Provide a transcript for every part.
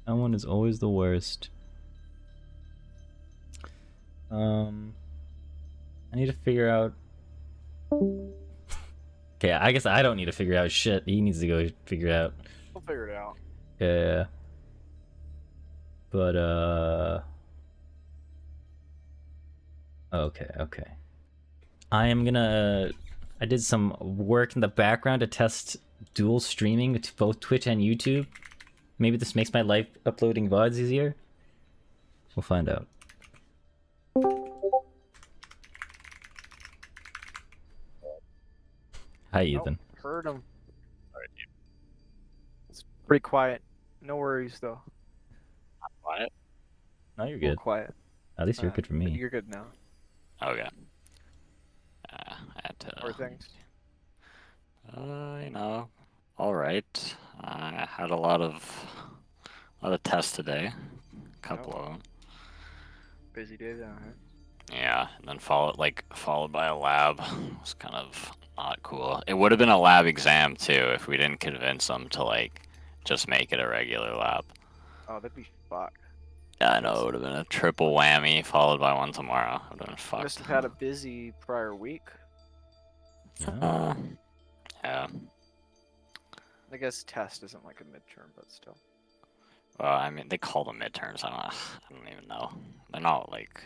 That one is always the worst. I need to figure out. Okay, I guess I don't need to figure out shit. He needs to go figure it out. We'll figure it out. Yeah. But okay. I am gonna. I did some work in the background to test dual streaming to both Twitch and YouTube. Maybe this makes my life uploading VODs easier. We'll find out. Hi, Ethan. Oh, heard him. It's pretty quiet. No worries though. Quiet? No, you're We're good. quiet. At least you're good for me. You're good now. Okay. I had to. Or things. You know, all right. I had a lot of tests today. A couple of them. Busy day then, huh? Yeah, and then followed by a lab. It was kind of not cool. It would have been a lab exam too if we didn't convince them to like just make it a regular lab. Oh, that'd be fucked. Yeah, I know, it would have been a triple whammy followed by one tomorrow. Would have been fucked. Must have had a busy prior week. Yeah. Yeah. I guess test isn't like a midterm, but still. Well, I mean, they call them midterms. I don't even know. They're not like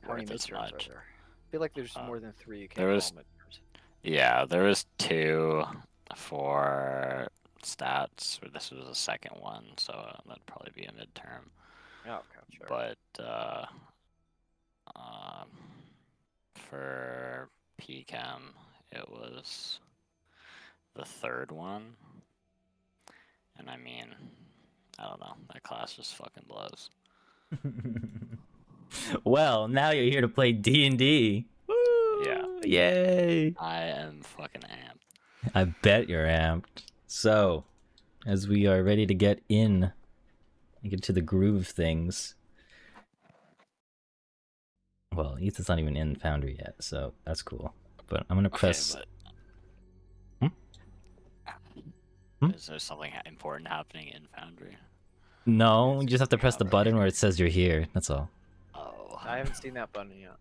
How many worth as midterms are much. there? I feel like there's more than 3. You can't there call was- them midterms. Yeah, there was 2 for stats. This was the second one, so that'd probably be a midterm. Oh, okay, sure. But for PChem, it was the 3rd one. And I mean, I don't know. That class just fucking blows. Well, now you're here to play D&D. Yeah. Yay! I am fucking amped. I bet you're amped. So, as we are ready to get into the groove of things. Well, Ethan's not even in Foundry yet, so that's cool. But I'm gonna press. Is there something important happening in Foundry? No, you just have to press the button where it says you're here. That's all. Oh. I haven't seen that button yet.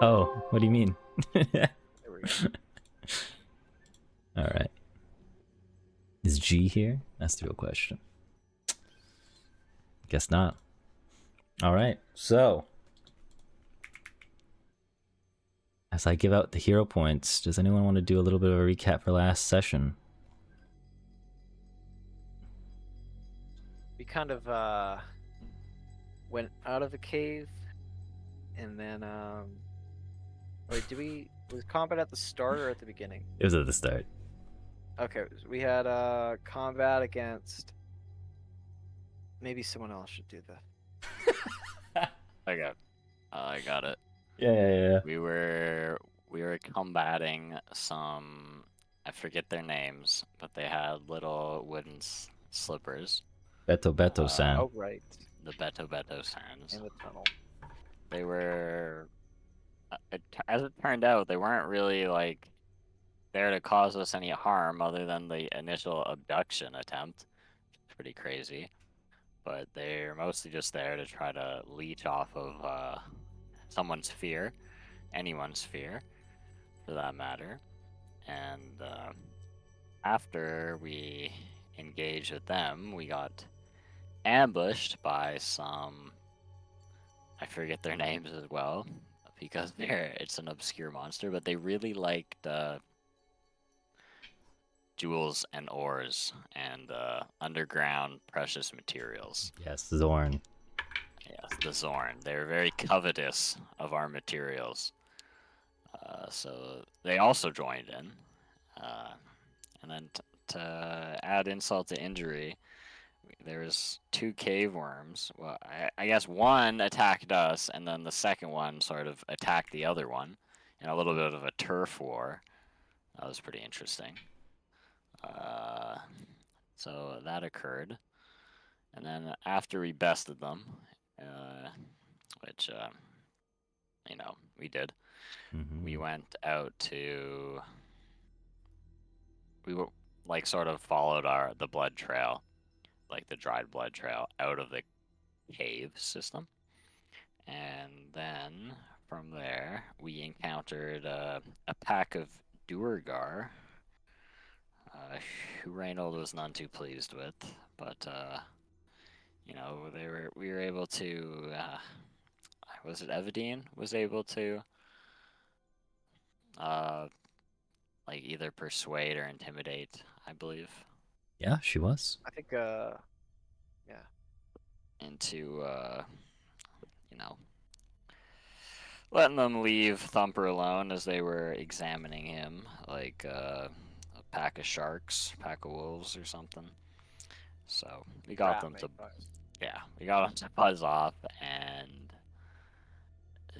Oh, what do you mean? There we go. All right. Is G here? That's the real question. Guess not. All right. So, as I give out the hero points, does anyone want to do a little bit of a recap for last session? We kind of went out of the cave, and then wait, was combat at the start or at the beginning? It was at the start. Okay, we had combat against. Maybe someone else should do that. I got it. Yeah. We were combating some, I forget their names, but they had little wooden slippers. Beto San. Oh right. The Beto Sans. In the tunnel. They were, as it turned out, they weren't really like there to cause us any harm other than the initial abduction attempt. Pretty crazy. But they're mostly just there to try to leech off of someone's fear, anyone's fear, for that matter. And after we engaged with them, we got ambushed by some, I forget their names as well, because it's an obscure monster, but they really liked jewels and ores and underground precious materials. Yes, Zorn. Yes, the Zorn. They're very covetous of our materials. So they also joined in. And then to add insult to injury, there was 2 cave worms. Well, I guess one attacked us, and then the second one sort of attacked the other one in a little bit of a turf war. That was pretty interesting. So that occurred. And then after we bested them, which, we did, we went out to, we were, like, sort of followed the blood trail like the dried blood trail out of the cave system. And then from there, we encountered a pack of Duergar, who Reynold was none too pleased with, but you know, we were able to. Was it Evadine was able to like either persuade or intimidate, I believe, Yeah, she was. I think yeah. into you know, letting them leave Thumper alone as they were examining him like a pack of sharks, pack of wolves or something. So we got them to, yeah, we got them to buzz off, and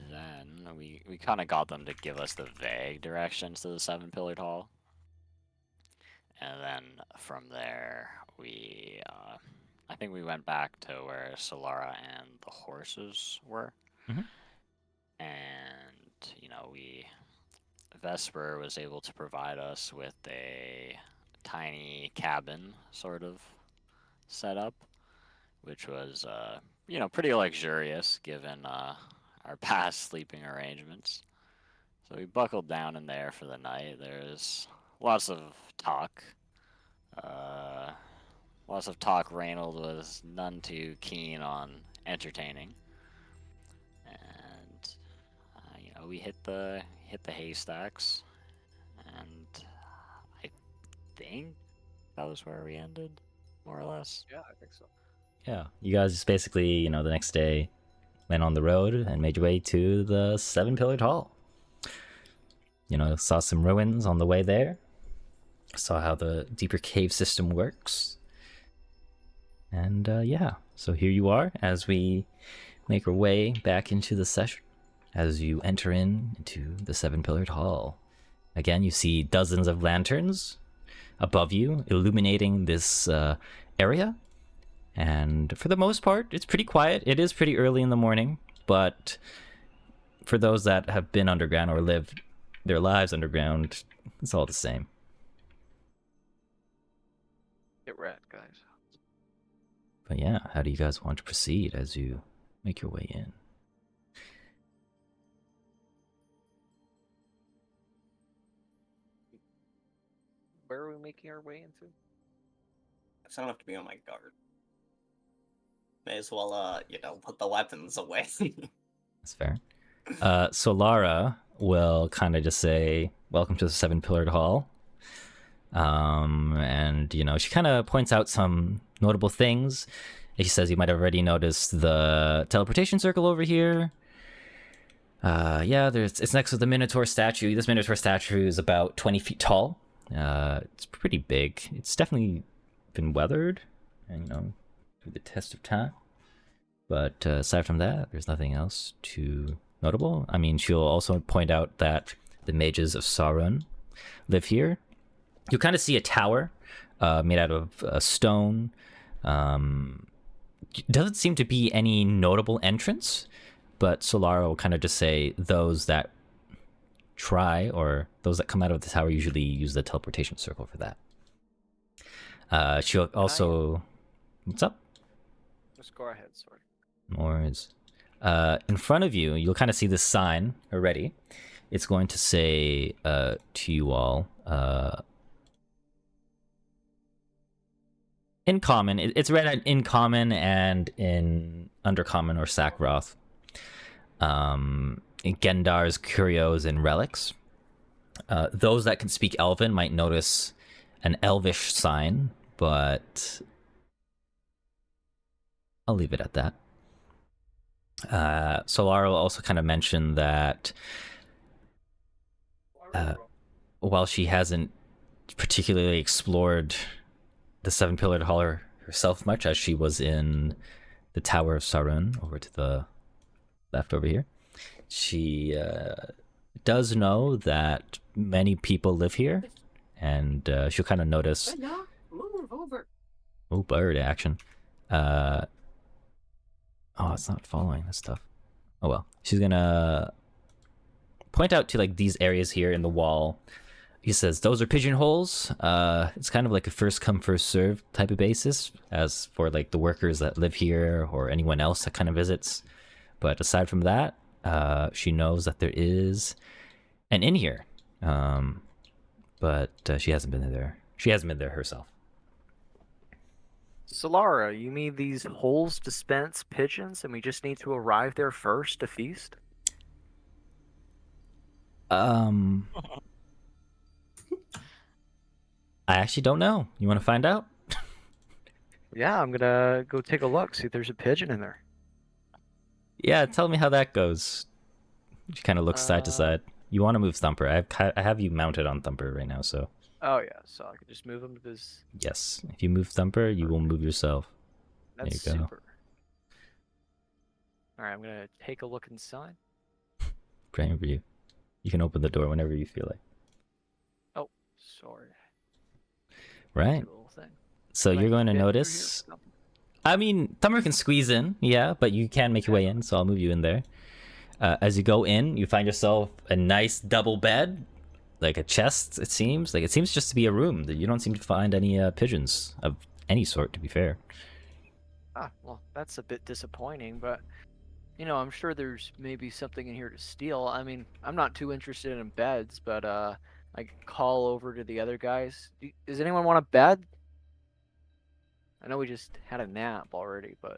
then we kind of got them to give us the vague directions to the seven-pillared hall. And then from there, we, I think we went back to where Solara and the horses were. Mhm. And, you know, Vesper was able to provide us with a tiny cabin sort of setup, which was, you know, pretty luxurious given our past sleeping arrangements. So we buckled down in there for the night. There's lots of talk. Lots of talk Reynold was none too keen on entertaining. And you know, we hit the haystacks, and I think that was where we ended, more or less. Yeah, I think so. Yeah, you guys just basically, you know, the next day went on the road and made your way to the seven-pillared hall. You know, saw some ruins on the way there. Saw how the deeper cave system works. And yeah, so here you are as we make our way back into the session. As you enter into the seven-pillared hall. Again, you see dozens of lanterns above you illuminating this area. And for the most part, it's pretty quiet. It is pretty early in the morning, but for those that have been underground or lived their lives underground, it's all the same. Get red, guys. But yeah, how do you guys want to proceed as you make your way in? Where are we making our way into? I don't have to be on my guard. May as well, you know, put the weapons away. That's fair. Solara will kind of just say, "Welcome to the seven-pillared hall." And, you know, she kind of points out some notable things. She says you might have already noticed the teleportation circle over here. Yeah, it's next to the Minotaur statue. This Minotaur statue is about 20 feet tall. It's pretty big. It's definitely been weathered, and, you know, through the test of time. But aside from that, there's nothing else too notable. I mean, she'll also point out that the mages of Sauron live here. You kind of see a tower made out of stone. Doesn't seem to be any notable entrance, but Solara will kind of just say those that try or those that come out of the tower usually use the teleportation circle for that. She'll also... What's up? Just go ahead, sorry. Noise. In front of you, you'll kind of see this sign already. It's going to say to you all, in common. It's read in common and in undercommon or Sakroth. Gendar's curios and relics. Those that can speak Elven might notice an Elvish sign, but I'll leave it at that. Solara will also kind of mention that while she hasn't particularly explored the seven-pillared hall herself much, as she was in the Tower of Sauron over to the left over here, she does know that many people live here, and she'll kind of notice... Move over. Oh, bird action. Oh, it's not following this stuff. Oh well. She's gonna point out to like these areas here in the wall he says, those are pigeonholes. It's kind of like a first come, first serve type of basis, as for like the workers that live here or anyone else that kind of visits. But aside from that, she knows that there is an inn here. But she hasn't been there. She hasn't been there herself. Solara, you mean these holes dispense pigeons and we just need to arrive there first to feast? I actually don't know. You want to find out? Yeah, I'm gonna go take a look, see if there's a pigeon in there. Yeah, tell me how that goes. She kind of looks side to side. You want to move Thumper. I have you mounted on Thumper right now, so... Oh yeah, so I could just move him to this. Yes, if you move Thumper, you will move yourself. That's There you go. super. Alright, I'm gonna take a look inside. Praying for you. You can open the door whenever you feel like. Oh, sorry. Right. Do a little thing. So Can I you're going to fit through here? notice... No. I mean, Thumper can squeeze in, yeah, but you can make your way in, so I'll move you in there. As you go in, you find yourself a nice double bed, like a chest, it seems. Like, it seems just to be a room. You don't seem to find any pigeons of any sort, to be fair. Ah, well, that's a bit disappointing, but you know, I'm sure there's maybe something in here to steal. I mean, I'm not too interested in beds, but I can call over to the other guys. Does anyone want a bed? I know we just had a nap already, but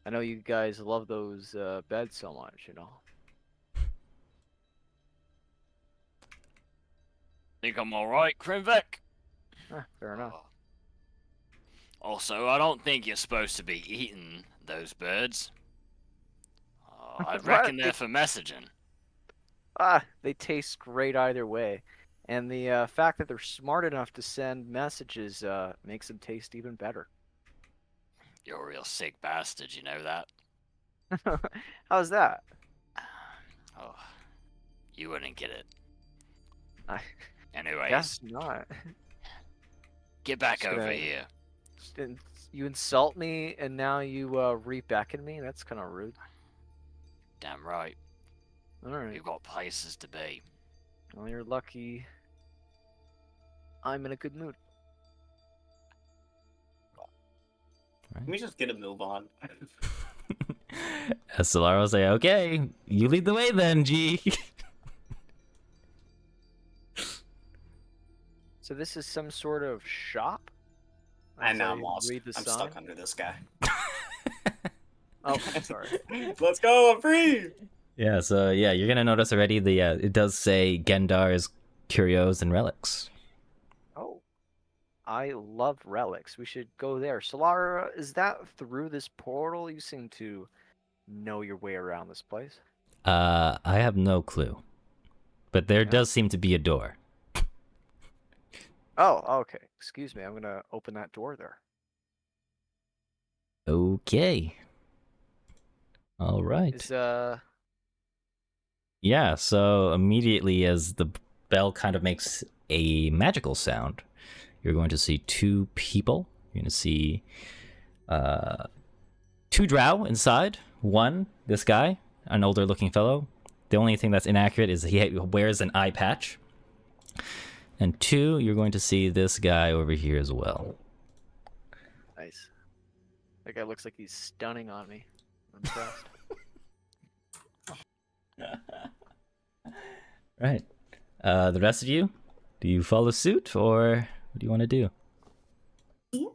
I know you guys love those beds so much, you know. Think I'm alright, Krimvek? Ah, fair enough. Also, I don't think you're supposed to be eating those birds. I What? reckon they're for messaging. Ah, they taste great either way. And the fact that they're smart enough to send messages makes them taste even better. You're a real sick bastard, you know that? How's that? Oh, you wouldn't get it. I Anyways, guess not. get back Just over gonna- here. You insult me and now you re-beckon me? That's kind of rude. Damn right. Alright. We've got places to be. Well, you're lucky. I'm in a good mood. Can we just get a move on? Solara will say, okay, you lead the way then, G. So this is some sort of shop? I As know I'm lost. read the I'm sign? stuck under this guy. Oh, sorry. Let's go, I'm free! Yeah, so yeah, you're gonna notice already the it does say Gendar's Curios and Relics. Oh, I love relics. We should go there. Solara, is that through this portal? You seem to know your way around this place. I have no clue. But there does seem to be a door. Oh, okay. Excuse me. I'm gonna open that door there. Okay. All right. Is Yeah, so immediately as the bell kind of makes a magical sound, you're going to see two people. You're going to see two drow inside. One, this guy, an older looking fellow. The only thing that's inaccurate is he wears an eye patch. And two, you're going to see this guy over here as well. nice. That guy looks like he's stunning on me. I'm impressed. Right. The rest of you, do you follow suit or what do you want to do?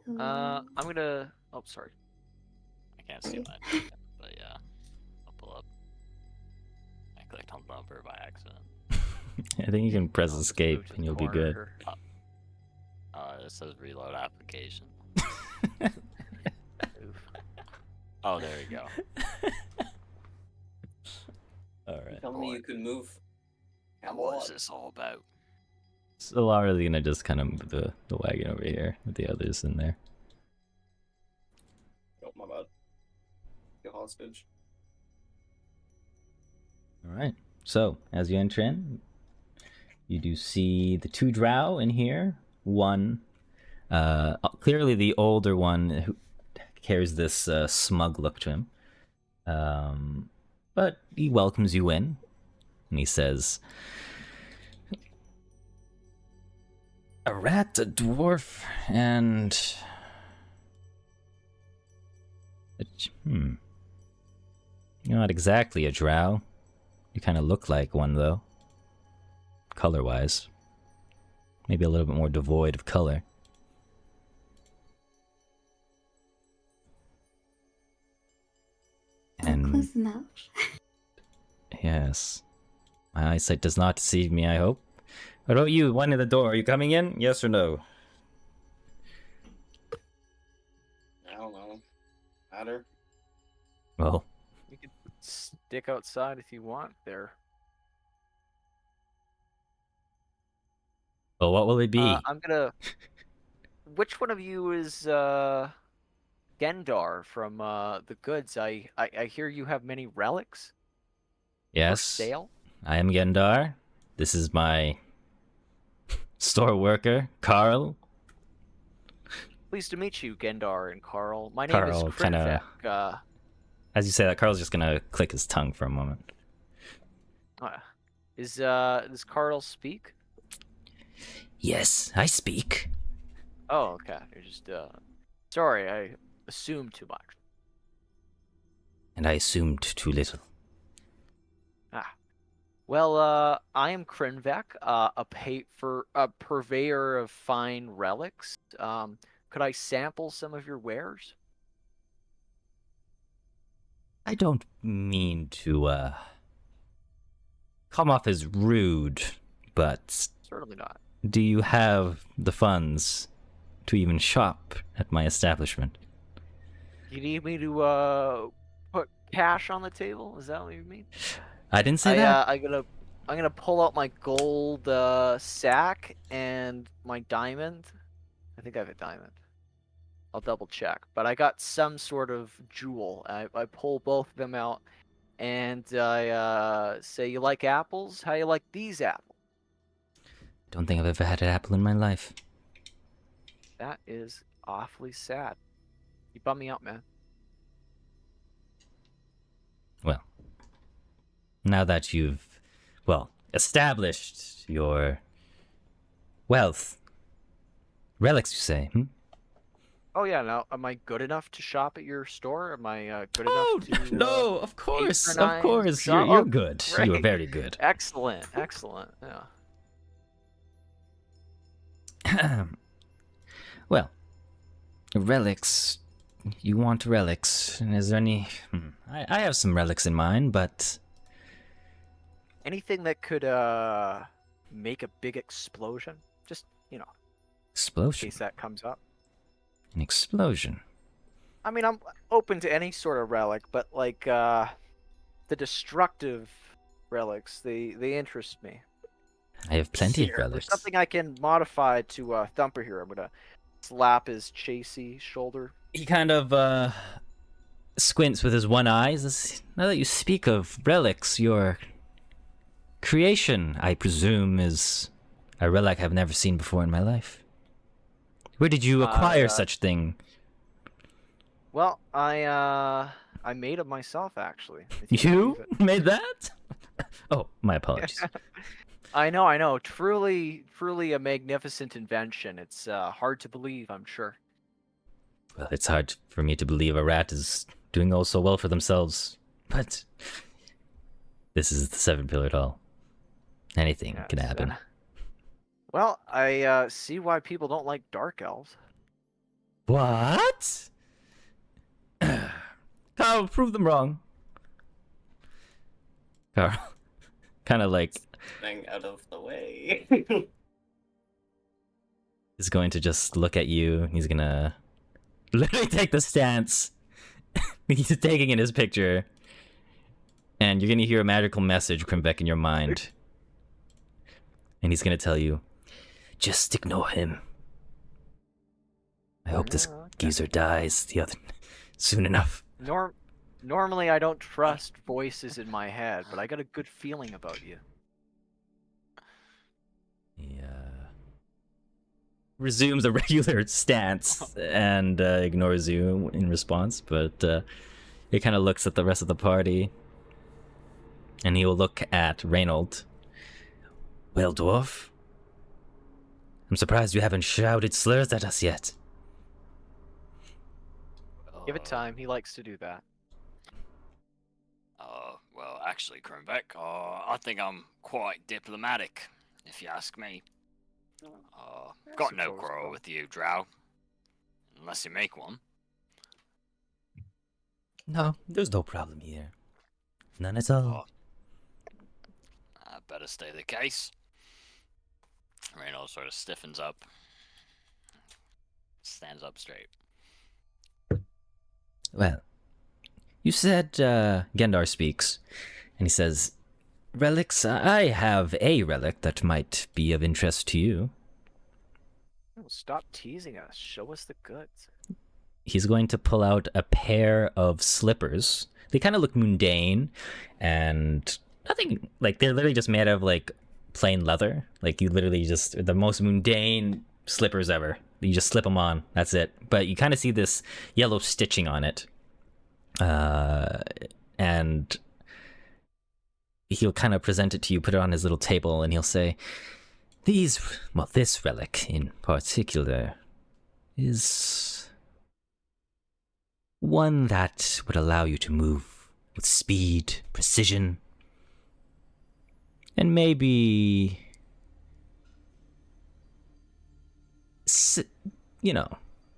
I'm gonna. Oh, sorry. I can't see that, but yeah, I'll pull up. I clicked on bumper by accident. I think you can press I'll just escape move to and the you'll be corner good. here. It says reload application. Oof. Oh, there we go. All right. Tell me you can move. And what is this all about? So Lara's gonna just kind of move the wagon over here with the others in there. Oh, my bad. Get hostage. All right. So as you enter in, you do see the two drow in here. One, clearly the older one who carries this smug look to him. But he welcomes you in, and he says, A rat, a dwarf, and... You're not exactly a drow. You kind of look like one, though. Color-wise. Maybe a little bit more devoid of color. And Close enough. yes. My eyesight does not deceive me, I hope. What about you? One in the door. Are you coming in? Yes or no? I don't know. Matter. Well, You could stick outside if you want there. well, what will it be? I'm gonna. Which one of you is Gendar from the Goods? I hear you have many relics for Yes, sale. I am Gendar. This is my store worker, Carl. Pleased to meet you, Gendar and Carl. My name is Carl kinda- Krinvek. As you say that, Carl's just gonna click his tongue for a moment. Does Carl speak? Yes, I speak. Oh, okay. You're just sorry, I assumed too much. And I assumed too little. Well, I am Krinvek, a purveyor of fine relics. Could I sample some of your wares? I don't mean to, come off as rude, but Certainly not. do you have the funds to even shop at my establishment? You need me to put cash on the table? Is that what you mean? I didn't say that. I'm gonna pull out my gold sack and my diamond. I think I have a diamond. I'll double check, but I got some sort of jewel. I pull both of them out, and I say, "You like apples? How you like these apples?" Don't think I've ever had an apple in my life. That is awfully sad. You bum me out, man. Well, now that you've, well, established your wealth, relics, you say, hmm? Oh yeah, now am I good enough to shop at your store? Am I good Oh, enough to? no, of course, patronize you're shop? Oh, good. You're great. very good. Excellent, excellent. Yeah. Well, relics. You want relics? And is there any? I have some relics in mind, but Anything that could make a big explosion, just in explosion. case that comes up. An explosion. I mean, I'm open to any sort of relic, but like the destructive relics, they interest me. I have plenty Here, of There's relics. something I can modify to Thumper here. I'm gonna slap his chasey shoulder. He kind of squints with his one eye. Now that you speak of relics, your creation, I presume, is a relic I've never seen before in my life. Where did you acquire such thing? Well, I made it myself actually. if you You believe it. made that? Oh, my apologies. I know. Truly a magnificent invention. It's hard to believe, I'm sure. Well, it's hard for me to believe a rat is doing all so well for themselves, but this is the Seven Pillared Hall. Anything can Yes, happen. Well, I see why people don't like dark elves. What? Carl, prove them wrong. Carl, kind of like Thing out of the way. is going to just look at you. He's gonna literally take the stance. He's taking in his picture, and you're gonna hear a magical message, Krimbeck, in your mind. And he's gonna tell you, just ignore him. I hope this Yeah, okay. geezer dies soon enough. Normally I don't trust voices in my head, but I got a good feeling about you. He resumes a regular stance and ignores you in response, but he kind of looks at the rest of the party, and he will look at Reynold. Well, dwarf, I'm surprised you haven't shouted slurs at us yet. Give it time. He likes to do that. Well, actually, Kronbeck, I think I'm quite diplomatic, if you ask me. Got no suppose quarrel so. with you, Drow. Unless you make one. No, there's no problem here. None at all. Better stay the case. Reynolds sort of stiffens up. Stands up straight. Well, you said, Gendar speaks, and he says, relics, I have a relic that might be of interest to you. Oh, stop teasing us. Show us the goods. He's going to pull out a pair of slippers. They kind of look mundane, and nothing, like, they're literally just made out of, like, plain leather. Like, you literally just, the most mundane slippers ever. You just slip them on, that's it. But you kind of see this yellow stitching on it. And he'll kind of present it to you, put it on his little table, and he'll say, this relic in particular is one that would allow you to move with speed, precision, and maybe,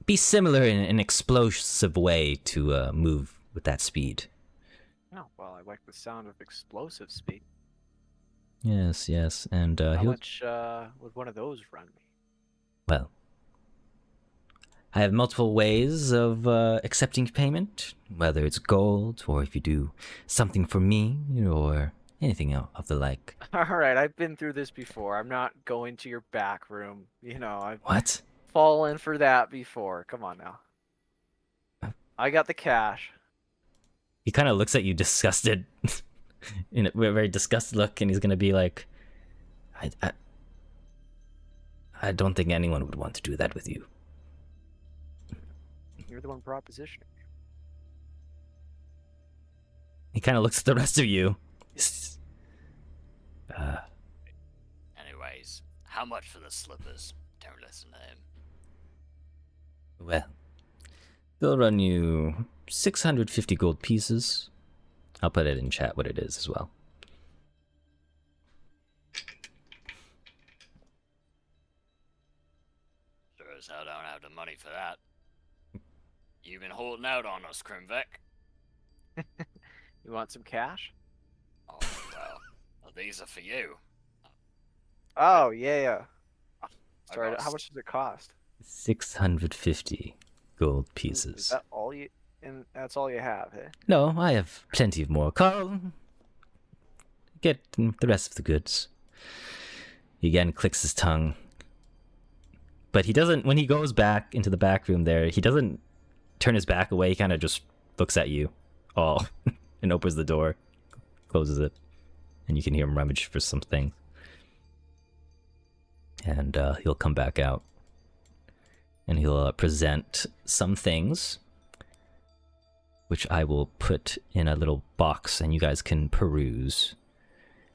be similar in an explosive way to move with that speed. Oh, well, I like the sound of explosive speed. Yes, and How much would one of those run me? Well, I have multiple ways of accepting payment, whether it's gold, or if you do something for me, or anything else of the like. Alright, I've been through this before. I'm not going to your back room. I've What? fallen for that before. Come on now. I got the cash. He kind of looks at you disgusted, in a very disgusted look, and he's gonna be like, I don't think anyone would want to do that with you. You're the one propositioning. He kind of looks at the rest of you. Anyways, how much for the slippers? Don't listen to him. Well, they'll run you 650 gold pieces. I'll put it in chat what it is as well. Sure as hell don't have the money for that. You've been holding out on us, Krimvek. You want some cash? Oh, well, these are for you. Oh, yeah. I Sorry, got how much does it cost? 650 gold Is pieces. that all you... And that's all you have, eh? No, I have plenty of more. Carl, get the rest of the goods. He again clicks his tongue. But he doesn't, when he goes back into the back room there, he doesn't turn his back away. He kind of just looks at you all and opens the door, closes it, and you can hear him rummage for something. And he'll come back out. And he'll present some things, which I will put in a little box, and you guys can peruse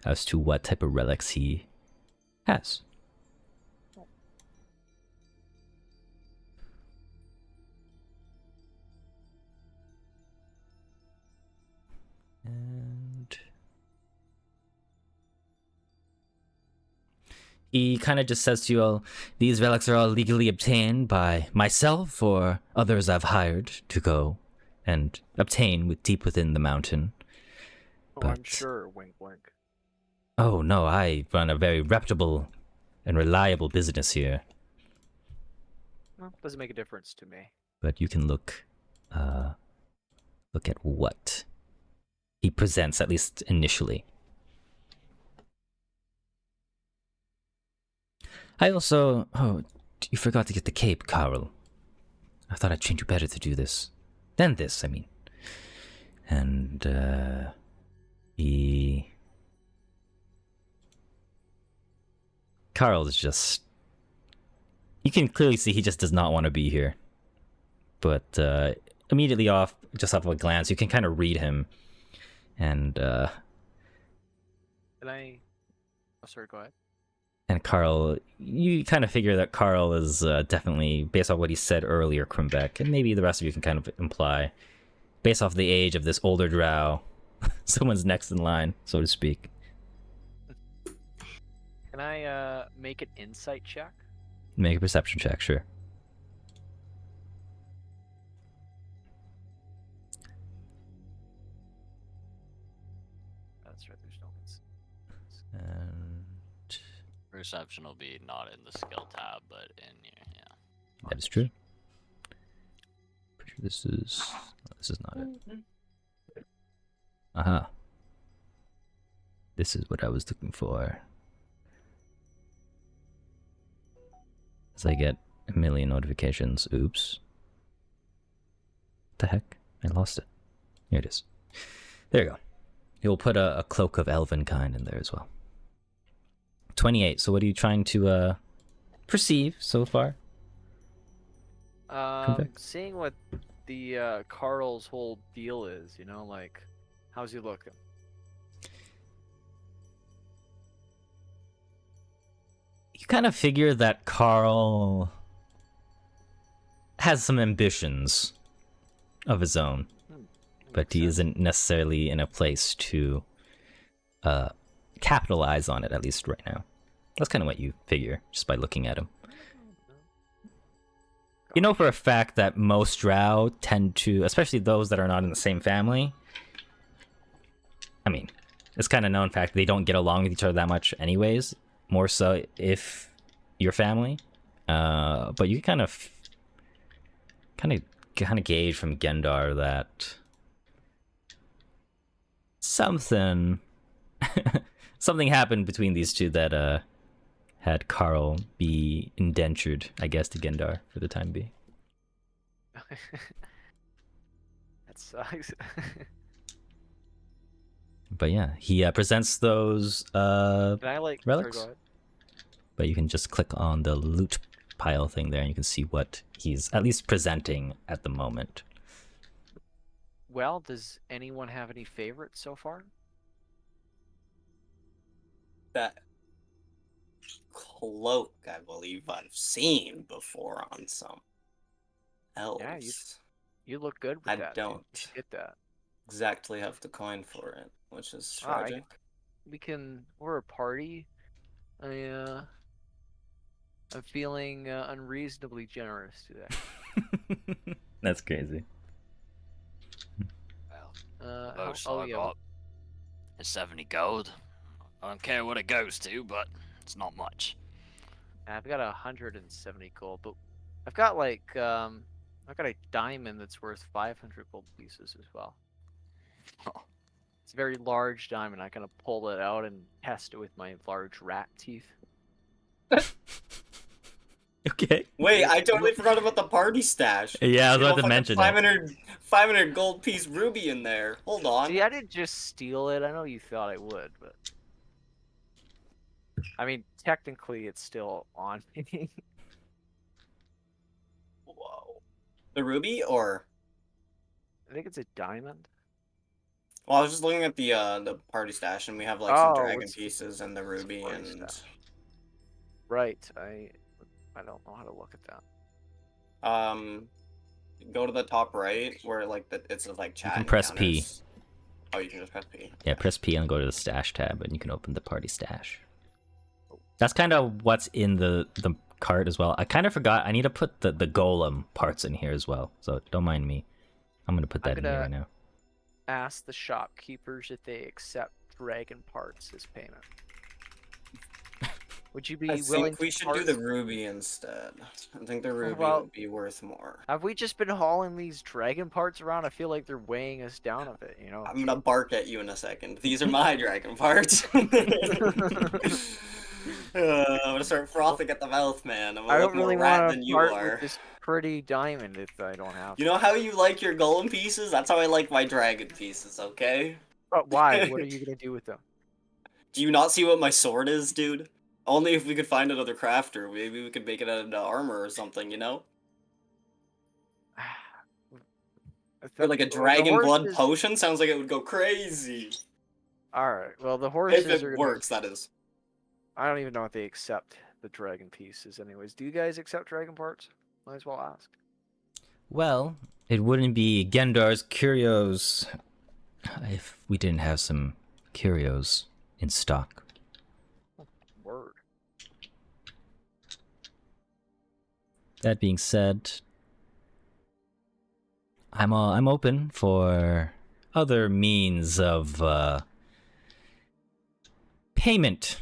as to what type of relics he has. And he kind of just says to you all, these relics are all legally obtained by myself or others I've hired to go and obtain deep within the mountain. Oh, I'm But- sure, wink wink. Oh no, I run a very reputable and reliable business here. Well, doesn't make a difference to me. But you can look at what he presents, at least initially. I also... Oh, you forgot to get the cape, Carl. I thought I'd trained you better to do this. Than this, I mean. And, he... Carl is just... You can clearly see he just does not want to be here. But, immediately just off of a glance, you can kind of read him. And, Can I... Oh, sorry, go ahead. And Carl, you kind of figure that Carl is definitely, based off what he said earlier, Krimbeck, and maybe the rest of you can kind of imply, based off the age of this older drow, someone's next in line, so to speak. Can I make an insight check? Make a perception check, sure. That's right. There's no insight. And Perception will be not in the skill tab, but in your, yeah. that is true. Pretty sure this is not it. Aha. This is what I was looking for. As I get a million notifications. Oops. What the heck? I lost it. Here it is. There you go. You'll put a cloak of elven kind in there as well. 28. So what are you trying to perceive so far? Seeing what the Carl's whole deal is, you know, like, how's he looking? You kind of figure that Carl has some ambitions of his own, but he isn't necessarily in a place to capitalize on it, at least right now. That's kind of what you figure, just by looking at him. You know for a fact that most drow tend to, especially those that are not in the same family, I mean, it's kind of known fact they don't get along with each other that much anyways, more so if you're family. But you kind of gauge from Gendar that something happened between these two that had Carl be indentured, I guess, to Gendar for the time being. That sucks. But yeah, he presents those Can I like relics. Sorry, go ahead. But you can just click on the loot pile thing there and you can see what he's at least presenting at the moment. Well, does anyone have any favorites so far? That cloak, I believe I've seen before on some else. Yeah, you look good with I that. don't. You should get that. Exactly have the coin for it, which is Ah, tragic. We're a party. I'm feeling unreasonably generous today. That's crazy. Well, How, most oh I yeah, got is 70 gold. I don't care what it goes to, but it's not much. I've got 170 gold, but I've got like I've got a diamond that's worth 500 gold pieces as well. It's a very large diamond. I kind of pull it out and test it with my large rat teeth. Okay. Wait, I totally forgot about the party stash. Yeah, I was You about know, to mention fucking 500 gold piece ruby in there. Hold on. See, I didn't just steal it. I know you thought I would, but I mean, technically, it's still on me. Whoa. The ruby, or? I think it's a diamond. Well, I was just looking at the party stash, and we have like some dragon pieces and the ruby party and. stash? Right. I don't know how to look at that. Go to the top right where like it's like chat. You can press P. Oh, you can just press P. Yeah, press P and go to the stash tab, and you can open the party stash. That's kind of what's in the cart as well. I kind of forgot. I need to put the golem parts in here as well, so don't mind me. I'm gonna put that in here right now. Ask the shopkeepers if they accept dragon parts as payment. Would you be I willing think we should do the ruby instead. I think the ruby would be worth more. Have we just been hauling these dragon parts around? I feel like they're weighing us down a bit, you know? I'm gonna bark at you in a second. These are my dragon parts. I'm gonna start frothing at the mouth, man. I'm a lot more rat than you are. With this pretty diamond if I don't have. You know how you like your golem pieces? That's how I like my dragon pieces, okay? But why? What are you gonna do with them? Do you not see what my sword is, dude? Only if we could find another crafter. Maybe we could make it out of armor or something, you know? Or like a dragon blood potion? Sounds like it would go crazy. Alright, well the horses if it works, that is. I don't even know if they accept the dragon pieces. Anyways, do you guys accept dragon parts? Might as well ask. Well, it wouldn't be Gendar's curios if we didn't have some curios in stock. Word. That being said, I'm open for other means of payment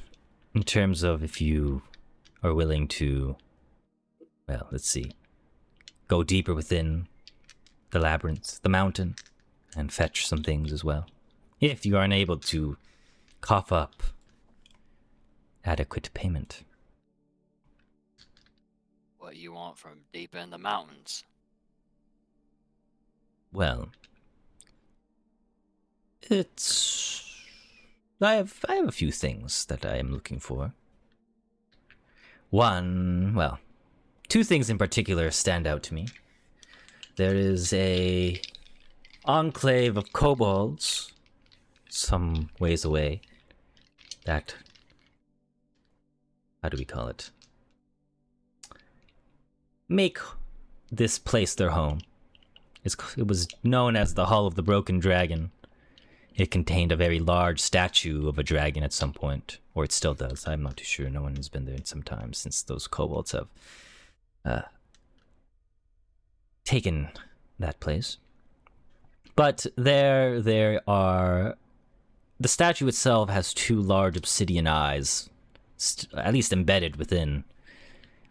in terms of if you are willing to, well, let's see, go deeper within the labyrinth, the mountain, and fetch some things as well. If you aren't able to cough up adequate payment. What you want from deep in the mountains? Well, it's... I have a few things that I am looking for. One, well, two things in particular stand out to me. There is a enclave of kobolds some ways away that, how do we call it? Make this place their home. It was known as the Hall of the Broken Dragon. It contained a very large statue of a dragon at some point, or it still does. I'm not too sure. No one has been there in some time since those kobolds have taken that place. But there are... The statue itself has two large obsidian eyes, at least embedded within.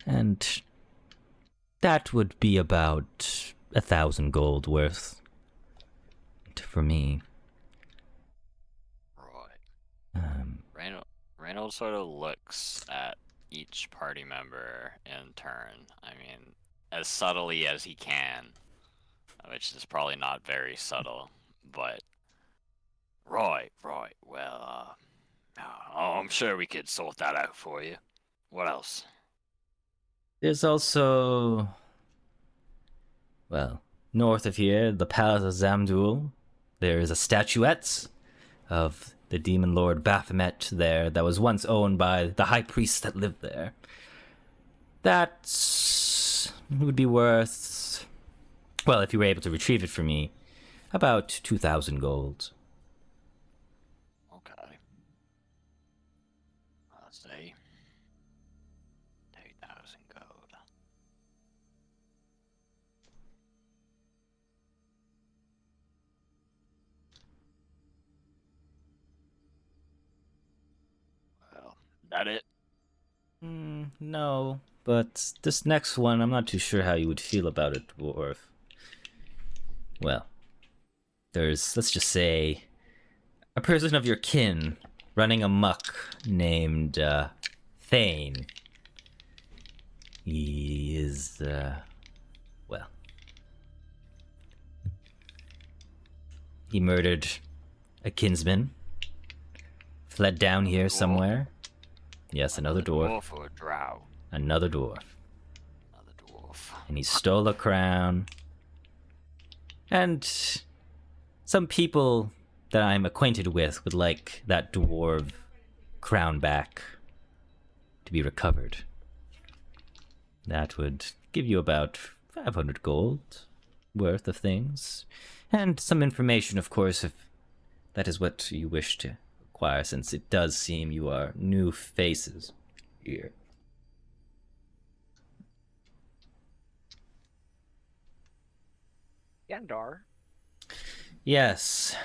And that would be about 1,000 gold worth for me. Right. Reynold sort of looks at each party member in turn. I mean, as subtly as he can, which is probably not very subtle, but right. Well, I'm sure we could sort that out for you. What else? There's also, well, north of here, the Palace of Zamdul. There is a statuette of the demon lord Baphomet there that was once owned by the high priest that lived there. That would be worth, well, if you were able to retrieve it for me, about 2,000 gold. Okay. Let's see. 2,000 gold. Well, that it? No, but this next one, I'm not too sure how you would feel about it, Dwarf. Well, there's, let's just say, a person of your kin running amok named Thane. He is, well, he murdered a kinsman, fled down here somewhere. Yes, another dwarf. Dwarf or a drow? Another dwarf. Another dwarf. And he stole a crown. And some people that I'm acquainted with would like that dwarf crown back to be recovered. That would give you about 500 gold worth of things. And some information, of course, if that is what you wish to acquire, since it does seem you are new faces here. Yandar, Yes.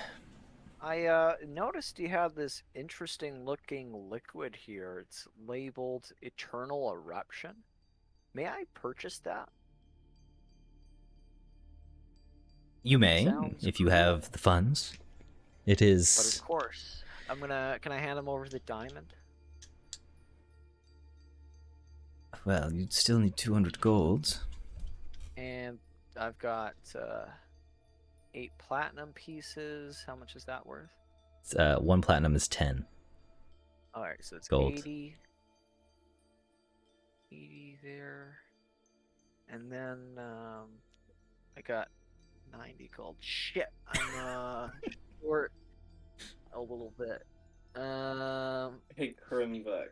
I noticed you have this interesting looking liquid here. It's labeled Eternal Eruption. May I purchase that? You may, Sounds if you cool. have the funds. It But is... of course, can I hand him over the diamond? Well, you'd still need 200 gold. And I've got 8 platinum pieces. How much is that worth? One platinum is 10. Alright, so it's Gold. 80. 80 there. And then I got 90 gold. Shit, I'm short a little bit. Hey, Krimvek.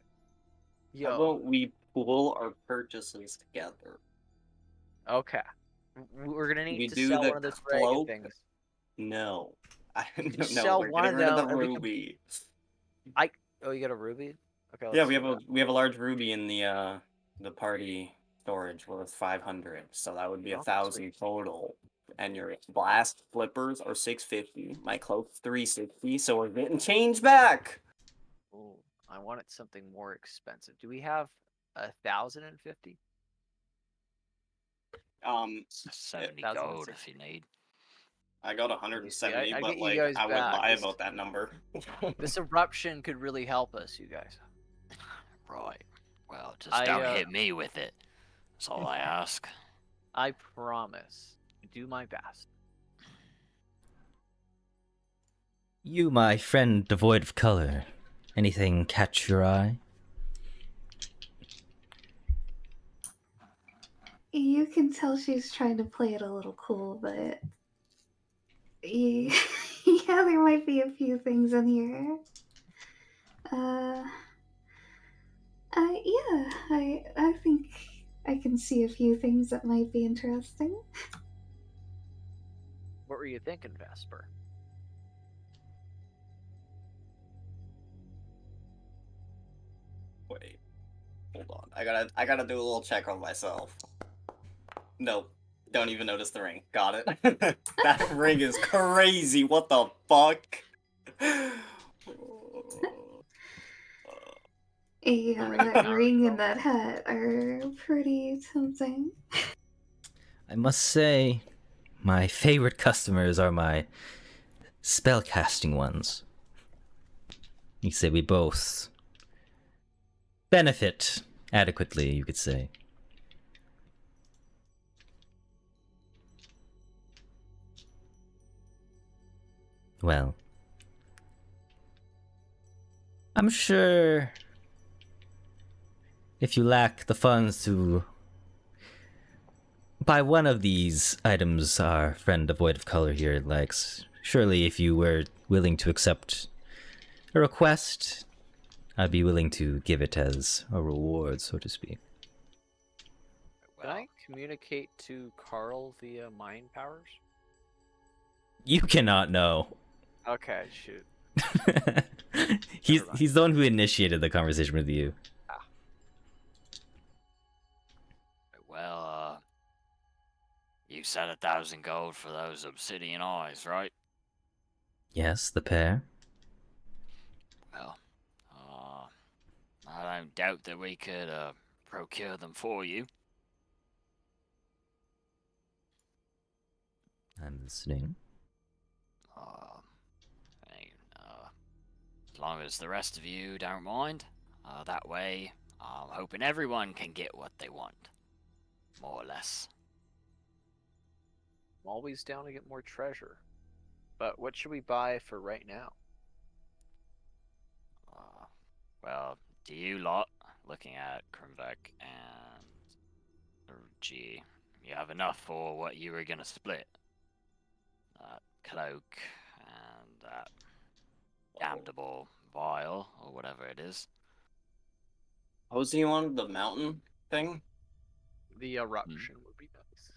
How Yo. about we pool our purchases together? Okay. We're gonna need We to do sell the one of those dragon cloak. things. No. Just No, sell we're one getting of rid of the them, and we can. ruby. Oh, you got a ruby? Okay, Yeah, let's do that. we have a large ruby in the party storage worth 500, so that would be Oh, 1,000 total. And your blast flippers are 650. My cloak's 360, so we're getting change back. Ooh, I wanted something more expensive. Do we have 1,050? It's 70 1,060. gold if you need. I got Let me see. 170, I'd but get you like guys I would back. lie about that number. This eruption could really help us, you guys. Right. Well, just don't I hit me with it. That's all I ask. I promise. Do my best. You, my friend devoid of color. Anything catch your eye? You can tell she's trying to play it a little cool, but yeah, yeah, there might be a few things in here. Uh, yeah, I think I can see a few things that might be interesting. What were you thinking, Vesper? Wait, hold on. I gotta do a little check on myself. Nope. Don't even notice the ring. Got it. That ring is crazy. What the fuck? Yeah, ring that and ring Naruto. and that hat are pretty tempting. I must say, my favorite customers are my spellcasting ones. You say we both benefit adequately, you could say. Well, I'm sure if you lack the funds to buy one of these items our friend devoid of color here likes, surely if you were willing to accept a request, I'd be willing to give it as a reward, so to speak. Can I communicate to Carl via mind powers? You cannot know. Okay, shoot. he's Never mind. he's the one who initiated the conversation with you. Well, you said 1,000 gold for those obsidian eyes, right? Yes, the pair. Well, I don't doubt that we could procure them for you. I'm listening. I mean, as long as the rest of you don't mind, that way I'm hoping everyone can get what they want, more or less. I'm always down to get more treasure. But what should we buy for right now? Well, do you lot, looking at Krimvek and G, you have enough for what you were gonna split? That cloak and that damnable vial, or whatever it is. How's he on the mountain thing? The eruption would be nice.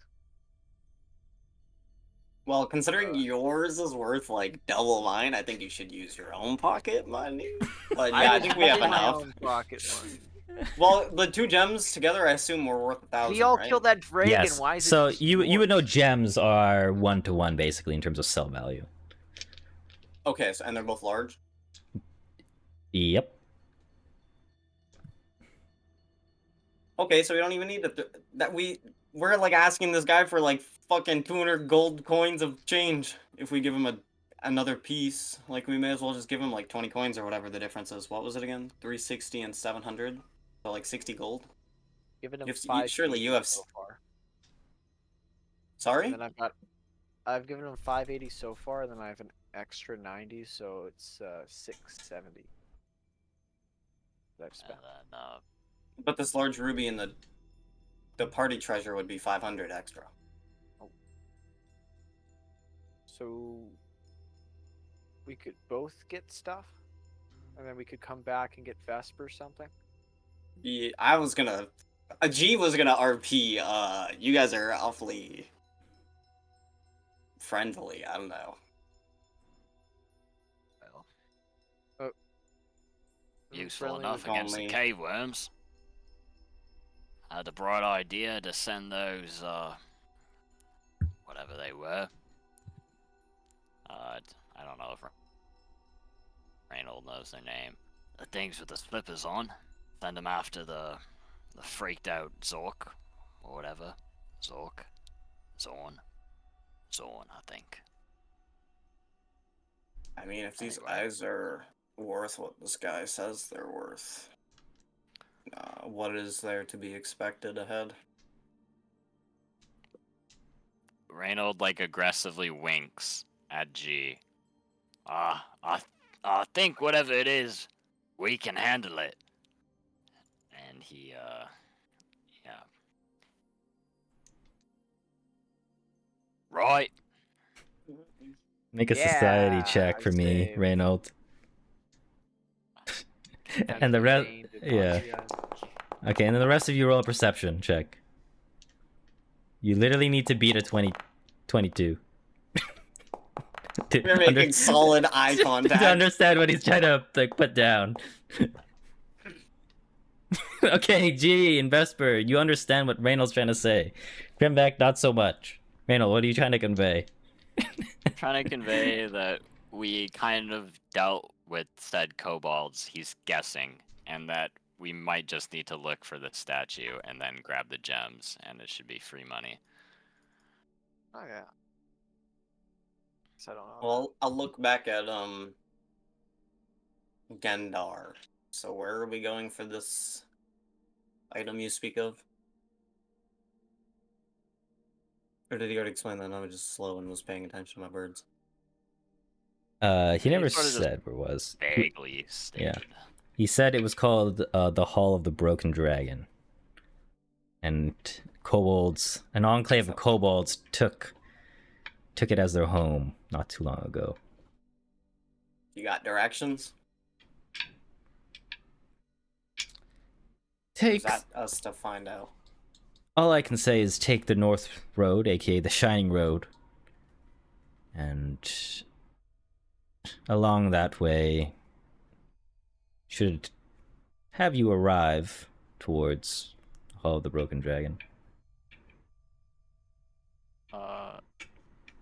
Well, considering yours is worth like double mine, I think you should use your own pocket money. But yeah, I think we have my enough. own pocket money. Well, the two gems together, I assume, were worth 1,000. We all right? killed that dragon. Yes. Why is it So just you would know yours? gems are 1-to-1 basically in terms of sell value. Okay, so and they're both large. Yep. Okay, so we don't even need we're like asking this guy for like fucking 200 gold coins of change. If we give him another piece, like we may as well just give him like 20 coins or whatever the difference is. What was it again? 360 and 700, so like 60 gold. Given him You have- you- 5 surely you have so far. Sorry. And then I've given him 580 so far, and then I have an extra 90, so it's 670 that I've spent. And then, But this large ruby in the party treasure would be 500 extra. So we could both get stuff, and then we could come back and get Vesper something. Yeah, I was gonna. A G was gonna RP. You guys are awfully friendly. I don't know. Well, oh, Useful friendly enough call against the me. cave worms. I had a bright idea to send those, whatever they were. I don't know if Reynold knows their name. The things with the flippers on. Send them after the freaked out Zork, or whatever. Zork. Zorn, I think. I mean, if these Anyway. eyes are worth what this guy says they're worth, what is there to be expected ahead? Reynold like aggressively winks at G. I think whatever it is, we can handle it. And he, yeah. Right. Make a Yeah, society check I for me, say- Reynold. Have And the you rest, gained yeah. enthusiasm? Okay, and then the rest of you roll a perception check. You literally need to beat a 22. We're making solid eye contact. To understand what he's trying to like put down. Okay, G and Vesper, you understand what Reynolds trying to say. Grimback, not so much. Reynolds, what are you trying to convey? Trying to convey that we kind of dealt with said kobolds, he's guessing, and that we might just need to look for the statue and then grab the gems, and it should be free money. Oh yeah. So I don't know. Well, I'll look back at Gendar. So where are we going for this item you speak of? Or did he already explain that? I was just slow and was paying attention to my birds. He never sort of just said where it was. Vaguely stated. He said it was called the Hall of the Broken Dragon. And kobolds, an enclave of kobolds took it as their home not too long ago. You got directions? Is Take that us to find out? all I can say is take the North Road, aka the Shining Road, and along that way should have you arrive towards Hall of the Broken Dragon.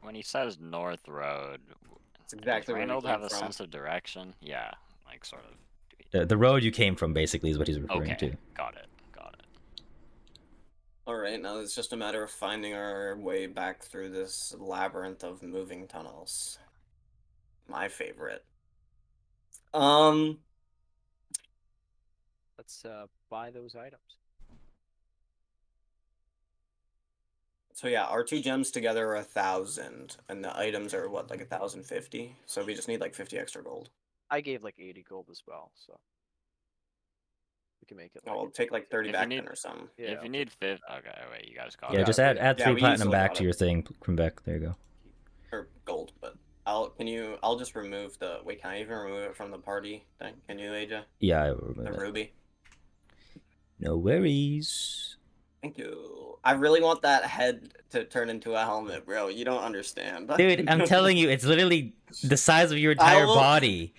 When he says North Road, It's exactly does where we Reynold came have a from. sense of direction? Yeah, like sort of. The road you came from, basically, is what he's referring Okay, to. got it. Alright, now it's just a matter of finding our way back through this labyrinth of moving tunnels. My favorite. Let's buy those items. So yeah, our two gems together are 1,000, and the items are what, like 1,050? So we just need like 50 extra gold. I gave like 80 gold as well, so we can make it. Oh, we'll take like 30 If you back need- then or something. Yeah, If you need okay, wait, you guys got Yeah, it. just we add got- 3 we platinum easily back got to it. your thing, Quebec. There you go. Or gold, but I'll just remove the, wait, can I even remove it from the party thing? Can you, AJ? Yeah, I will remove The it. ruby? No worries. Thank you. I really want that head to turn into a helmet, bro. You don't understand. Dude, I'm telling you, it's literally the size of your entire will- body.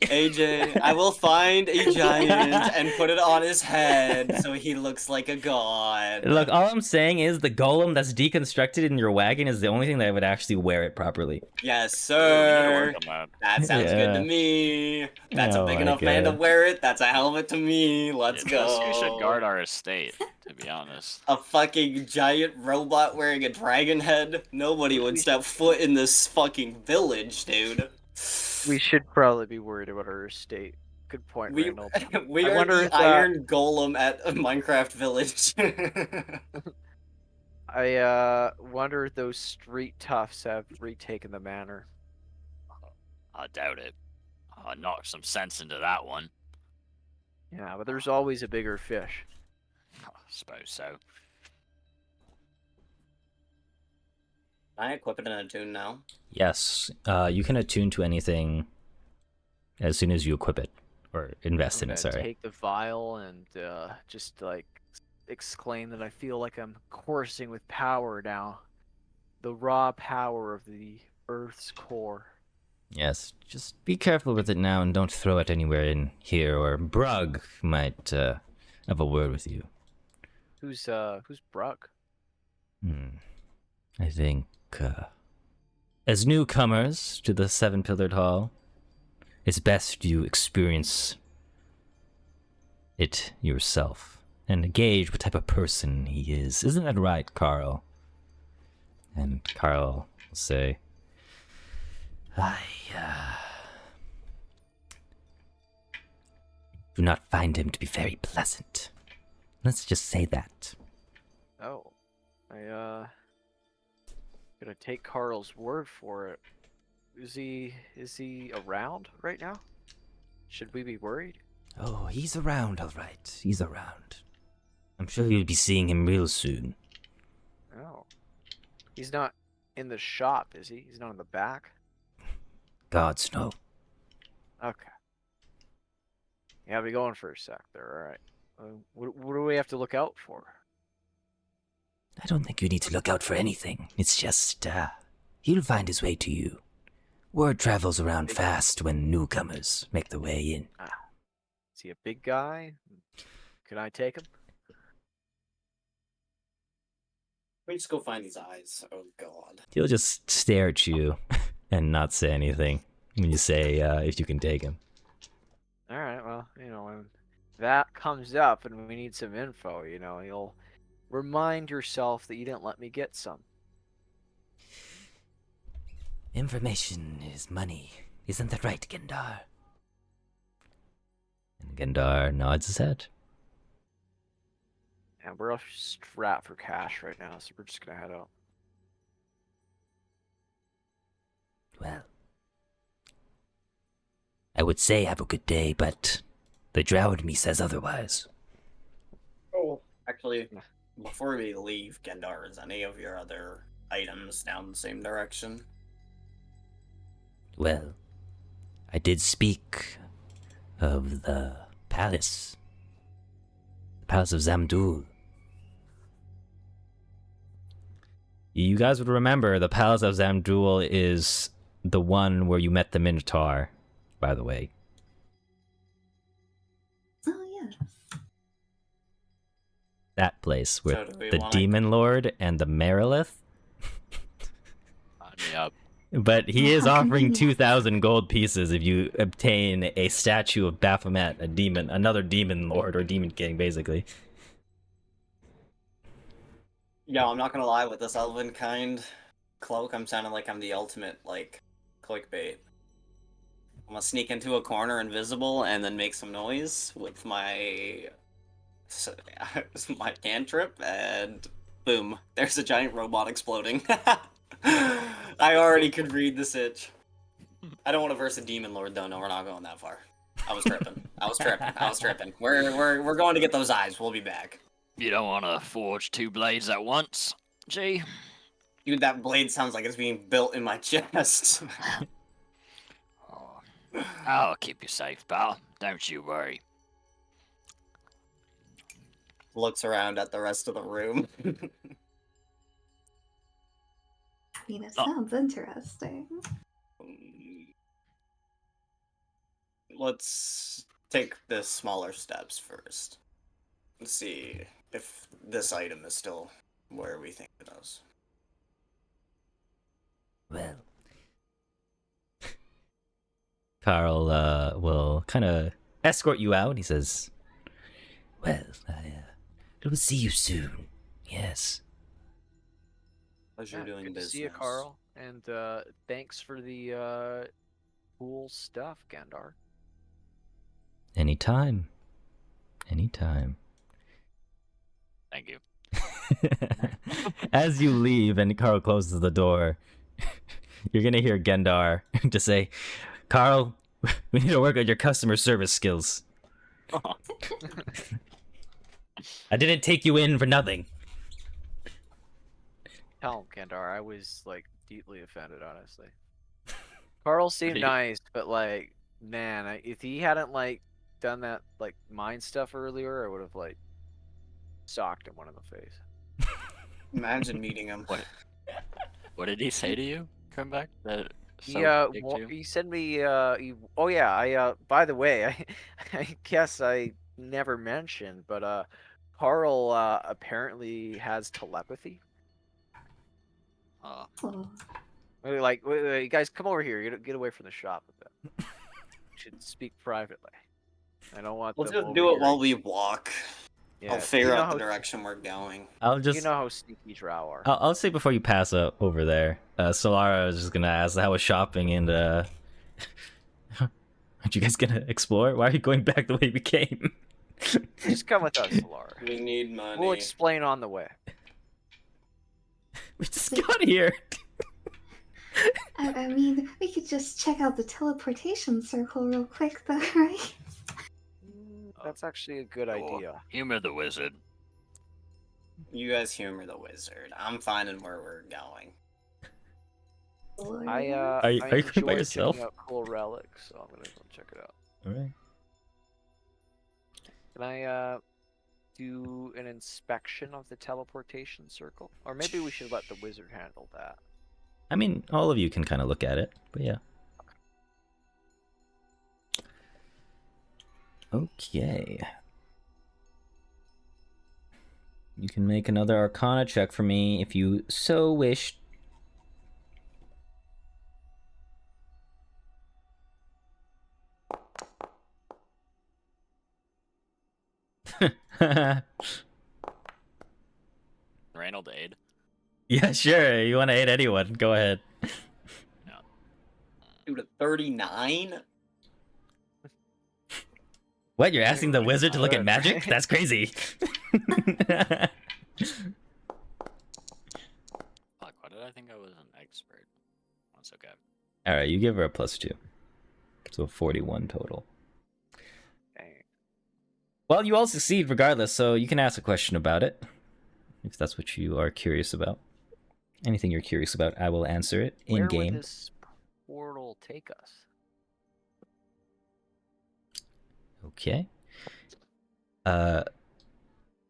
AJ, I will find a giant and put it on his head so he looks like a god. Look, all I'm saying is the golem that's deconstructed in your wagon is the only thing that would actually wear it properly. Yes, We need to sir. work on that. That sounds good to Yeah. me. That's Oh a big my enough man to God. wear it. That's a helmet to me. Let's Yeah, go. We should guard our estate, to be honest. A fucking giant robot wearing a dragon head. Nobody would step foot in this fucking village, dude. We should probably be worried about our estate. Good point, We Reynold. we I are wonder the if, Iron Golem at a Minecraft village. I wonder if those street toughs have retaken the manor. I doubt it. I'll knock some sense into that one. Yeah, but there's always a bigger fish. I suppose so. Can I equip it in a tune now? Yes, you can attune to anything as soon as you equip it. or invest I'm in it. gonna Sorry. take the vial and just like exclaim that I feel like I'm coursing with power now. The raw power of the Earth's core. Yes, just be careful with it now and don't throw it anywhere in here, or Brug might have a word with you. Who's Bruck? I think, as newcomers to the Seven-Pillared Hall, it's best you experience it yourself and gauge what type of person he is. Isn't that right, Carl? And Carl will say, I do not find him to be very pleasant. Let's just say that. Oh, I gonna take Carl's word for it. Is he around right now? Should we be worried? Oh, he's around, all right. He's around. I'm sure you'll be seeing him real soon. Oh, he's not in the shop, is he? He's not in the back. Gods, no. Okay. Yeah, be going for a sec there. All right. What do we have to look out for? I don't think you need to look out for anything. It's just, he'll find his way to you. Word travels around fast when newcomers make their way in. Is he a big guy? Can I take him? We just go find these eyes. Oh god. He'll just stare at you and not say anything when you say, if you can take him. All right. Well, when that comes up and we need some info, you'll remind yourself that you didn't let me get some. Information is money. Isn't that right, Gendar? And Gendar nods his head. And we're all strapped for cash right now, so we're just gonna head out. Well, I would say have a good day, but the drow in me says otherwise. Oh, actually, before we leave, Gendar, is any of your other items down the same direction? Well, I did speak of the palace. The palace of Zamdul. You guys would remember the palace of Zamdul is the one where you met the Minotaur, by the way. Oh, yeah. That place with So do we the wanna- Demon Lord and the Marilith. Yep. But he is offering Convenient. 2,000 gold pieces if you obtain a statue of Baphomet, another demon lord or demon king, basically. Yeah, I'm not gonna lie, with this elven kind cloak, I'm sounding like I'm the ultimate, clickbait. I'm gonna sneak into a corner invisible and then make some noise with my cantrip, and boom, there's a giant robot exploding. I already could read the sitch. I don't want to verse a demon lord though. No, we're not going that far. I was tripping. I was tripping. We're going to get those eyes. We'll be back. You don't want to forge two blades at once, G? Dude, that blade sounds like it's being built in my chest. Oh, I'll keep you safe, pal. Don't you worry. Looks around at the rest of the room. I mean, it Oh. sounds interesting. Let's take the smaller steps first. Let's see if this item is still where we think it is. Well, Carl will kind of escort you out. He says, well, I will see you soon. Yes. Pleasure Yeah, doing good business. to see you, Carl. And thanks for the cool stuff, Gandar. Anytime. Anytime. Thank you. As you leave and Carl closes the door, you're going to hear Gendar just say, Carl, we need to work on your customer service skills. I didn't take you in for nothing. Tell him, Gandar. I was deeply offended, honestly. Carl seemed Pretty- nice, but man, if he hadn't done that like mind stuff earlier, I would have like socked him one in the face. Imagine meeting him. What did he say to you? Come back. That so Yeah, big to you? he sent me. Oh yeah, I. By the way, I guess I never mentioned, but Carl apparently has telepathy. Oh, Like, wait, you guys, come over here. Get away from the shop a bit. We should speak privately. I don't want Let's them just do it while overhearing. we walk. Yeah, I'll figure you know out the how direction we're going. I'll you just know how sneaky Drow are. I'll say before you pass up over there. Solara is just gonna ask how was shopping and aren't you guys gonna explore? Why are you going back the way we came? Just come with us, Laura. We need money. We'll explain on the way. We just got here. I mean, we could just check out the teleportation circle real quick, though, right? That's actually a good idea. Humor the wizard. You guys humor the wizard. I'm finding where we're going. I Are you going by enjoy yourself? picking up cool relics, so I'm gonna go check it out. All right. Can I do an inspection of the teleportation circle, or maybe we should let the wizard handle that? I mean, all of you can kind of look at it, but yeah. Okay. You can make another Arcana check for me if you so wish. Reynold aid. Yeah, sure. You want to aid anyone? Go ahead. Dude, a 39? What? You're asking the wizard to look at Good. magic? That's crazy. Fuck, why did I think I was an expert? That's okay. All right, you give her a +2, so 41 total. Dang. Well, you all succeed regardless, so you can ask a question about it if that's what you are curious about. Anything you're curious about, I will answer it in Where game. would this portal take us? Okay.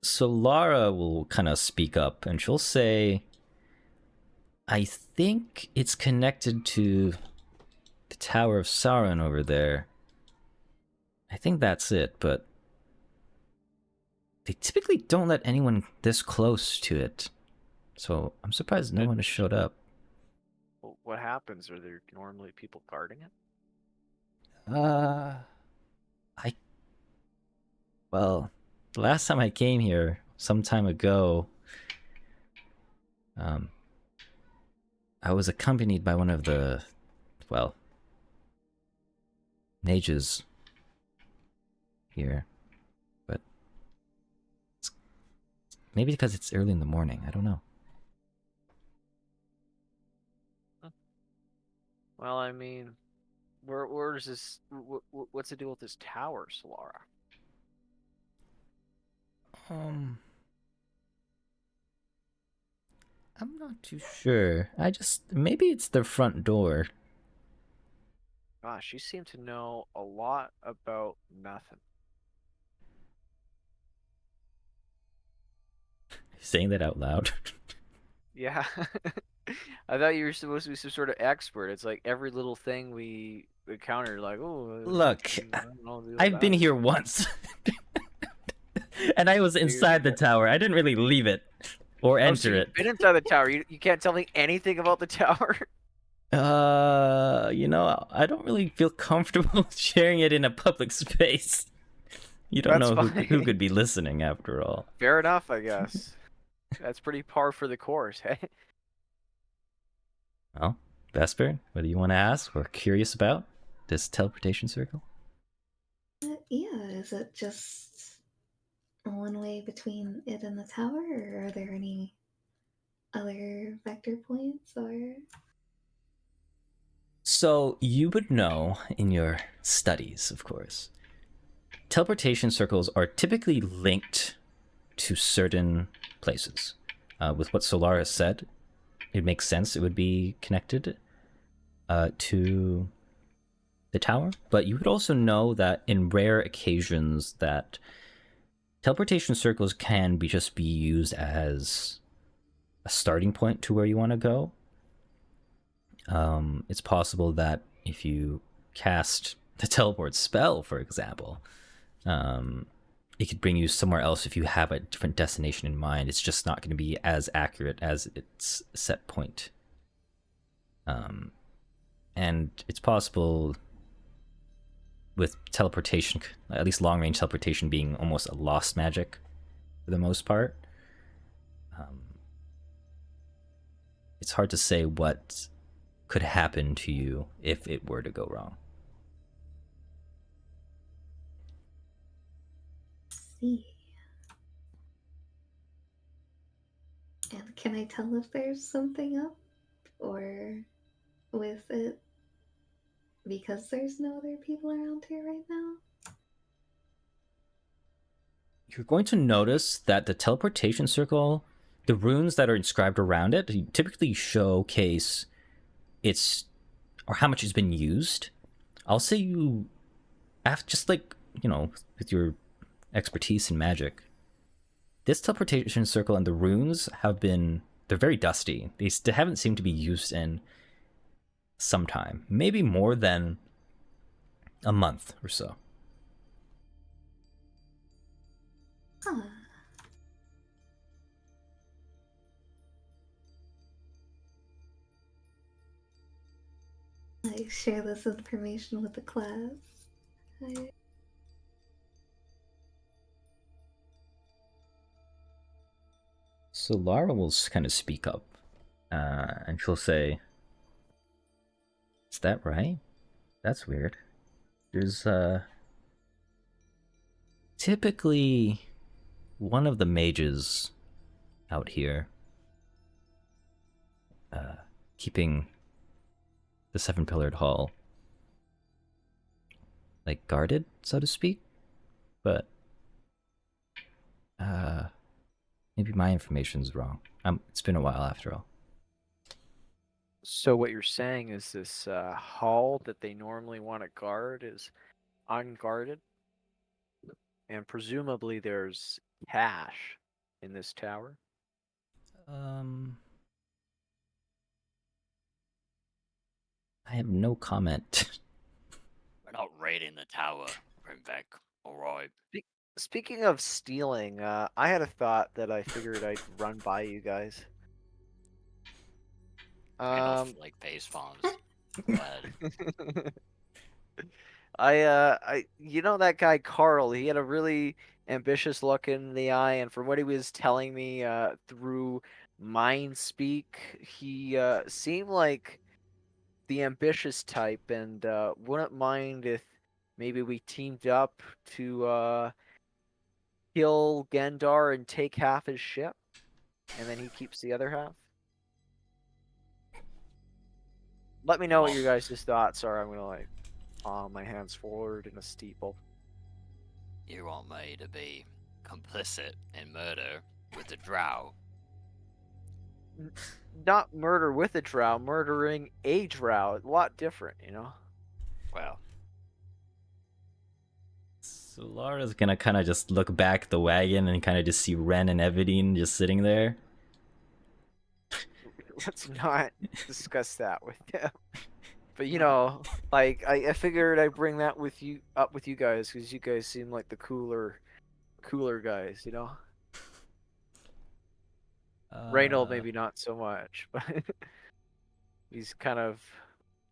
So Lara will kind of speak up and she'll say, I think it's connected to the Tower of Sauron over there. I think that's it, but they typically don't let anyone this close to it. So I'm surprised no one has showed up. Well, what happens? Are there normally people guarding it? Well, the last time I came here, some time ago, I was accompanied by one of the, well, mages here, but maybe because it's early in the morning, I don't know. Well, I mean, where's this? What's the deal with this tower, Solara? I'm not too sure. Maybe it's the front door. Gosh, you seem to know a lot about nothing. Saying that out loud. Yeah. I thought you were supposed to be some sort of expert. It's like every little thing we encounter, like, oh. Look, I don't know I've been about it." here once. And I was inside the tower. I didn't really leave it or Oh, so enter you've it. been inside the tower. You can't tell me anything about the tower. I don't really feel comfortable sharing it in a public space. You don't That's know who fine. could be listening after all. Fair enough, I guess. That's pretty par for the course, hey? Well, Vesper, what do you want to ask or curious about this teleportation circle? Yeah, is it just one way between it and the tower, or are there any other vector points, or? So you would know in your studies, of course, teleportation circles are typically linked to certain places. With what Solar has said, it makes sense it would be connected to the tower, but you would also know that in rare occasions that teleportation circles can just be used as a starting point to where you want to go. It's possible that if you cast the teleport spell, for example, it could bring you somewhere else if you have a different destination in mind. It's just not going to be as accurate as its set point. And it's possible with teleportation, at least long range teleportation, being almost a lost magic for the most part. It's hard to say what could happen to you if it were to go wrong. See. And can I tell if there's something up? Or with it because there's no other people around here right now? You're going to notice that the teleportation circle, the runes that are inscribed around it, typically showcase its or how much has been used. I'll say you, just like, you know, with your expertise in magic, this teleportation circle and the runes they're very dusty. They haven't seemed to be used in some time, maybe more than a month or so. Huh. I share this information with the class. So Lara will kind of speak up, and she'll say, "Is that right? That's weird. There's typically one of the mages out here keeping the seven-pillared hall like guarded, so to speak, but maybe my information's wrong. It's been a while after all." So what you're saying is this hall that they normally want to guard is unguarded, and presumably there's cash in this tower. I have no comment. We're not raiding the tower, Rimvek. Alright. Speaking of stealing, I had a thought that I figured I'd run by you guys. Enough, like base farms. Go ahead. You know that guy Carl? He had a really ambitious look in the eye, and from what he was telling me, through mind speak, he seemed like the ambitious type, and wouldn't mind if maybe we teamed up to kill Gendar and take half his ship, and then he keeps the other half. Let me know what your guys' thoughts are. I'm gonna like palm my hands forward in a steeple. You want me to be complicit in murder with the Drow? Not murder with a drow, murdering a drow. A lot different, you know? Well, So Lara's gonna kind of just look back at the wagon and kind of just see Ren and Everdeen just sitting there. Let's not discuss that with them. But you know, like I figured I'd bring that with you guys because you guys seem like the cooler guys, you know. Reynold maybe not so much, but he's kind of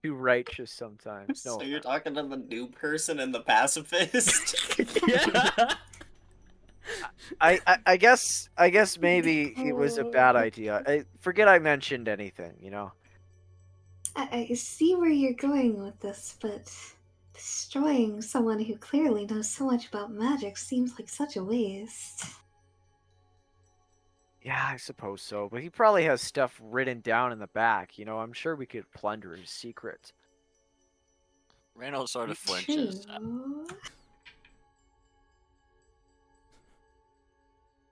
too righteous sometimes. No, So you're talking to the new person and the pacifist? Yeah. I guess maybe it was a bad idea. I forget I mentioned anything, you know. I see where you're going with this, but destroying someone who clearly knows so much about magic seems like such a waste. Yeah, I suppose so. But he probably has stuff written down in the back. You know, I'm sure we could plunder his secret. Reynolds sort of flinches. True.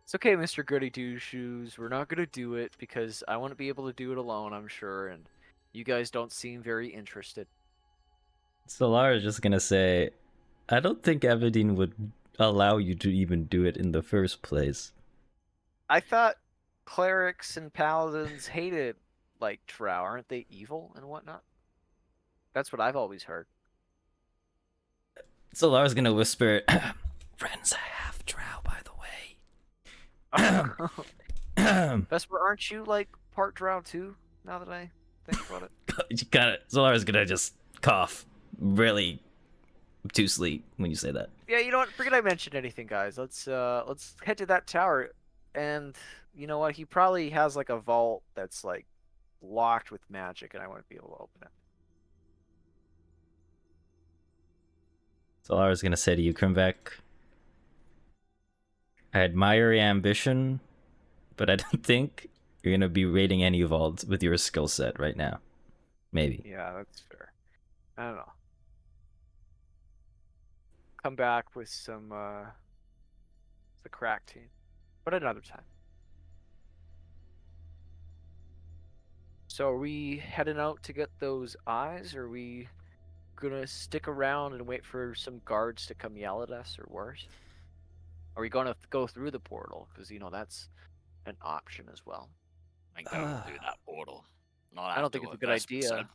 It's okay, Mr. Goody Two Shoes. We're not gonna do it because I want to be able to do it alone, I'm sure, and you guys don't seem very interested. Solara's just gonna say, I don't think Everdeen would allow you to even do it in the first place. I thought clerics and paladins hated like Drow. Aren't they evil and whatnot? That's what I've always heard. Solara's gonna whisper, friends, I have Drow, by the way. Vesper, aren't you like part Drow too? Now that I think about it. You gotta, Solara's gonna just cough really obtusely when you say that. Yeah, you know what? Forget I mentioned anything, guys. Let's head to that tower, and you know what? He probably has like a vault that's like locked with magic, and I wouldn't be able to open it. Solara's gonna say to you, Krimvek, I admire your ambition, but I don't think you're gonna be raiding any vaults with your skill set right now. Maybe. Yeah, that's fair. I don't know. Come back with some the crack team, but another time. So are we heading out to get those eyes, or are we gonna stick around and wait for some guards to come yell at us, or worse? Are we gonna go through the portal? Because you know that's an option as well. I think don't do that portal. Not I don't after think it's a what good Vesper idea. said.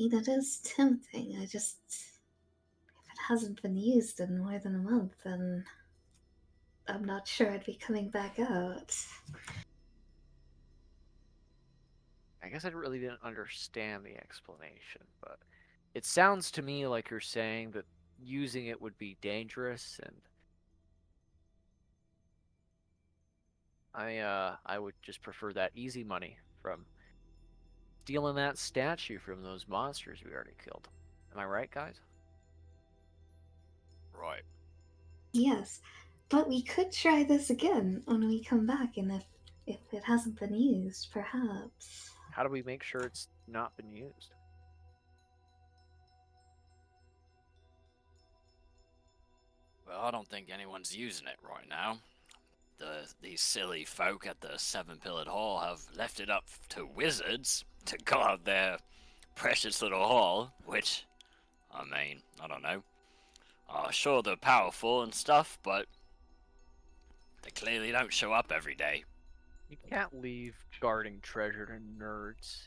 That is tempting. If it hasn't been used in more than a month, then I'm not sure I'd be coming back out. I guess I really didn't understand the explanation, but it sounds to me like you're saying that using it would be dangerous, and I would just prefer that easy money from stealing that statue from those monsters we already killed. Am I right, guys? Right. Yes, but we could try this again when we come back, and if it hasn't been used, perhaps. How do we make sure it's not been used? Well, I don't think anyone's using it right now. These silly folk at the Seven-Pillared Hall have left it up to wizards to guard their precious little hall, which, I mean, I don't know. Sure, they're powerful and stuff, but they clearly don't show up every day. You can't leave guarding treasure to nerds.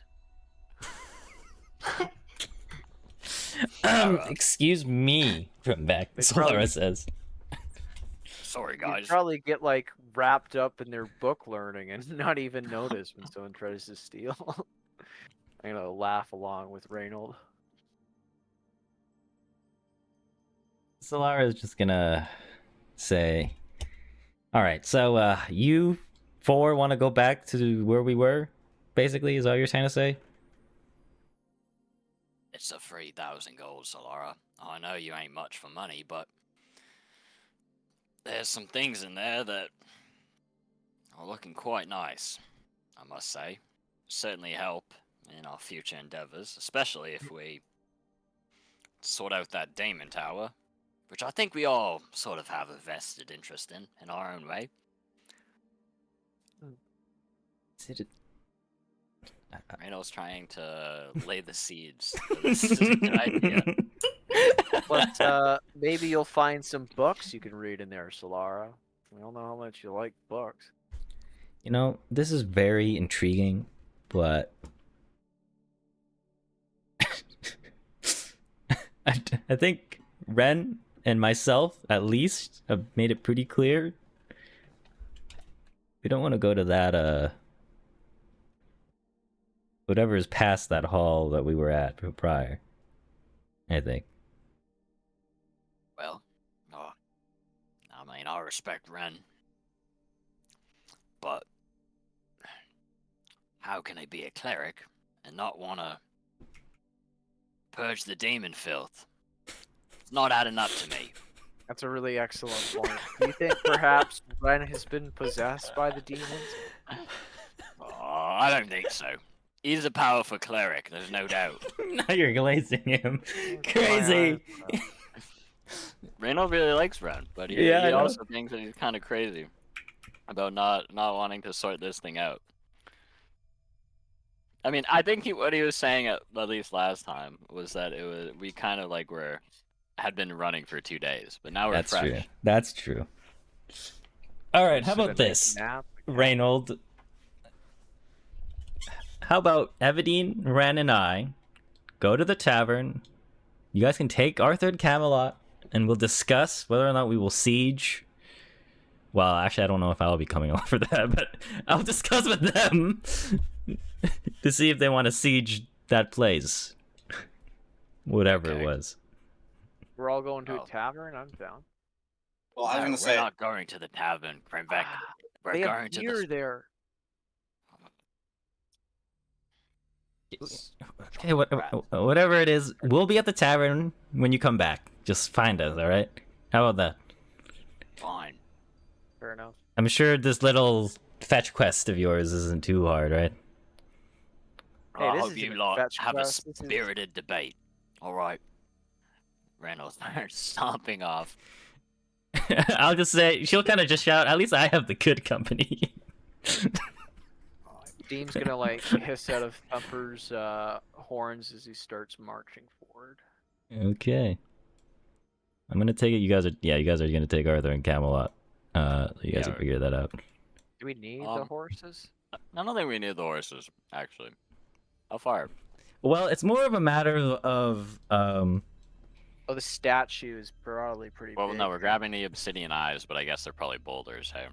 Excuse me, Krimvek, They Solara probably- says. Sorry, You guys. probably get like wrapped up in their book learning and not even notice when someone tries to steal. I'm gonna laugh along with Reynold. Solara is just gonna say, alright, so you four want to go back to where we were, basically, is all you're trying to say? It's a 3,000 gold, Solara. I know you ain't much for money, but there's some things in there that are looking quite nice, I must say. Certainly help in our future endeavors, especially if we sort out that Daemon Tower, which I think we all sort of have a vested interest in our own way. Reynold's trying to lay the seeds. This is a good idea. But maybe you'll find some books you can read in there, Solara. We all know how much you like books. You know, this is very intriguing, but I think Ren and myself, at least, have made it pretty clear. We don't want to go to that, whatever is past that hall that we were at prior, I think. Well, I mean, I respect Ren, but how can he be a cleric and not want to purge the demon filth? It's not adding up to me. That's a really excellent point. Do you think perhaps Ren has been possessed by the demons? I don't think so. He's a powerful cleric, there's no doubt. Now you're glazing him. Crazy. Reynold really likes Ren, but he Yeah, I know. also thinks that he's kind of crazy about not wanting to sort this thing out. I mean, I think what he was saying at least last time was that we kind of like had been running for 2 days, but now we're That's fresh. true. That's true. All right, how Just took about a nice this, nap, yeah. Reynold? How about Evadine, Ren, and I go to the tavern? You guys can take Arthur and Camelot, and we'll discuss whether or not we will siege. Well, actually, I don't know if I'll be coming over for that, but I'll discuss with them to see if they want to siege that place. Whatever it Okay. was. We're all going to Oh. a tavern. I'm down. Well, I was No, gonna we're say, not going to the tavern, Quebec. We're They going have to beer the. there. Okay, whatever it is, we'll be at the tavern when you come back. Just find us, all right? How about that? Fine. Fair enough. I'm sure this little fetch quest of yours isn't too hard, right? Hey, I this hope isn't you a lot fetch have quest, a this is- spirited debate. All right. Reynolds starts stomping off. I'll just say, she'll kind of just shout, at least I have the good company. Dean's gonna like hiss out of Thumper's horns as he starts marching forward. Okay. I'm gonna take it, you guys are gonna take Arthur and Camelot. You guys Yeah. can figure that out. Do we need the Um, horses? I don't think we need the horses, actually. How far? Well, it's more of a matter of Oh, the statue is probably pretty Well, big. no, we're grabbing the obsidian eyes, but I guess they're probably boulders, hey?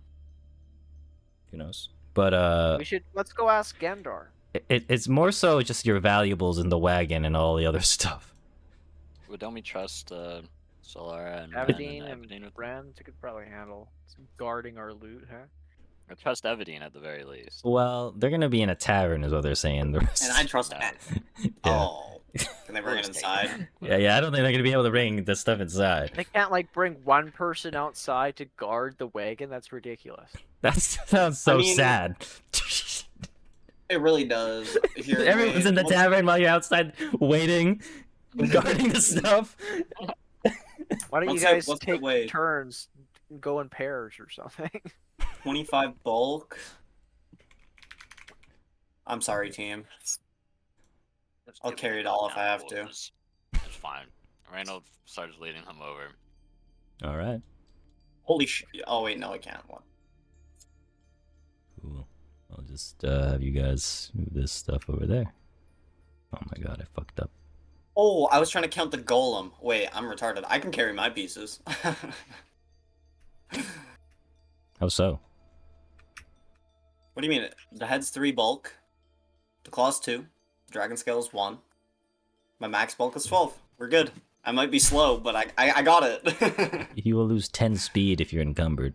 who knows. But Let's go ask Gendar. it's more so just your valuables in the wagon and all the other stuff. Well, don't we trust Solara and Evadine Ren and Evadine with Ren could probably handle some guarding our loot, huh? I trust Evadine at the very least. Well, they're gonna be in a tavern, is what they're saying. The rest... and I trust. No. Oh, can they bring it We'll just take inside? yeah, I don't think they're gonna be able to bring the stuff inside. They can't like bring one person outside to guard the wagon. That's ridiculous. That sounds so mean- sad. It really does. Here, Everyone's in the wait, tavern while you're outside waiting, guarding the stuff. Why don't you What's the- guys what's the take weight? turns, and go in pairs or something? 25 bulk. I'm sorry, team. Let's I'll give carry them it all if I down have to. horses. It's fine. Reynolds starts leading them over. All right. Holy sh! Oh wait, no, I can't. What? Cool. I'll just have you guys move this stuff over there. Oh my god, I fucked up. Oh, I was trying to count the golem. Wait, I'm retarded. I can carry my pieces. How so? What do you mean? The head's 3 bulk, the claw's 2, the dragon scale's 1. My max bulk is 12. We're good. I might be slow, but I got it. You will lose 10 speed if you're encumbered.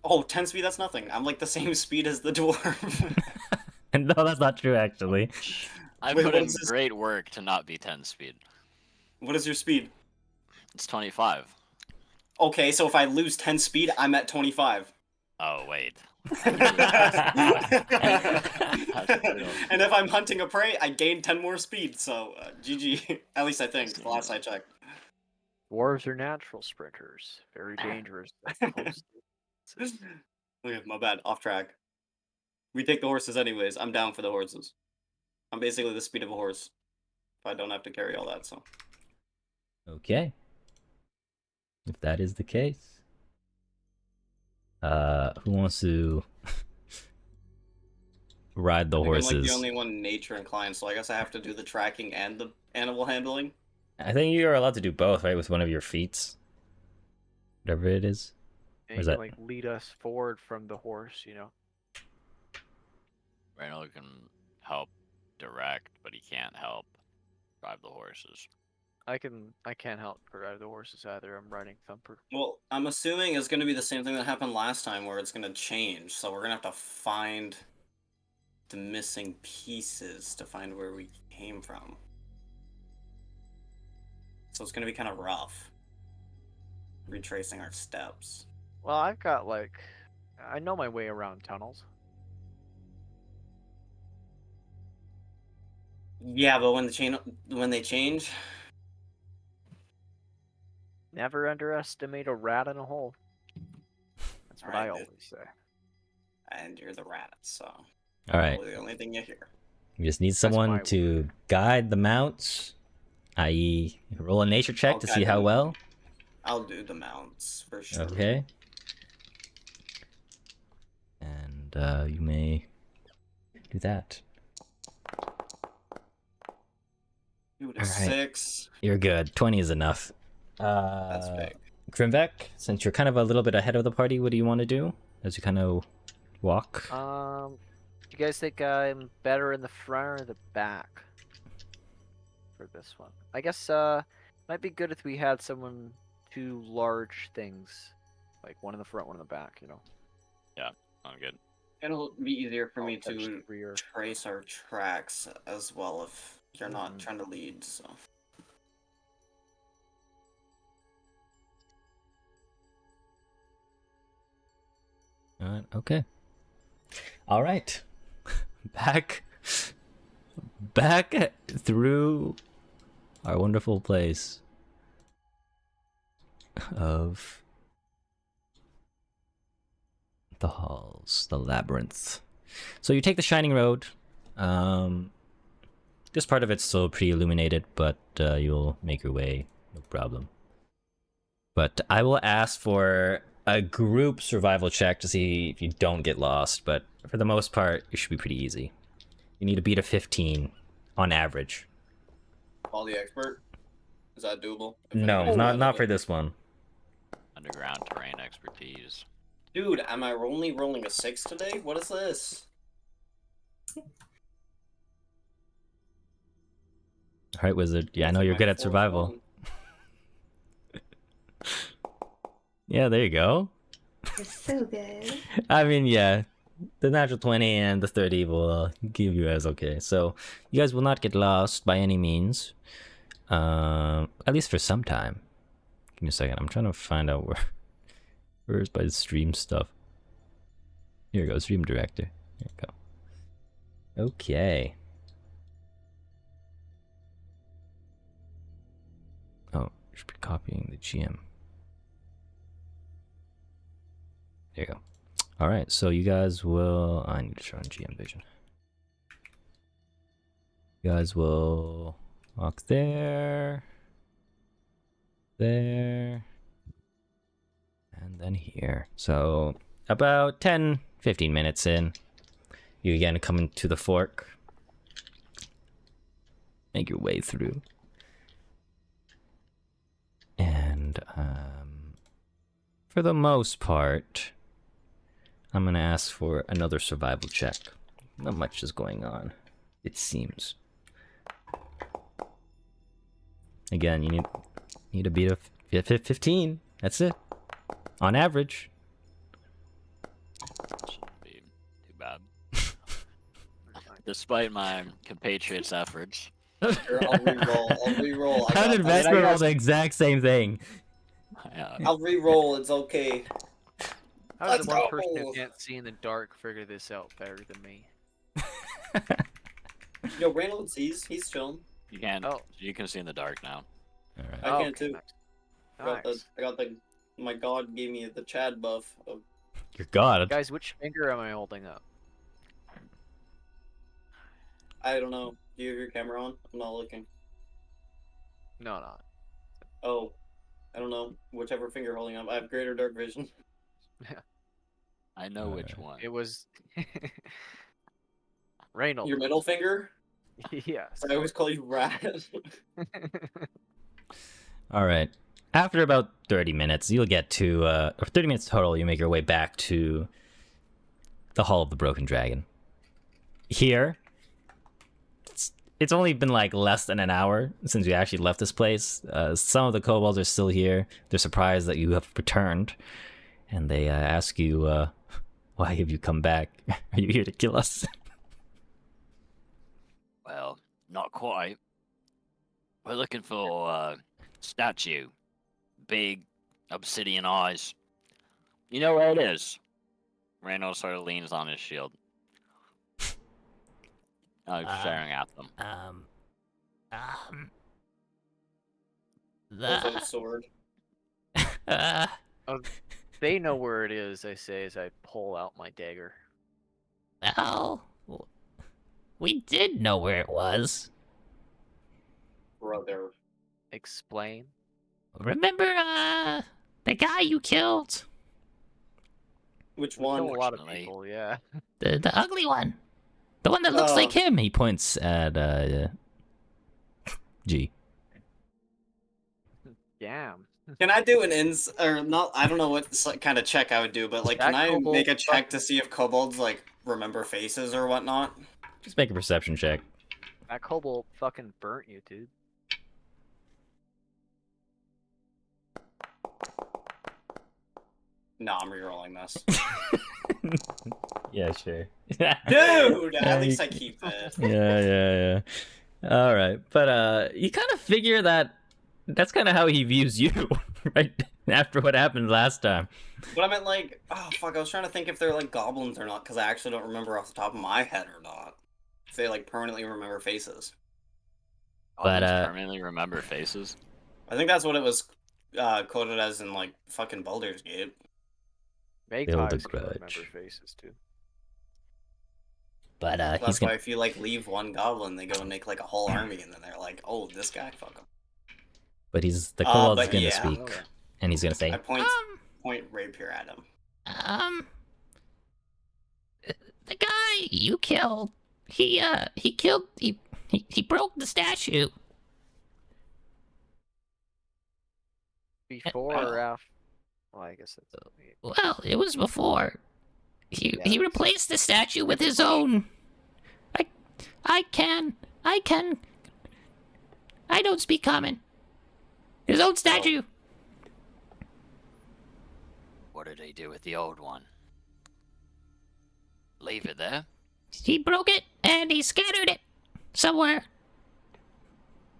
Oh, 10 speed, that's nothing. I'm like the same speed as the dwarf. No, that's not true, actually. I Wait, put what in is this? great work to not be 10 speed. What is your speed? It's 25. Okay, so if I lose 10 speed, I'm at 25. Oh, wait. And if I'm hunting a prey, I gain 10 more speed, so GG. At least I think, the last I checked. Dwarves are natural sprinters. Very dangerous. Okay, my bad, off track. We take the horses anyways. I'm down for the horses. I'm basically the speed of a horse. If I don't have to carry all that, so. Okay. If that is the case. Who wants to ride the I think horses? I'm like the only one nature inclined, so I guess I have to do the tracking and the animal handling. I think you're allowed to do both, right? With one of your feats. Whatever it is. And Where's you can, that? like lead us forward from the horse, you know. Reynolds can help direct, but he can't help drive the horses. I can't help drive the horses either. I'm riding Thumper. Well, I'm assuming it's going to be the same thing that happened last time, where it's going to change. So we're going to have to find the missing pieces to find where we came from. So it's going to be kind of rough. Retracing our steps. Well, I've got like, I know my way around tunnels. Yeah, but when they change, Never underestimate a rat in a hole. That's what I Alright, always say. and you're the rat, so. All right. Probably the only thing you hear. You just need my someone to guide the mounts, i.e., roll a nature check I'll to guide see how them. well. I'll do the mounts for sure. Okay. And you may do that. Dude, All a right. 6. You're good. 20 is enough. That's big. Grimvek, since you're kind of a little bit ahead of the party, what do you want to do as you kind of walk? Do you guys think I'm better in the front or the back for this one? I guess might be good if we had someone 2 large things, like one in the front, one in the back. You know. I'm good. It'll be easier for me I'll touch to the rear. trace our tracks as well if you're not Mhm. trying to lead, so. Okay. All right. Back through our wonderful place of the halls, the labyrinth. So you take the Shining Road. This part of it's still pretty illuminated, but you'll make your way, no problem. But I will ask for a group survival check to see if you don't get lost, but for the most part, it should be pretty easy. You need to beat a 15 on average. Call the expert? Is that doable? If No, anybody's not got for it. this one. Underground terrain expertise. Dude, am I only rolling a 6 today? What is this? All right, wizard. Yeah, I know It's you're my good at fourth survival. one. Yeah, there you go. You're so good. I mean, yeah, the natural 20 and the 30 will give you as okay. So you guys will not get lost by any means. At least for some time. Give me a second. I'm trying to find out where's my stream stuff. Here we go, stream director. Here we go. Okay. Oh, should be copying the GM. There you go. All right, so you guys will. I need to show on GM Vision. You guys will walk there, and then here. So about 10-15 minutes in, you again come into the fork. Make your way through. And for the most part, I'm gonna ask for another survival check. Not much is going on, it seems. Again, you need to beat a 15. That's it. On average. Shouldn't be too bad. Despite my compatriots' efforts. Sure, I'll re-roll. I How got did this. Vesper roll the exact same thing? I'll re-roll, it's okay. How does Let's the one go! person who can't see in the dark figure this out better than me? Yo, Reynolds sees, he's chilling. You can. Oh. You can see in the dark now. All right. I can Okay, too. Nice. I got the, my god gave me the Chad buff of Your god. Guys, which finger am I holding up? I don't know. Do you have your camera on? I'm not looking. No, no. Oh, I don't know. Whichever finger you're holding up. I have greater dark vision. I know which one. It was Reynolds. Your middle finger? Yes. I always call you Rat. All right. After about 30 minutes, you'll get to, or 30 minutes total, you make your way back to the Hall of the Broken Dragon. Here, it's only been like less than an hour since you actually left this place. Some of the kobolds are still here. They're surprised that you have returned. And they ask you, why have you come back? Are you here to kill us? Well, not quite. We're looking for a statue. Big obsidian eyes. You know where it is? Randall sort of leans on his shield. Staring at them. Pulls out sword. They know where it is, I say as I pull out my dagger. Well, we did know where it was. Brother. Explain. Remember, the guy you killed? Which We kill one? a lot of Unfortunately. people, yeah. The ugly one. The one that looks Oh. like him. He points at, G. Damn. Can I do an or not? I don't know what kind of check I would do, but like, can That I kobold make a check to fucking- see if kobolds like remember faces or whatnot? Just make a perception check. That kobold fucking burnt you, dude. No, I'm rerolling this. Yeah, sure. Dude, at least I keep it. Yeah. All right, but you kind of figure that that's kind of how he views you, right? After what happened last time. But I meant like, oh fuck, I was trying to think if they're like goblins or not, because I actually don't remember off the top of my head or not. If they like permanently remember faces. But, Goblins permanently remember faces. I think that's what it was quoted as in like fucking Baldur's Gate. Build a Magpies can remember grudge. faces, too. But he's That's why gonna. if you like leave one goblin, they go and make like a whole army, and then they're like, oh, this guy, fuck him. But the kobold's but gonna yeah. speak, and he's gonna say, I point rapier at him. the guy you killed, he broke the statue. Before or after? Well, I guess that's... Well, it was before. He Yeah. replaced the statue with his own. I don't speak common. His own statue. What did he do with the old one? Leave it there? He broke it and he scattered it somewhere.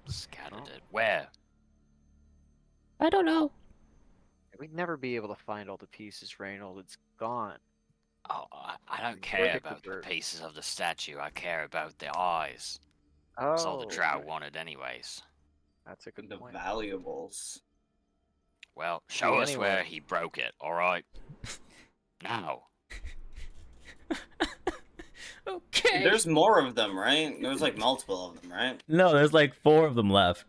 Scattered it. Where? I don't know. We'd never be able to find all the pieces, Reynold. It's gone. Oh, I don't Where'd care they about the convert? pieces of the statue. I care about the eyes. Oh, That's all the Drow okay. wanted anyways. That's a good The point. valuables. Well, show us where anyway. he broke it, alright? Now. Okay. There's more of them, right? There's like multiple of them, right? No, there's like 4 of them left.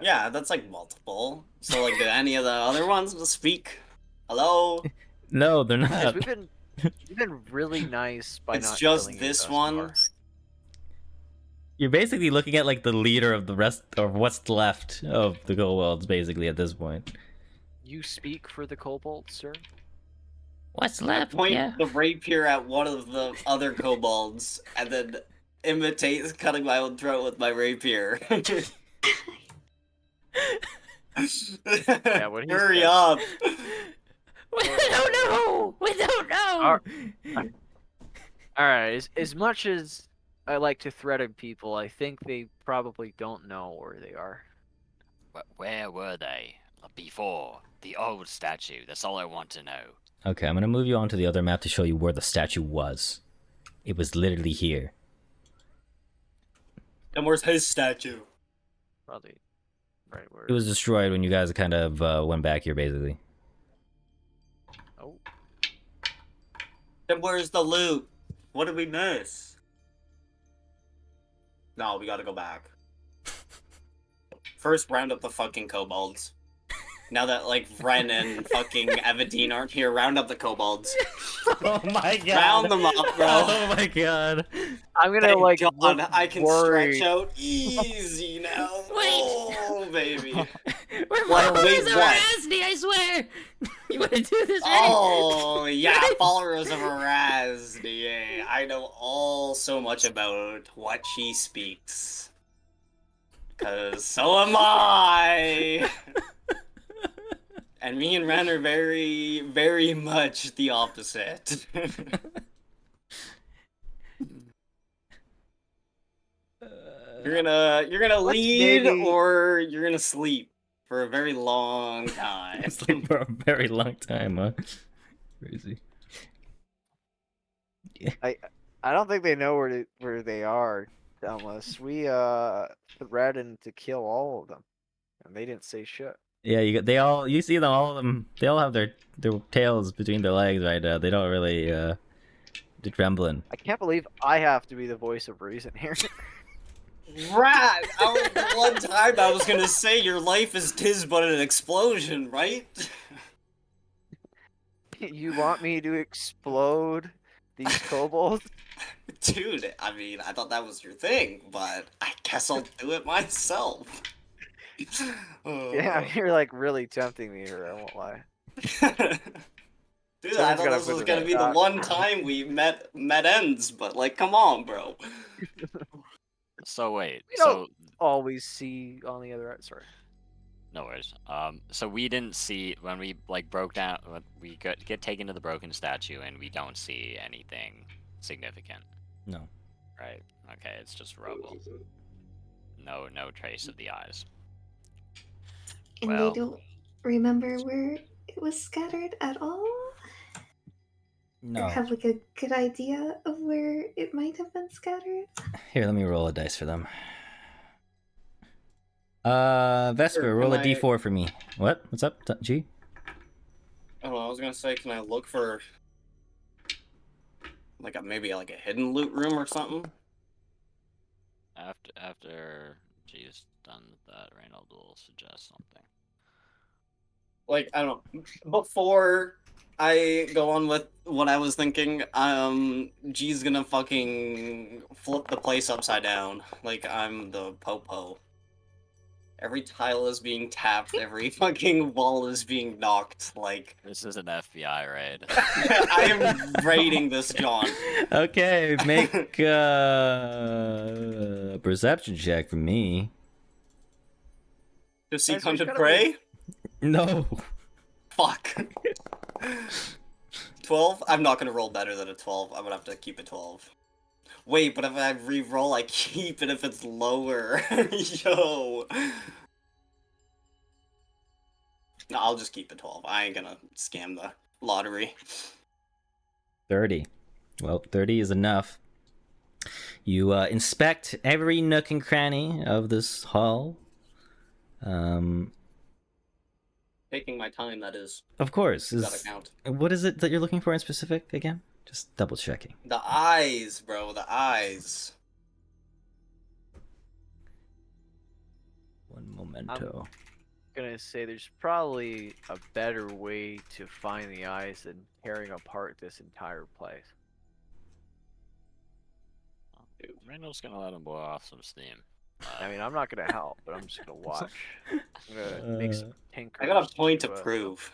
Yeah, that's like multiple. So like, did any of the other ones speak? Hello? No, they're Guys, not. we've been really nice by It's not just killing you this thus one. far. You're basically looking at like the leader of the rest, or what's left of the kobolds, basically at this point. You speak for the kobolds, sir? What's I left? point Yeah. the rapier at one of the other kobolds, and then imitate cutting my own throat with my rapier. what he Hurry said. up! We don't know. We don't know. Alright, as much as I like to threaten people, I think they probably don't know where they are. Where were they? Before. The old statue. That's all I want to know. Okay, I'm gonna move you onto the other map to show you where the statue was. It was literally here. And where's his statue? Probably right where... It was destroyed when you guys kind of went back here, basically. Oh, Then where's the loot? What did we miss? No, we gotta go back. First, round up the fucking kobolds. Now that, like, Ren and fucking Evadine aren't here, round up the kobolds. Oh my god. Round them up, bro. Oh my god. I'm gonna Thank like God, look I can worried. stretch out easy now. Wait. Oh, baby. We're What? followers Wait, of what? Erasni, I swear. You wanna do this, right? Oh, yeah, followers of Erasni. Yeah, I know all so much about what she speaks. Because so am I. And me and Ren are very, very much the opposite. You're gonna Let's lead maybe- or you're gonna sleep for a very long time. Sleep for a very long time, huh? Crazy. I don't think they know where they are unless we threatened to kill all of them, and they didn't say shit. Yeah, you see them, all of them, they all have their tails between their legs right now. They don't really The trembling. I can't believe I have to be the voice of reason here. Rat! The one time I was gonna say your life is tis but an explosion, right? You want me to explode these kobolds? Dude, I mean, I thought that was your thing, but I guess I'll do it myself. Yeah, you're like really tempting me here, I won't lie. Dude, I Someone's thought gotta this was put gonna it be the out. one time we met ends, but like, come on, bro. So wait, We so don't always see on the other. Sorry. no worries. So we didn't see when we like broke down. When we get taken to the broken statue, and we don't see anything significant. No. Right. Okay, it's just rubble. No trace of the eyes. And Well, they don't remember where it was scattered at all? Or No. have like a good idea of where it might have been scattered? Here, let me roll a dice for them. Vesper, Sure, roll a can I- d4 for me. What? What's up, G? Oh, I was gonna say, can I look for like maybe like a hidden loot room or something? after G's done with that, Reynold will suggest something. Like, I don't know. Before I go on with what I was thinking, G's gonna fucking flip the place upside down. Like I'm the popo. Every tile is being tapped, every fucking wall is being knocked, like This is an FBI raid. I am raiding this John. Okay, make a perception check for me. To seek Guys, there's hunted gotta prey? No. Fuck. 12? I'm not gonna roll better than a 12. I'm gonna have to keep a 12. Wait, but if I re-roll, I keep it if it's lower. Yo. No, I'll just keep it 12. I ain't gonna scam the lottery. 30. Well, 30 is enough. You inspect every nook and cranny of this hall. Taking my time, that is. Of course. Gotta count. What is it that you're looking for in specific again? Just double checking. The eyes, bro, the eyes. One momento. Gonna say there's probably a better way to find the eyes than tearing apart this entire place. Reynold's gonna let him blow off some steam. I mean, I'm not gonna help, but I'm just gonna watch. I'm gonna make some tinkers. I got a point to to, prove.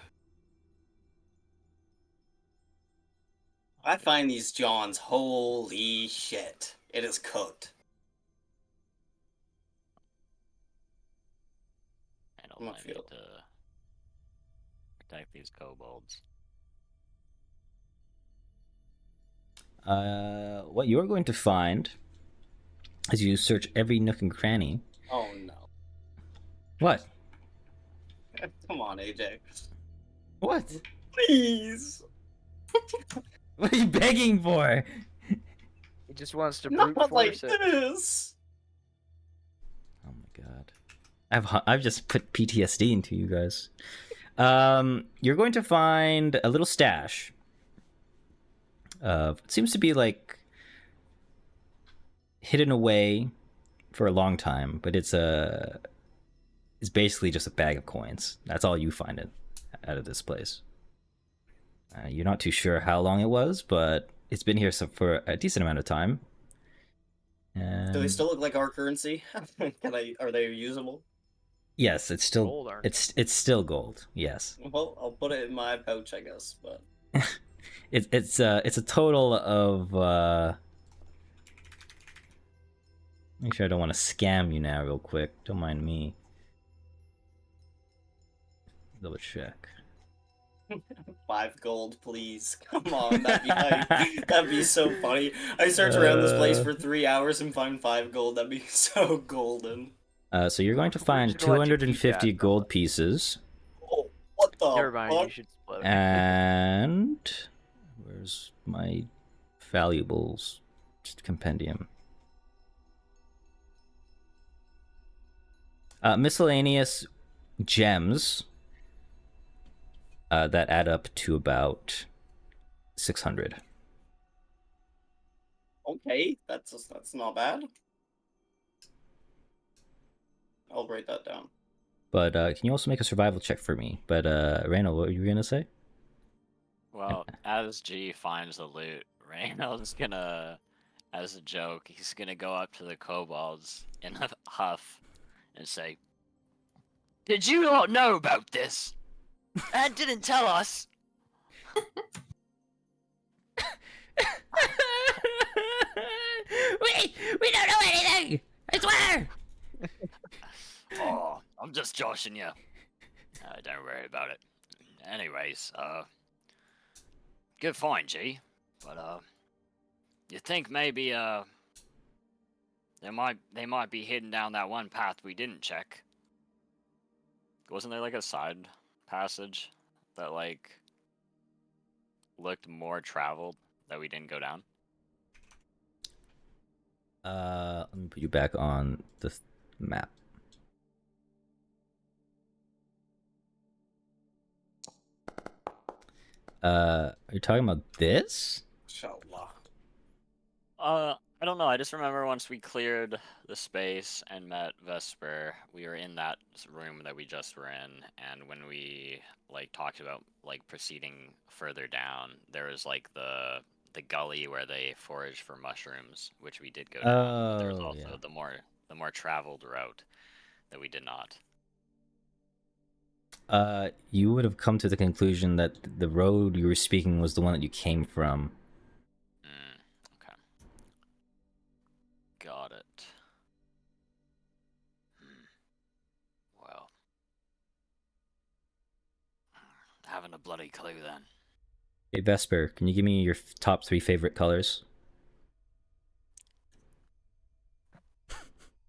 I find these Johns, holy shit. It is cooked. Reynold I'm might not need feel- to protect these kobolds. What you're going to find as you search every nook and cranny. Oh no. What? Come on, AJ. What? Please. What are you begging for? He just wants to Not brute like force it. this. Oh my god. I've just put PTSD into you guys. You're going to find a little stash. It seems to be like hidden away for a long time, but it's basically just a bag of coins. That's all you find it out of this place. You're not too sure how long it was, but it's been here for a decent amount of time. Do they still look like our currency? Are they usable? Yes, it's still Gold, aren't it's still gold. Yes. Well, I'll put it in my pouch, I guess, but It's a total of make sure I don't want to scam you now real quick. Don't mind me. Double check. 5 gold, please. Come on, that'd be hype. That'd be so funny. I search around this place for 3 hours and find 5 gold. That'd be so golden. So you're going to We're find just gonna let you keep 250 that, gold pieces. Oh, what the Never mind. You fuck? should split. And where's my valuables compendium? Miscellaneous gems that add up to about 600. Okay, that's not bad. I'll write that down. But can you also make a survival check for me? But Reynold, what were you gonna say? Well, as G finds the loot, Reynolds gonna, as a joke, he's gonna go up to the kobolds in a huff and say, "Did you not know about this? And didn't tell us." we don't know anything. I swear. Oh, I'm just joshing you. Don't worry about it. Anyways, good find, G. But you think maybe they might be hidden down that one path we didn't check. Wasn't there like a side passage that like looked more traveled that we didn't go down? Let me put you back on the map. You're talking about this? Inshallah. I don't know. I just remember once we cleared the space and met Vesper, we were in that room that we just were in, and when we like talked about like proceeding further down, there was like the gully where they forage for mushrooms, which we did go down. But there was Oh, also yeah. the more traveled route that we did not. You would have come to the conclusion that the road you were speaking was the one that you came from. Okay. Got it. Well, having a bloody clue then. Hey, Vesper, can you give me your top 3 favorite colors?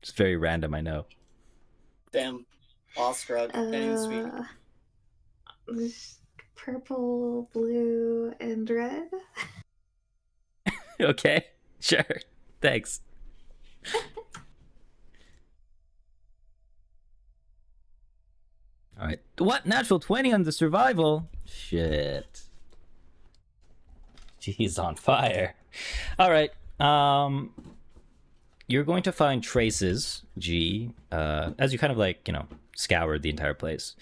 It's very random, I know. Damn. Awestruck. Can't even speak. There's purple, blue, and red. Okay, sure. Thanks. All right. What? Natural 20 on the survival? Shit. He's on fire. All right. You're going to find traces, G, as you kind of like, scoured the entire place,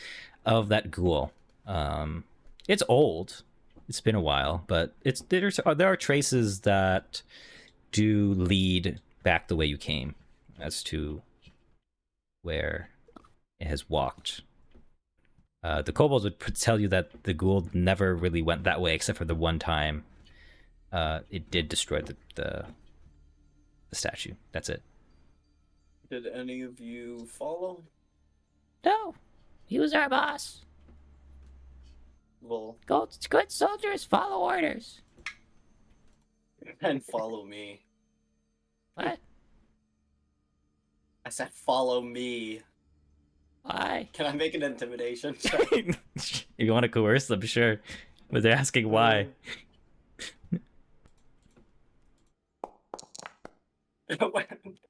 of that ghoul. It's old. It's been a while, but there are traces that do lead back the way you came as to where it has walked. The kobolds would tell you that the ghoul never really went that way except for the one time it did destroy the statue. That's it. Did any of you follow? No, he was our boss. Well, Good soldiers follow orders. and follow me. What? I said follow me. Why? Can I make an intimidation check? If you want to coerce them, sure. But they're asking why.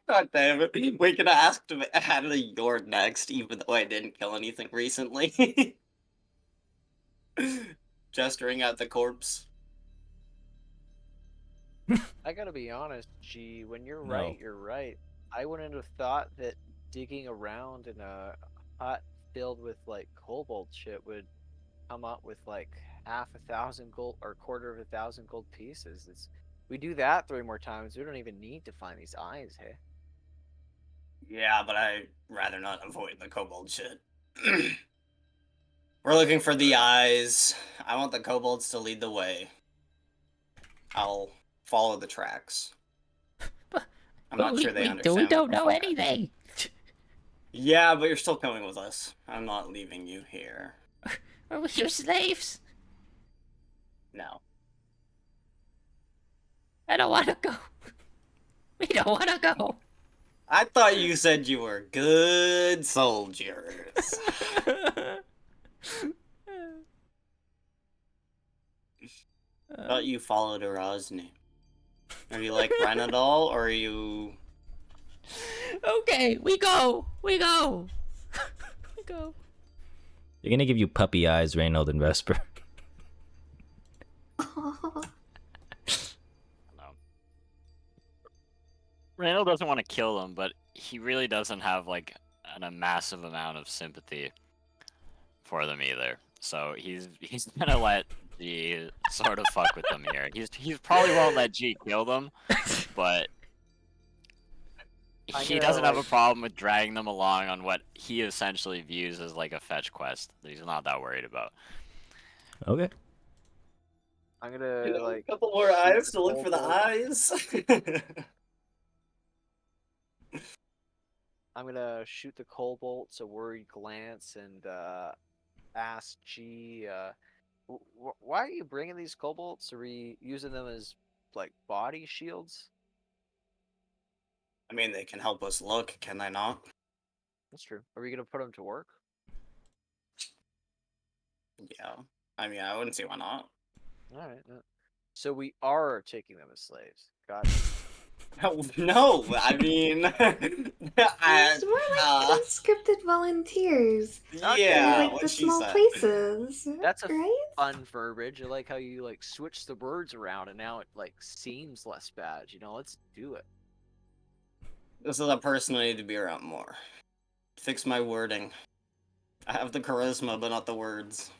God damn it. We could have asked him out of your next, even though I didn't kill anything recently. Gesturing at the corpse. I gotta be honest, G. When you're No. right, you're right. I wouldn't have thought that digging around in a hut filled with like kobold shit would come up with like 500 gold or 250 gold pieces. We do that 3 more times. We don't even need to find these eyes, hey? Yeah, but I'd rather not avoid the kobold shit. We're looking for the eyes. I want the kobolds to lead the way. I'll follow the tracks. I'm not sure they understand. We don't know anything. Yeah, but you're still coming with us. I'm not leaving you here. Are we your slaves? No. I don't want to go. We don't want to go. I thought you said you were good soldiers. Thought you followed Erasni. Are you like Renadol, or are you... Okay, we go. We go. We go. They're gonna give you puppy eyes, Reynold and Vesper. No. Randall doesn't want to kill them, but he really doesn't have like a massive amount of sympathy for them either. So he's gonna let G sort of fuck with them here. He's probably won't let G kill them, but he doesn't have a problem with dragging them along on what he essentially views as like a fetch quest that he's not that worried about. Okay. I'm gonna You know, like a couple more shoot eyes the to look for the kobold. eyes. I'm gonna shoot the Cobalt a worried glance and ask G, why are you bringing these Cobalts? Are we using them as like body shields? I mean, they can help us look, can they not? That's true. Are we gonna put them to work? Yeah. I mean, I wouldn't see why not. All right. So we are taking them as slaves. Got it. No, I mean, Yes, we're like conscripted volunteers. yeah, Like what the she small said. places. That's a right? fun verbiage. I like how you like switch the words around and now it like seems less bad. You know, let's do it. This is a person I need to be around more. Fix my wording. I have the charisma, but not the words.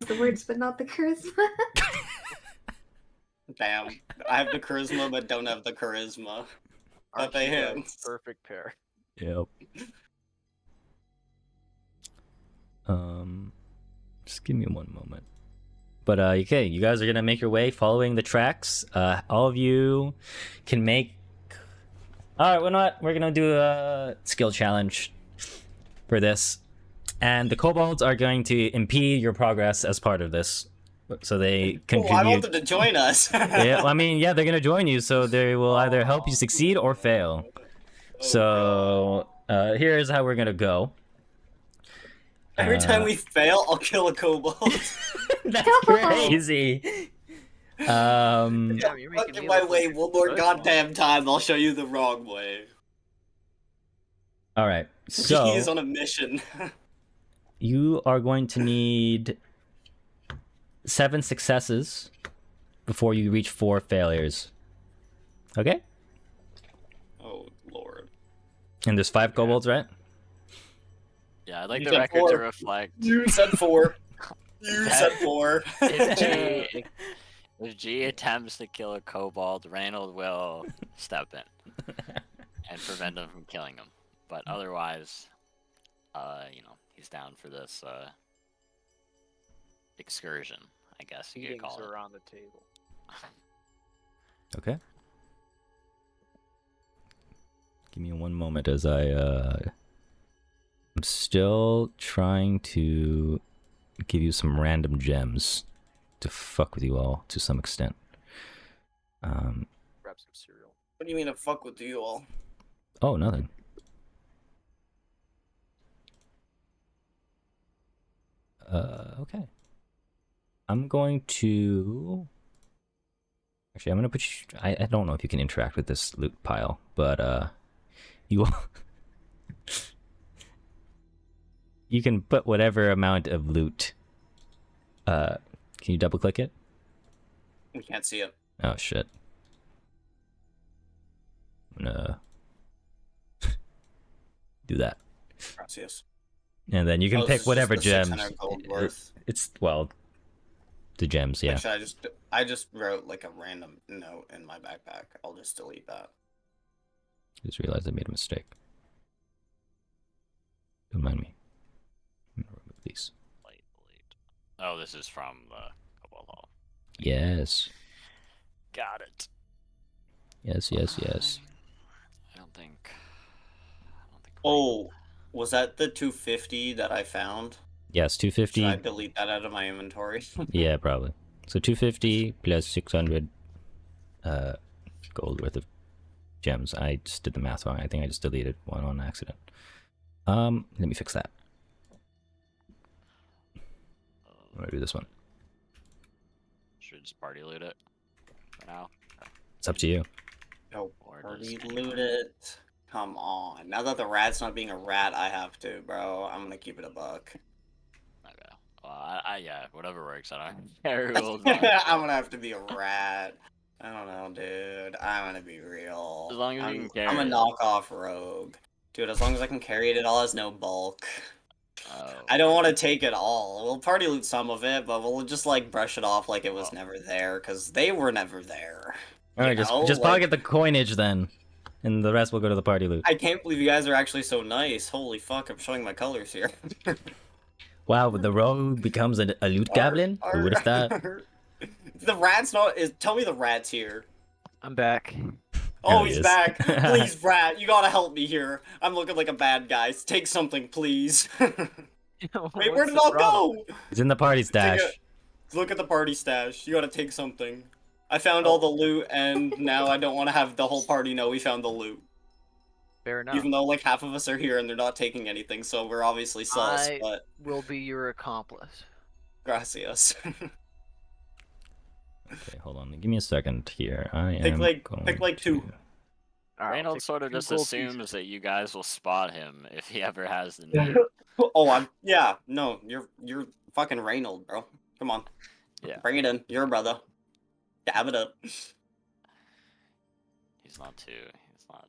The words, but not the charisma. Damn. I have the charisma, but don't have the charisma. But Aren't they you guys hands. a perfect pair? Yep. Just give me one moment. But okay, you guys are gonna make your way following the tracks. All of you can make. All right, you know what? We're gonna do a skill challenge for this, and the kobolds are going to impede your progress as part of this, so they Oh, I want contribute. them to join us. Yeah, well, I mean, yeah, they're gonna join you, so they will either help you succeed or fail. So here's how we're gonna go. Every time we fail, I'll kill a kobold. That's crazy. Damn, you're making Fuck me in my look way like a one more good goddamn time, I'll show you the wrong way. All right, He's so on a mission. you are going to need 7 successes before you reach 4 failures. Okay? Oh, Lord. And there's 5 kobolds, right? Yeah, I'd like You the said record to 4. reflect. You said 4. You said 4. If G attempts to kill a kobold, Reynold will step in and prevent him from killing him. But otherwise, you know, he's down for this excursion, I guess you could Meetings call it. are on the table. Okay. Give me one moment as I'm still trying to give you some random gems to fuck with you all to some extent. Grab some cereal. What do you mean to fuck with you all? Oh, nothing. Okay. I'm going to... Actually, I'm going to put you... I don't know if you can interact with this loot pile, but you you can put whatever amount of loot. Can you double click it? We can't see it. Oh shit. I'm gonna do that. Gracias. And then you can Oh, this pick is whatever just the gems. 600 gold worth. It's well, the gems, yeah. Actually, I just wrote like a random note in my backpack. I'll just delete that. Just realized I made a mistake. Don't mind me. I'm gonna remove these. Oh, this is from the Cobalt Hall. Yes. Got it. Yes, yes, yes. I don't think. Oh, was that the 250 that I found? Yes, Should I 250. delete that out of my inventory? Yeah, probably. So 250 plus 600 gold worth of gems. I just did the math wrong. I think I just deleted one on accident. Let me fix that. I'm gonna do this one. Should just party loot it for now. It's up to you. No, Or party just loot it. Come on. Now that the rat's not being a rat, I have to, bro. I'm gonna keep it a buck. Okay. Well, yeah, whatever works. I don't care who holds I'm on. gonna have to be a rat. I don't know, dude. I'm gonna be real. As long as you I'm, can I'm a carry it. knockoff rogue. Dude, as long as I can carry it, it all has no bulk. Oh. I don't want to take it all. We'll party loot some of it, but we'll just like brush it off like it was Oh. never there, because they were never there. All right, You know, just like- pocket the coinage then, and the rest will go to the party loot. I can't believe you guys are actually so nice. Holy fuck, I'm showing my colors here. Wow, the rogue becomes a loot goblin? Who would have thought? The rat's not. Tell me the rat's here. I'm back. Oh, he he's is. back. Please, rat, you gotta help me here. I'm looking like a bad guy. Take something, please. Wait, where What's did the it all problem? go? He's in the party stash. Look at the party stash. You gotta take something. I found all the loot, and now I don't want to have the whole party know we found the loot. Fair enough. Even though like half of us are here and they're not taking anything, so we're obviously sus. I But will be your accomplice. gracias. Okay, hold on. Give me a second here. I Pick am like- going pick like two. to- All right, I'll Reynolds take sort of 2 just gold pieces. assumes that you guys will spot him if he ever has the need. Oh, yeah. No, you're fucking Reynold, bro. Come on. Yeah. Bring it in. You're a brother. Dab it up. He's not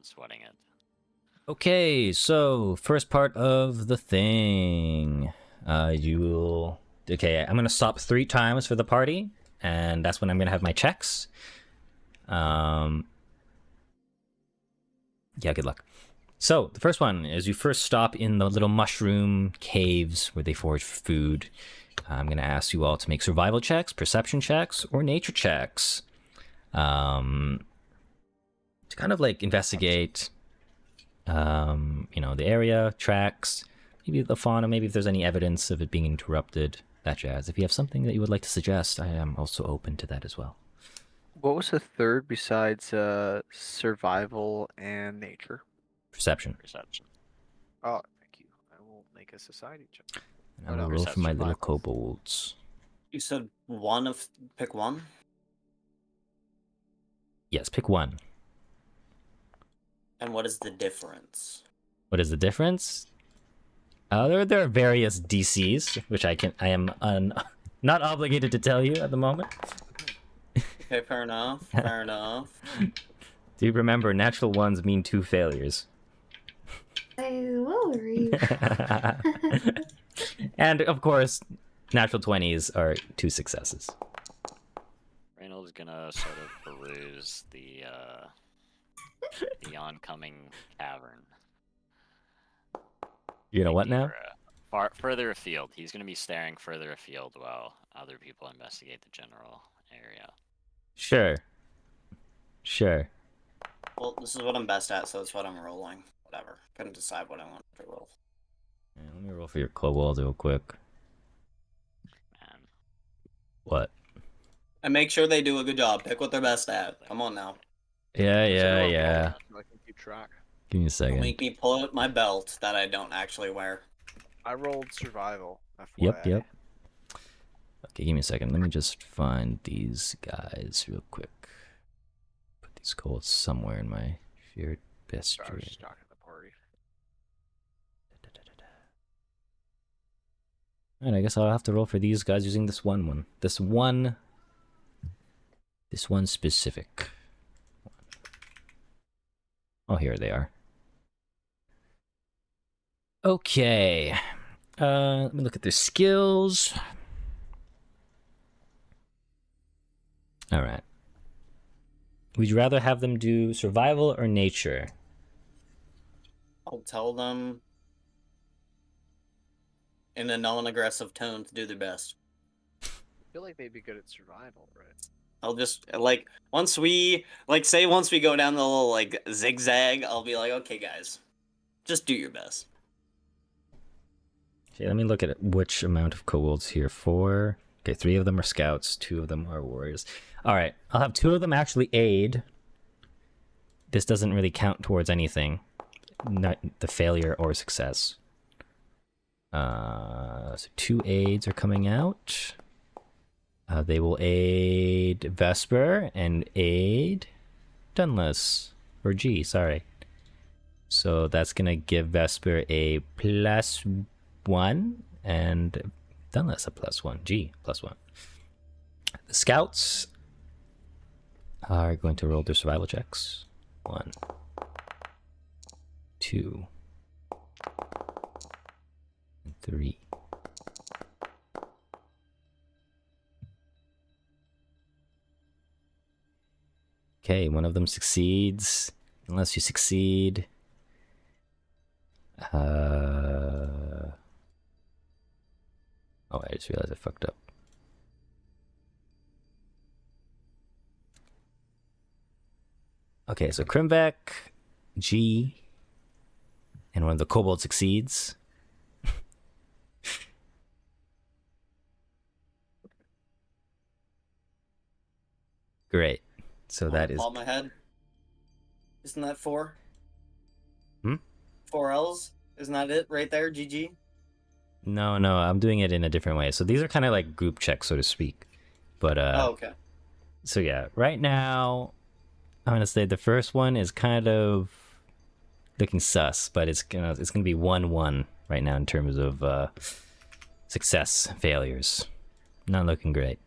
sweating it. Okay, so first part of the thing. You will. Okay, I'm gonna stop 3 times for the party, and that's when I'm gonna have my checks. Yeah, good luck. So the first one is you first stop in the little mushroom caves where they forage food. I'm gonna ask you all to make survival checks, perception checks, or nature checks. To kind of like investigate, the area, tracks, maybe the fauna, maybe if there's any evidence of it being interrupted, that jazz. If you have something that you would like to suggest, I am also open to that as well. What was the third besides survival and nature? Perception. Perception. Oh, thank you. I will make a society check. And I'm Oh, no, gonna roll for my perception. little kobolds. You said pick one? Yes, pick one. And what is the difference? What is the difference? There are various DCs, which I am not obligated to tell you at the moment. Okay, fair enough. Fair enough. Do remember, natural ones mean 2 failures. I will read. And of course, natural 20s are 2 successes. Reynolds gonna sort of peruse the oncoming cavern. You know what now? Further afield. He's gonna be staring further afield while other people investigate the general area. Sure. Sure. Well, this is what I'm best at, so that's what I'm rolling. Whatever. Couldn't decide what I wanted to roll. Yeah, let me roll for your kobolds real quick. Man. What? And make sure they do a good job. Pick what they're best at. Come on now. Yeah. So I can keep track. Give me a Don't second. make me pull out my belt that I don't actually wear. I rolled survival. Yep. FYI. Okay, give me a second. Let me just find these guys real quick. Put these kobolds somewhere in my shared Sorry, I was history. just talking to the party. Alright, I guess I'll have to roll for these guys using this one. This one specific. Oh, here they are. Okay. Let me look at their skills. Alright. Would you rather have them do survival or nature? I'll tell them in a non-aggressive tone to do their best. I feel like they'd be good at survival, right? I'll just once we go down the little like zigzag, I'll be like, okay guys, just do your best. Okay, let me look at which amount of kobolds here. 4. Okay, 3 of them are scouts, 2 of them are warriors. Alright, I'll have 2 of them actually aid. This doesn't really count towards anything. Not the failure or success. So 2 aids are coming out. They will aid Vesper and aid Dunless. Or G, sorry. So that's gonna give Vesper a +1 and Dunless a +1. G +1. The scouts, are going to roll their survival checks. 1, 2, 3. Okay, one of them succeeds. Unless you succeed. Oh, I just realized I fucked up. Okay, so Krimvek, G, and one of the kobolds succeeds. Great. So that is... Top of my head. Isn't that 4? Hmm? 4 L's? Isn't that it right there, GG? No, I'm doing it in a different way. So these are kind of like group checks, so to speak. But, Oh, okay. so yeah, right now, I'm gonna say the first one is kind of looking sus, but it's gonna be 1-1 right now in terms of success, failures. Not looking great.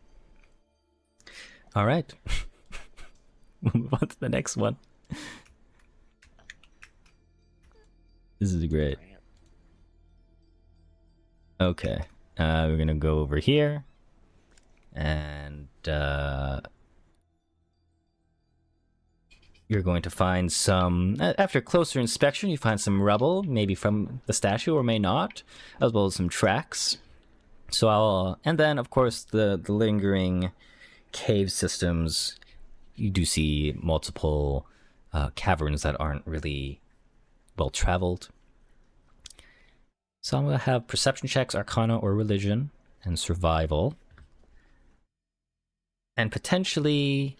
All right. We'll move on to the next one. This is great. Okay. We're gonna go over here. And you're going to find some, after closer inspection, you find some rubble, maybe from the statue or may not, as well as some tracks. So and then of course the lingering cave systems. You do see multiple caverns that aren't really well traveled. So I'm going to have perception checks, arcana or religion, and survival. And potentially...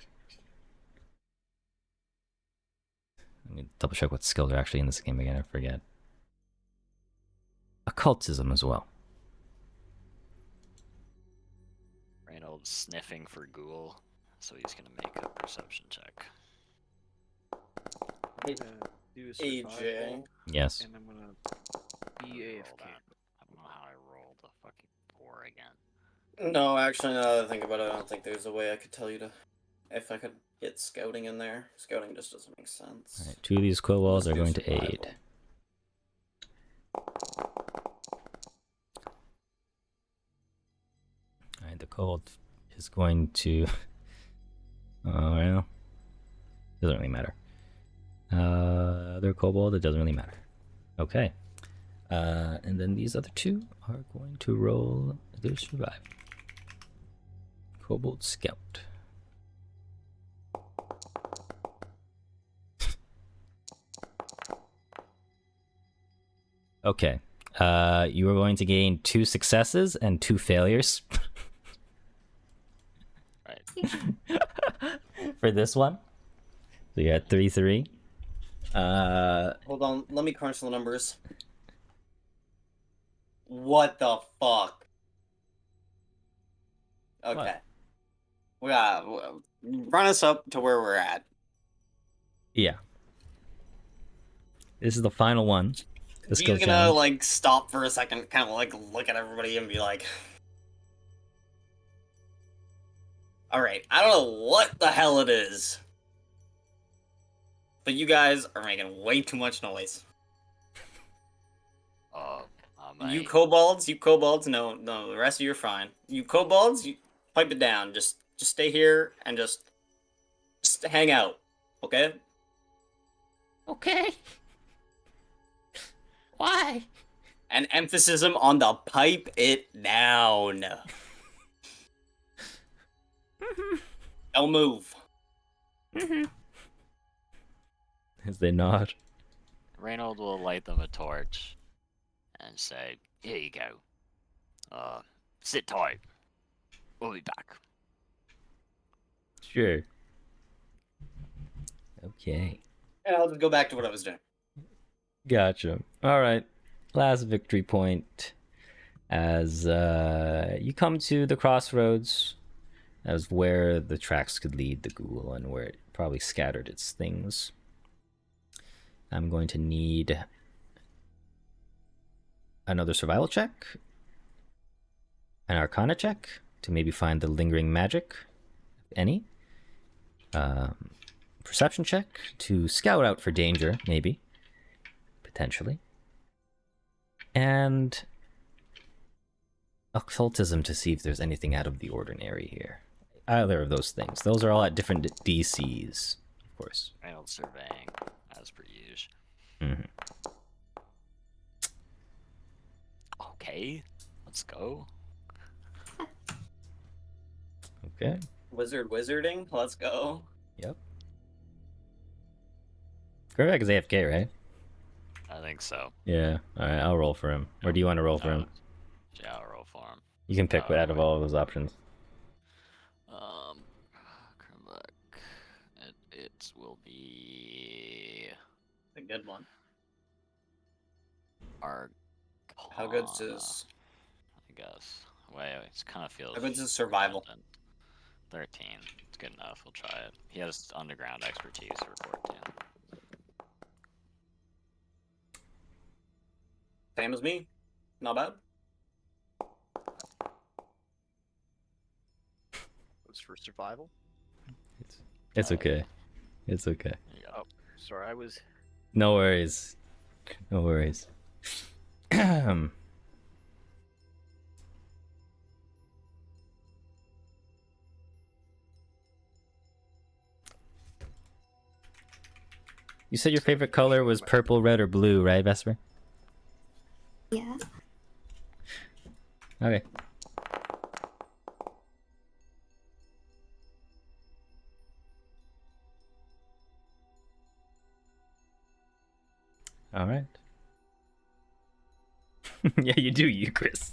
Let me double check what skills are actually in this game again, I forget. Occultism as well. Reynolds sniffing for ghoul, so he's gonna make a perception check. I'm gonna do AJ. survival, Yes. and I'm gonna be Roll AFK. that. I don't know how I rolled a fucking 4 again. No, actually, now that I think about it, I don't think there's a way I could tell you to... If I could get scouting in there. Scouting just doesn't make sense. Alright, 2 of these kobolds Let's are do going to survival. aid. Alright, the kobold is going to... Oh, well... Doesn't really matter. Other kobold, it doesn't really matter. Okay. And then these other 2 are going to roll their survival. Kobold Scout. Okay. You are going to gain 2 successes and 2 failures. Right. For this one. So you got 3-3. Hold on, let me crunch the numbers. What the fuck? Okay. What? We got run us up to where we're at. Yeah. This is the final one. The He's skill gonna challenge. like stop for a second, kind of like look at everybody and be like, "All right, I don't know what the hell it is, but you guys are making way too much noise. You kobolds, no, the rest of you are fine. You kobolds, you pipe it down. Just stay here and just hang out, okay?" Okay. Why? And emphasis on the pipe it down. Don't move. As they nod. Reynolds will light them a torch and say, "Here you go. Sit tight. We'll be back." Sure. Okay. And I'll just go back to what I was doing. Gotcha. All right. Last victory point. As you come to the crossroads, as where the tracks could lead the ghoul and where it probably scattered its things. I'm going to need another survival check, an arcana check to maybe find the lingering magic, if any. Perception check to scout out for danger, maybe. Potentially. And occultism to see if there's anything out of the ordinary here. Either of those things. Those are all at different DCs, of course. Reynolds surveying, as per usual. Mm-hmm. Okay, let's go. Okay. Wizarding. Let's go. Yep. Korvac is AFK, right? I think so. Yeah. Alright, I'll roll for him. Or do you want to roll for him? Yeah, I'll roll for him. You can pick out of all of those options. Korvac. It will be A good one. our. How good's his? I guess. Wait, it kind of feels. How good's his survival? 13. It's good enough. We'll try it. He has underground expertise for 14. Same as me. Not bad. Was for survival. It's okay. It's okay. Oh, sorry, I was. No worries. No worries. You said your favorite color was purple, red, or blue, right, Vesper? Yeah. Okay. All right. Yeah, you do, you, Chris.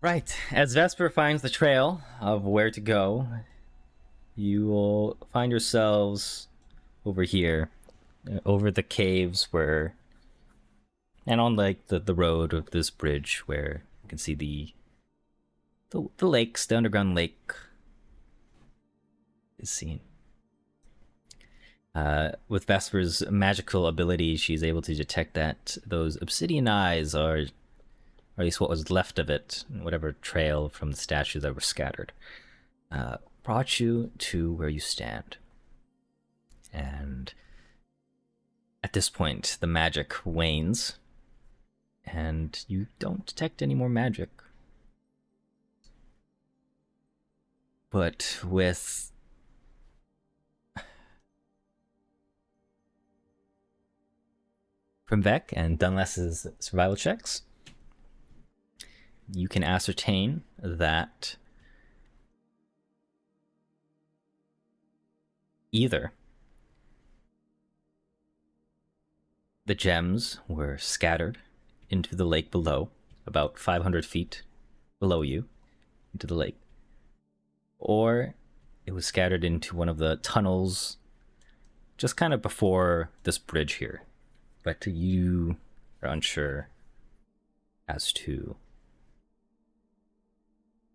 Right. As Vesper finds the trail of where to go, you will find yourselves over here, over the caves where, and on like the road of this bridge where you can see the lakes, the underground lake is seen. With Vesper's magical ability, she's able to detect that those obsidian eyes are, or at least what was left of it, whatever trail from the statues that were scattered, brought you to where you stand. And at this point, the magic wanes, and you don't detect any more magic. But with from Vec and Dunless's survival checks, you can ascertain that either the gems were scattered into the lake below, about 500 feet below you, into the lake, or it was scattered into one of the tunnels just kind of before this bridge here. But you are unsure as to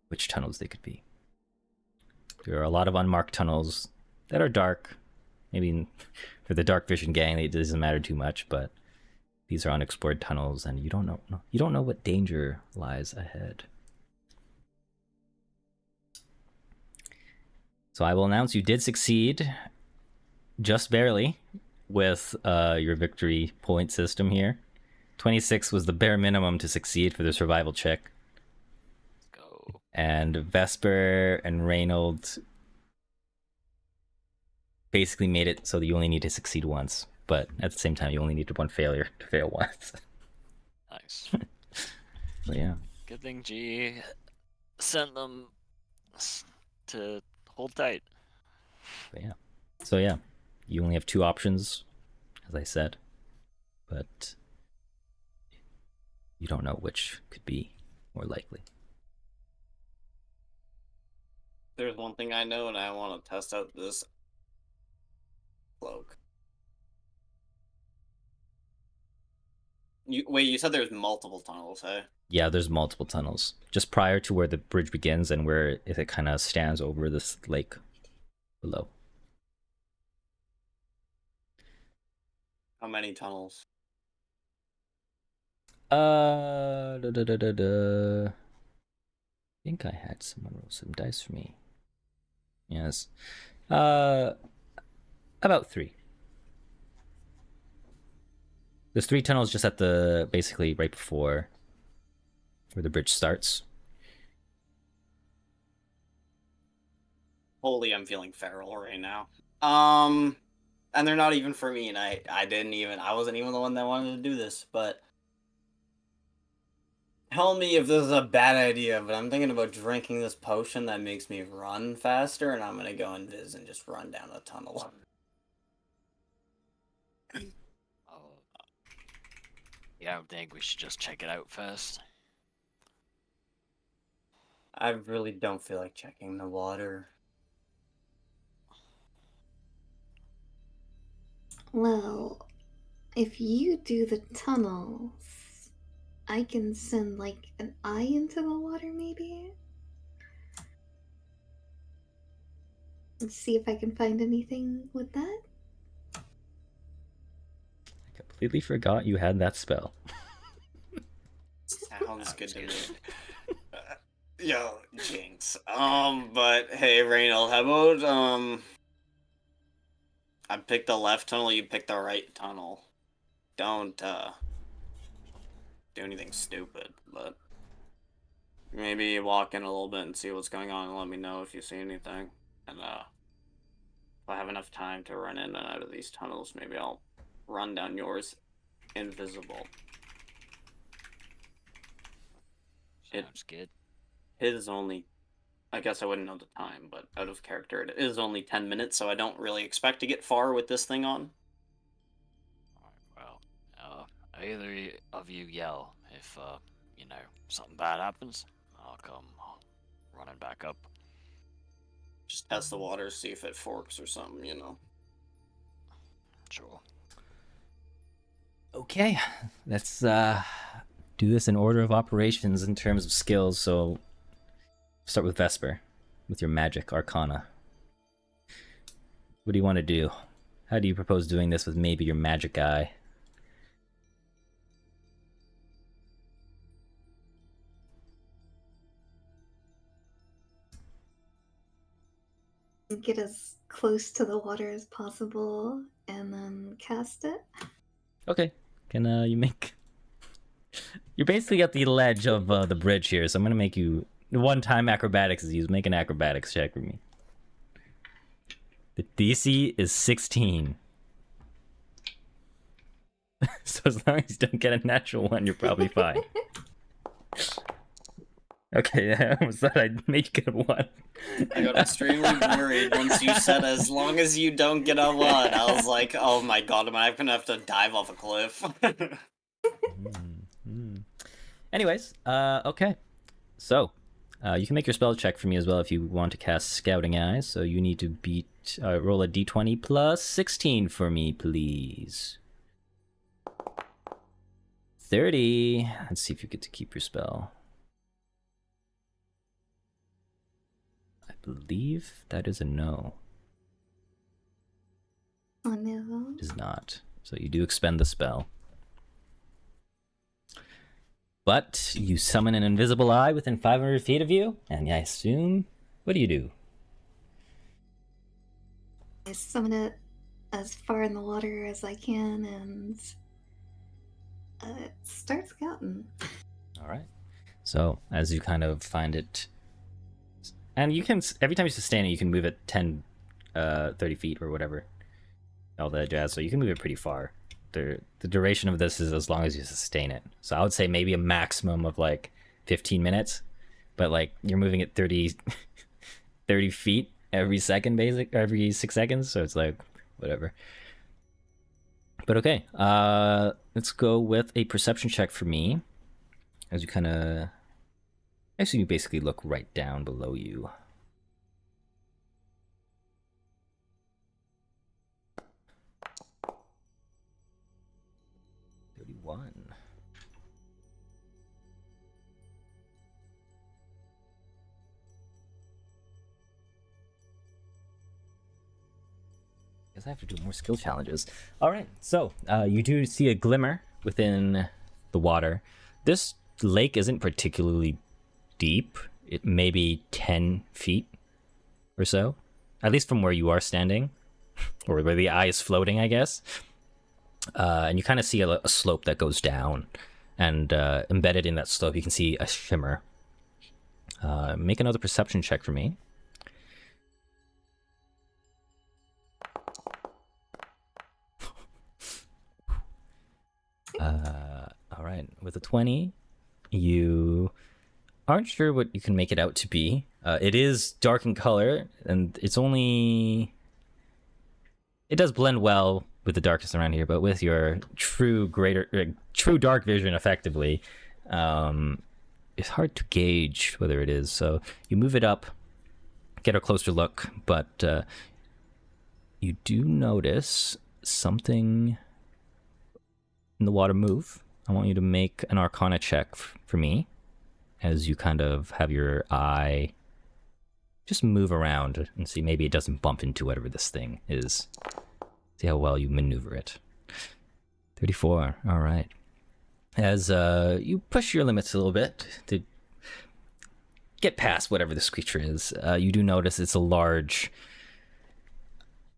which tunnels they could be. There are a lot of unmarked tunnels that are dark. Maybe for the dark vision gang, it doesn't matter too much, but these are unexplored tunnels, and you don't know what danger lies ahead. So I will announce you did succeed, just barely, with your victory point system here. 26 was the bare minimum to succeed for the survival check. Let's go. And Vesper and Reynold basically made it so that you only need to succeed once, but at the same time you only needed one failure to fail once. Nice. So yeah. Good thing G sent them to hold tight. But yeah. So yeah, you only have two options, as I said, but you don't know which could be more likely. There's one thing I know, and I want to test out this cloak. You said there's multiple tunnels, hey? Yeah, there's multiple tunnels just prior to where the bridge begins and where it kind of stands over this lake below. How many tunnels? I think I had someone roll some dice for me. Yes. About 3. There's 3 tunnels just at the, basically right before where the bridge starts. Holy, I'm feeling feral right now. And they're not even for me, and I wasn't even the one that wanted to do this, but tell me if this is a bad idea, but I'm thinking about drinking this potion that makes me run faster, and I'm gonna go invis and just run down a tunnel. Oh. Yeah, I think we should just check it out first. I really don't feel like checking the water. Well, if you do the tunnels, I can send like an eye into the water, maybe? Let's see if I can find anything with that. I completely forgot you had that spell. Sounds good to me. Yo, Jinx. But hey, Reynald, how about, I picked the left tunnel, you pick the right tunnel. Don't, do anything stupid, but maybe walk in a little bit and see what's going on and let me know if you see anything. And, if I have enough time to run in and out of these tunnels, maybe I'll run down yours invisible. Sounds good. It is only, I guess I wouldn't know the time, but out of character, it is only 10 minutes, so I don't really expect to get far with this thing on. Alright, well, either of you yell if, you know, something bad happens. I'll come running back up. Just test the water, see if it forks or something, you know. Sure. Okay, let's do this in order of operations in terms of skills. So start with Vesper, with your magic arcana. What do you want to do? How do you propose doing this with maybe your magic eye? Get as close to the water as possible and then cast it. Okay, can you make... You're basically at the ledge of the bridge here, so I'm gonna make you... One-time acrobatics is used. Make an acrobatics check for me. The DC is 16. So as long as you don't get a natural one, you're probably fine. Okay, I almost thought I'd make you get a 1. I got extremely worried once you said as long as you don't get a 1. I was like, oh my god, am I gonna have to dive off a cliff? Anyways, okay. So, you can make your spell check for me as well if you want to cast Scouting Eyes. So you need to beat, roll a d20 plus 16 for me, please. 30. Let's see if you get to keep your spell. I believe that is a no. Oh no. It is not. So you do expend the spell. But you summon an invisible eye within 500 feet of you, and I assume, what do you do? I summon it as far in the water as I can and start scouting. All right. So as you kind of find it, and you can, every time you sustain it, you can move it 10, 30 feet or whatever, all that jazz. So you can move it pretty far. The duration of this is as long as you sustain it. So I would say maybe a maximum of like 15 minutes, but like you're moving it 30 feet every second, every 6 seconds. So it's like whatever. But okay, let's go with a perception check for me. As you kind of, actually, you basically look right down below you. One. Guess I have to do more skill challenges. All right, so you do see a glimmer within the water. This lake isn't particularly deep. It may be 10 feet or so. at least from where you are standing, or where the eye is floating, I guess. And you kind of see a slope that goes down, and embedded in that slope, you can see a shimmer. Make another perception check for me. All right, with a 20, you aren't sure what you can make it out to be. It is dark in color, and it's only... It does blend well with the darkness around here, but with your true dark vision, effectively, it's hard to gauge whether it is. So you move it up, get a closer look, but you do notice something in the water move. I want you to make an Arcana check for me, as you kind of have your eye just move around and see maybe it doesn't bump into whatever this thing is. See how well you maneuver it. 34, all right. As you push your limits a little bit to get past whatever this creature is, you do notice it's a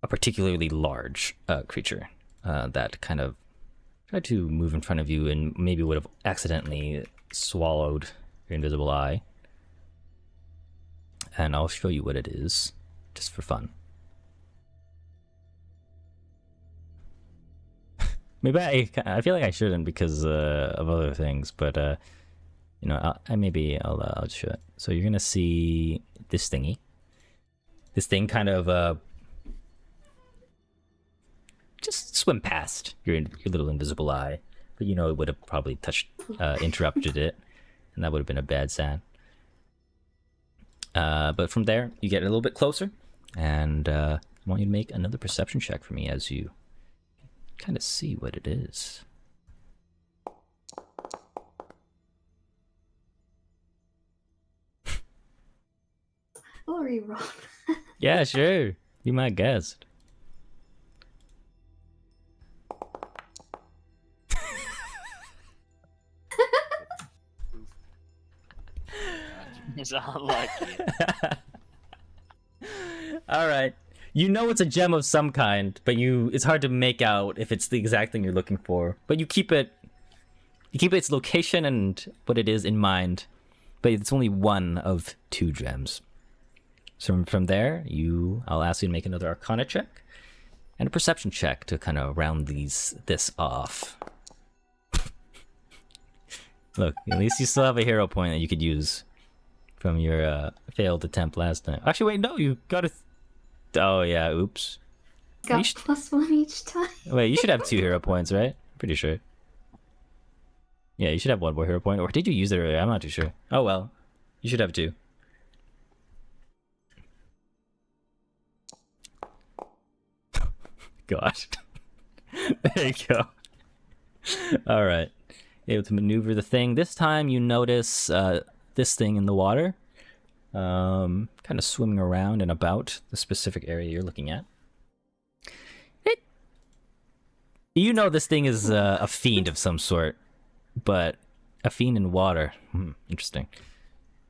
particularly large creature that kind of tried to move in front of you and maybe would have accidentally swallowed your invisible eye. And I'll show you what it is, just for fun. Maybe I feel like I shouldn't because of other things, but you know, I'll just show it. So you're gonna see this thingy. This thing kind of just swim past your little invisible eye, but you know it would have probably interrupted it, and that would have been a bad sound. But from there, you get a little bit closer, and I want you to make another perception check for me as you kind of see what it is. I'll reroll. Yeah, sure. Be my guest. He's unlucky. All right. You know it's a gem of some kind, but it's hard to make out if it's the exact thing you're looking for. But you keep its location and what it is in mind. But it's only one of 2 gems. So from there, I'll ask you to make another Arcana check and a Perception check to kind of round this off. Look, at least you still have a hero point that you could use from your failed attempt last time. Actually, wait, no, you got a... Oh, yeah, oops. Got +1 each time. Wait, you should have 2 hero points, right? Pretty sure. Yeah, you should have 1 more hero point. Or did you use it earlier? I'm not too sure. Oh, well. You should have 2. Gosh. There you go. All right. Able to maneuver the thing. This time you notice this thing in the water. Kind of swimming around and about the specific area you're looking at. You know this thing is a fiend of some sort, but a fiend in water. Interesting.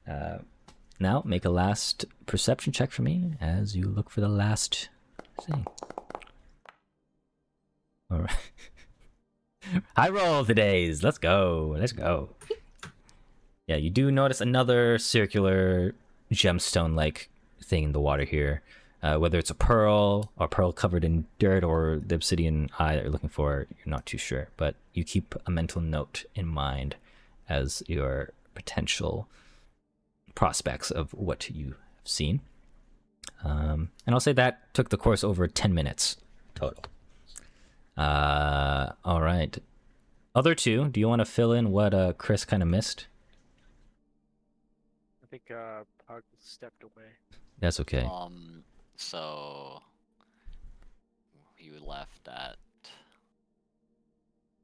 Now make a last perception check for me as you look for the last thing. All right. High roll today's. Let's go. Let's go. Yeah, you do notice another circular gemstone-like thing in the water here. Whether it's a pearl covered in dirt or the obsidian eye that you're looking for, you're not too sure. But you keep a mental note in mind as your potential prospects of what you have seen. And I'll say that took the course over 10 minutes total. All right. Other 2, do you want to fill in what Chris kind of missed? I think Pug stepped away. That's okay. So you left at...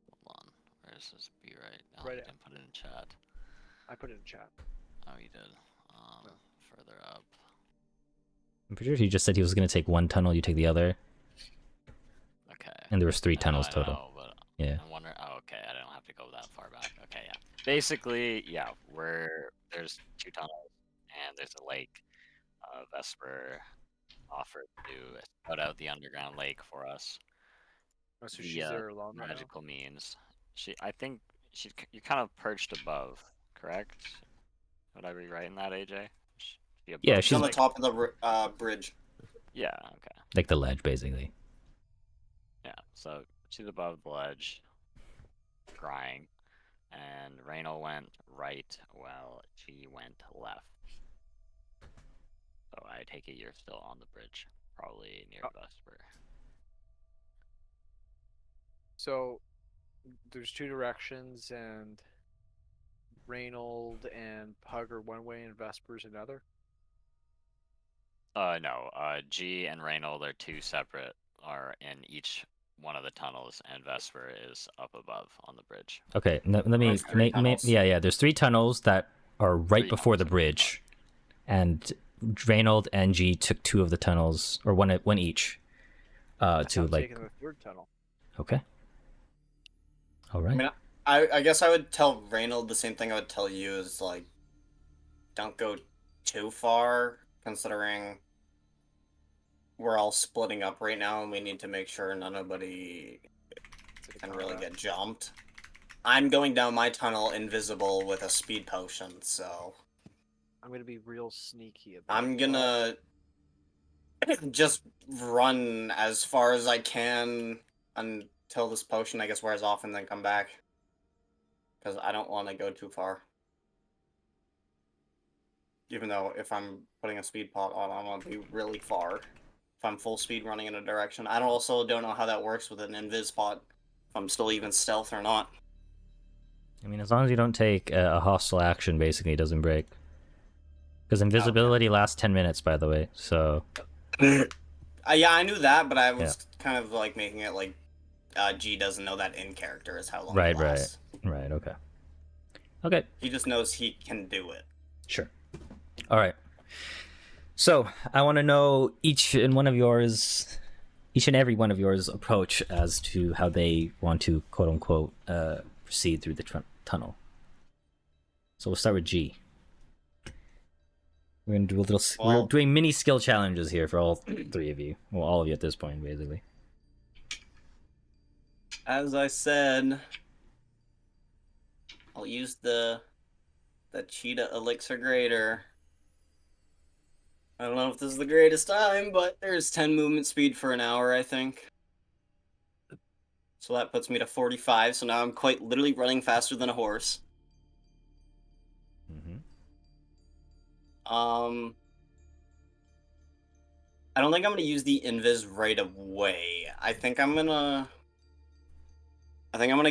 Hold on. Where does this be right now? Right I at- didn't put it in chat. I put it in chat. Oh, you did. No. Further up. I'm pretty sure he just said he was going to take one tunnel, you take the other, Okay. and there was 3 I tunnels know, total. but Yeah. I'm wondering... Oh, okay. I don't have to go that far back. Okay, yeah. Basically, yeah, there's 2 tunnels, and there's a lake. Vesper offered to scout out the underground lake for us Oh, so she's via there alone right now? magical means. I think you're kind of perched above, correct? Would I be right in that, AJ? She above Yeah, the She's on the lake? top of the bridge. Yeah, okay. like the ledge, basically. Yeah, so she's above the ledge, crying, and Reynold went right while she went left. So I take it you're still on the bridge, probably near Vesper. So there's two directions, and Reynold and Pug are one way, and Vesper's another. No, G and Reynold are two separate, are in each one of the tunnels, and Vesper is up above on the bridge. Okay, let me There's three tunnels. yeah. There's 3 tunnels that are right Three before the tunnels. bridge, and Reynold and G took 2 of the tunnels, or one each. To I'm like, taking the third tunnel. okay, all right. I mean, I guess I would tell Reynold the same thing I would tell you is like, don't go too far, considering we're all splitting up right now, and we need to make sure nobody can really get jumped. I'm going down my tunnel invisible with a speed potion, so I'm gonna be real sneaky about I'm gonna just run as far as I can until this potion, I guess, wears off, and then come back. Because I don't want to go too far. Even though if I'm putting a speed pot on, I want to be really far. If I'm full speed running in a direction. I also don't know how that works with an invis pot. If I'm still even stealth or not. I mean, as long as you don't take a hostile action, basically, it doesn't break. Because invisibility lasts 10 minutes, by the way, so... Yeah, I knew that, but I was kind of like making it like G doesn't know that in character is how long it lasts. Right, okay. Okay. He just knows he can do it. Sure. All right. So, I want to know each and every one of yours approach as to how they want to, quote-unquote, proceed through the tunnel. So we'll start with G. We're going to do a little... we're doing mini skill challenges here for all 3 of you. Well, all of you at this point, basically. As I said, I'll use the cheetah elixir grader. I don't know if this is the greatest time, but there's 10 movement speed for an hour, I think. So that puts me to 45, so now I'm quite literally running faster than a horse. Mm-hmm. I don't think I'm gonna use the invis right away. I think I'm gonna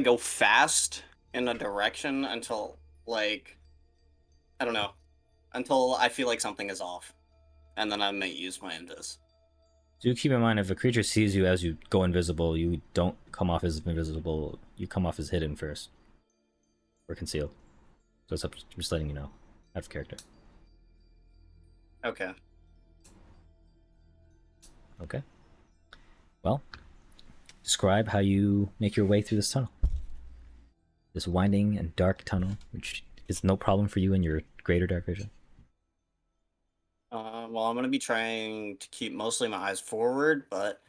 go fast in a direction until, like, I don't know, until I feel like something is off, and then I may use my invis. Do keep in mind, if a creature sees you as you go invisible, you don't come off as invisible, you come off as hidden first. Or concealed. So it's up, just letting you know. Out of character. Okay. Okay. Well, describe how you make your way through this tunnel. This winding and dark tunnel, which is no problem for you in your greater dark vision. Well, I'm going to be trying to keep mostly my eyes forward, but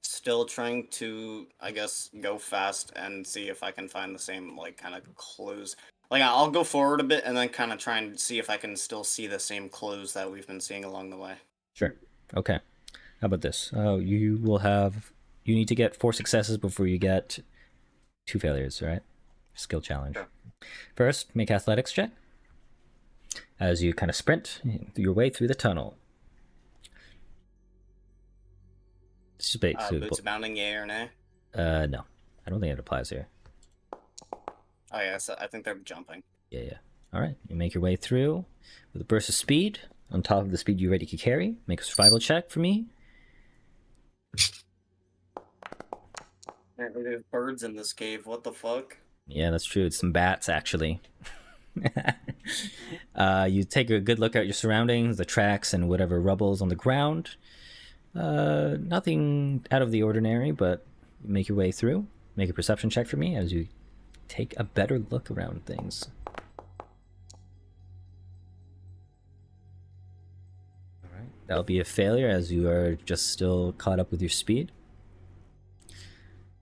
still trying to, I guess, go fast and see if I can find the same, like, kind of clues. Like, I'll go forward a bit and then kind of try and see if I can still see the same clues that we've been seeing along the way. Sure. Okay. How about this? You need to get 4 successes before you get 2 failures, right? Skill challenge. Sure. First, make athletics check. As you kind of sprint your way through the tunnel. It's just basically... Boots abounding, yay or nay? No. I don't think it applies here. Oh, yeah, so I think they're jumping. Yeah. All right. You make your way through with a burst of speed on top of the speed you already could carry. Make a survival check for me. There's birds in this cave. What the fuck? Yeah, that's true. It's some bats, actually. You take a good look at your surroundings, the tracks, and whatever rubble's on the ground. Nothing out of the ordinary, but you make your way through. Make a perception check for me as you take a better look around things. All right, That'll be a failure as you are just still caught up with your speed.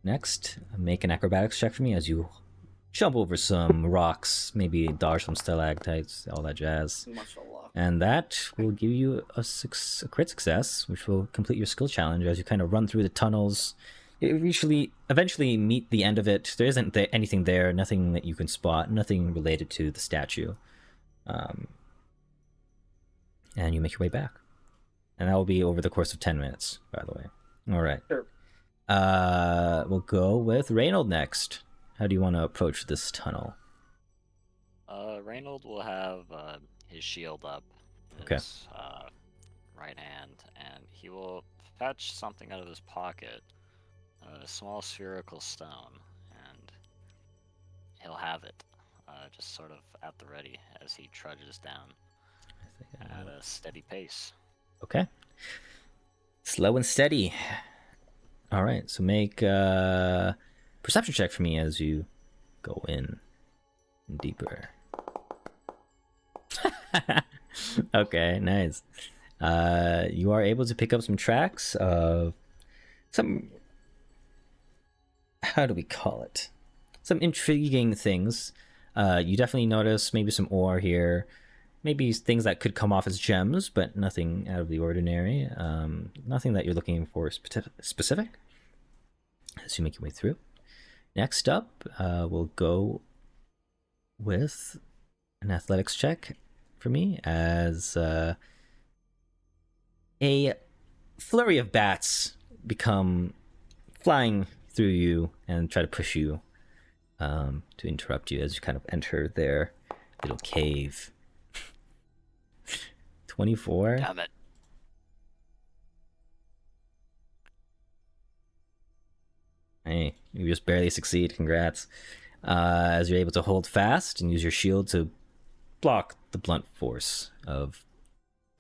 Next, make an acrobatics check for me as you jump over some rocks, maybe dodge some stalactites, all that jazz. Mashallah. And that will give you a crit success, which will complete your skill challenge as you kind of run through the tunnels. You eventually meet the end of it. There isn't anything there, nothing that you can spot, nothing related to the statue. And you make your way back. And that will be over the course of 10 minutes, by the way. All right. Sure. We'll go with Reynold next. How do you want to approach this tunnel? Reynold will have his shield up, Okay. his right hand, and he will fetch something out of his pocket, a small spherical stone, and he'll have it just sort of at the ready as he trudges down at a steady pace. Okay. Slow and steady. All right, so make a perception check for me as you go in deeper. Okay, nice. You are able to pick up some tracks of some, how do we call it? Some intriguing things. You definitely notice maybe some ore here, maybe things that could come off as gems, but nothing out of the ordinary. Nothing that you're looking for specific as you make your way through. Next up, we'll go with an athletics check for me as a flurry of bats become flying through you and try to push you to interrupt you as you kind of enter their little cave. 24. Damn it. Hey, you just barely succeed. Congrats. As you're able to hold fast and use your shield to block the blunt force of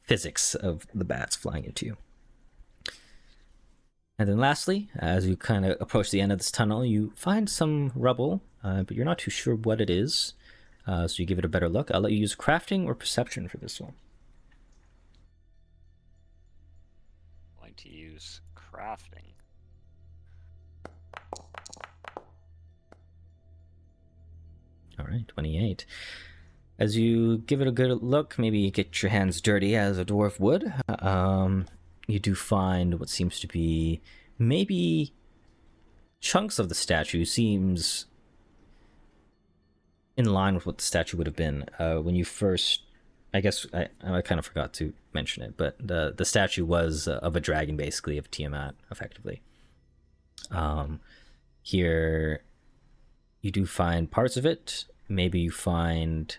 physics of the bats flying into you. And then lastly, as you kind of approach the end of this tunnel, you find some rubble, but you're not too sure what it is. So you give it a better look. I'll let you use crafting or perception for this one. Going to use crafting. All right, 28. As you give it a good look, maybe get your hands dirty as a dwarf would, you do find what seems to be maybe chunks of the statue. Seems in line with what the statue would have been when you first, I guess I kind of forgot to mention it, but the statue was of a dragon, basically, of Tiamat, effectively. Here you do find parts of it. Maybe you find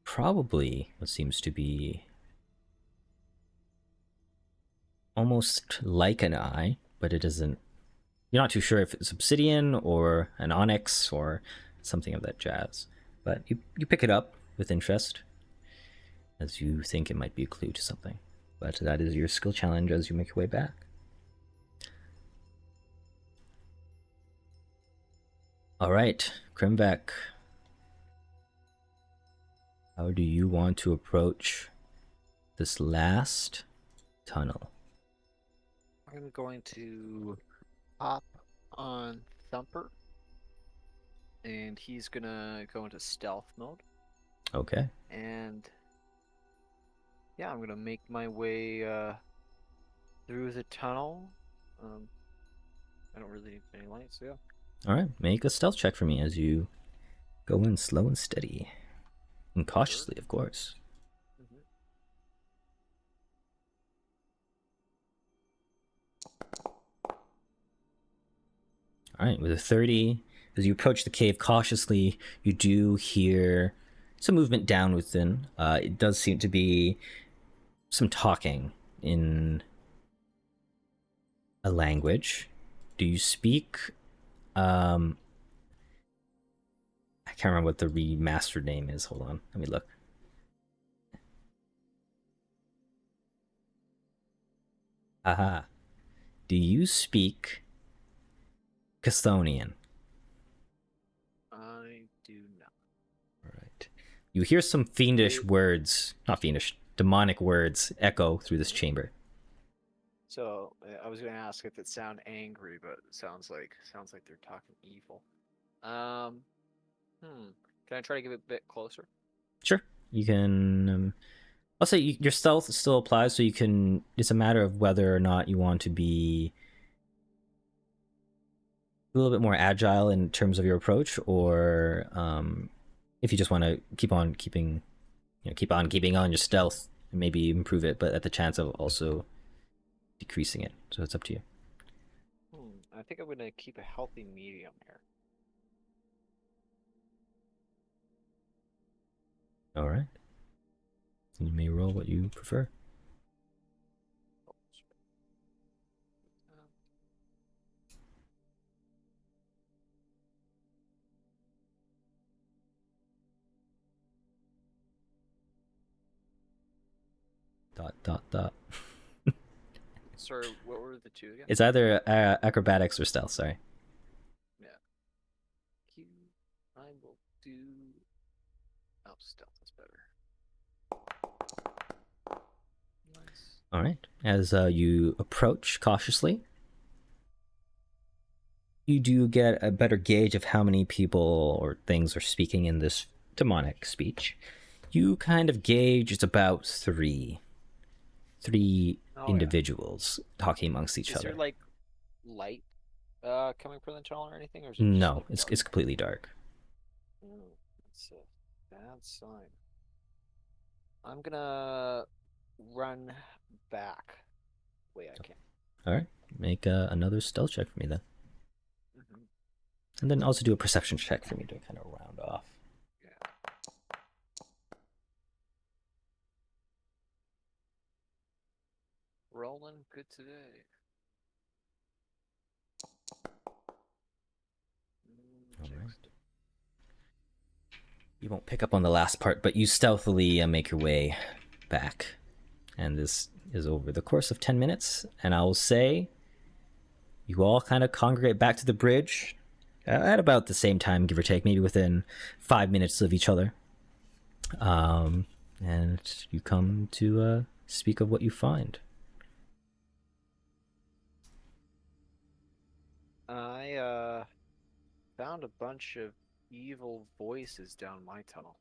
probably what seems to be almost like an eye, but it isn't. You're not too sure if it's obsidian or an onyx or something of that jazz. But you pick it up with interest as you think it might be a clue to something. But that is your skill challenge as you make your way back. All right, Krimvek. How do you want to approach this last tunnel? I'm going to hop on Thumper, and he's gonna go into stealth mode. Okay. And yeah, I'm gonna make my way through the tunnel. I don't really need any lights, so yeah. All right, make a stealth check for me as you go in slow and steady. And cautiously, of course. All right, with a 30, as you approach the cave cautiously, you do hear some movement down within. It does seem to be some talking in a language. Do you speak? I can't remember what the remastered name is. Hold on, let me look. Aha. Do you speak Chthonian? I do not. All right. You hear some fiendish words, not fiendish, demonic words echo through this chamber. So I was gonna ask if it sound angry, but it sounds like they're talking evil. Can I try to get it a bit closer? Sure, you can. I'll say your stealth still applies, so you can. It's a matter of whether or not you want to be a little bit more agile in terms of your approach, or if you just want to keep on keeping on your stealth and maybe improve it, but at the chance of also decreasing it. So it's up to you. I think I'm gonna keep a healthy medium here. All right. You may roll what you prefer. Dot. Sorry, what were the two again? It's either acrobatics or stealth. Sorry. I will do. Oh, stealth is better. Nice. All right. As you approach cautiously, you do get a better gauge of how many people or things are speaking in this demonic speech. You kind of gauge it's about three individuals talking amongst each Is other. there like light coming from the tunnel or anything, or is it No, just, like, it's completely dark. That's a bad sign. I'm gonna run back the way I can. All right. Make another stealth check for me then. Mm-hmm. And then also do a perception check for me to kind of round off. Yeah. Rolling good today. All right. You won't pick up on the last part, but you stealthily make your way back. And this is over the course of 10 minutes. And I will say you all kind of congregate back to the bridge at about the same time, give or take, maybe within 5 minutes of each other. And you come to speak of what you find. I found a bunch of evil voices down my tunnel.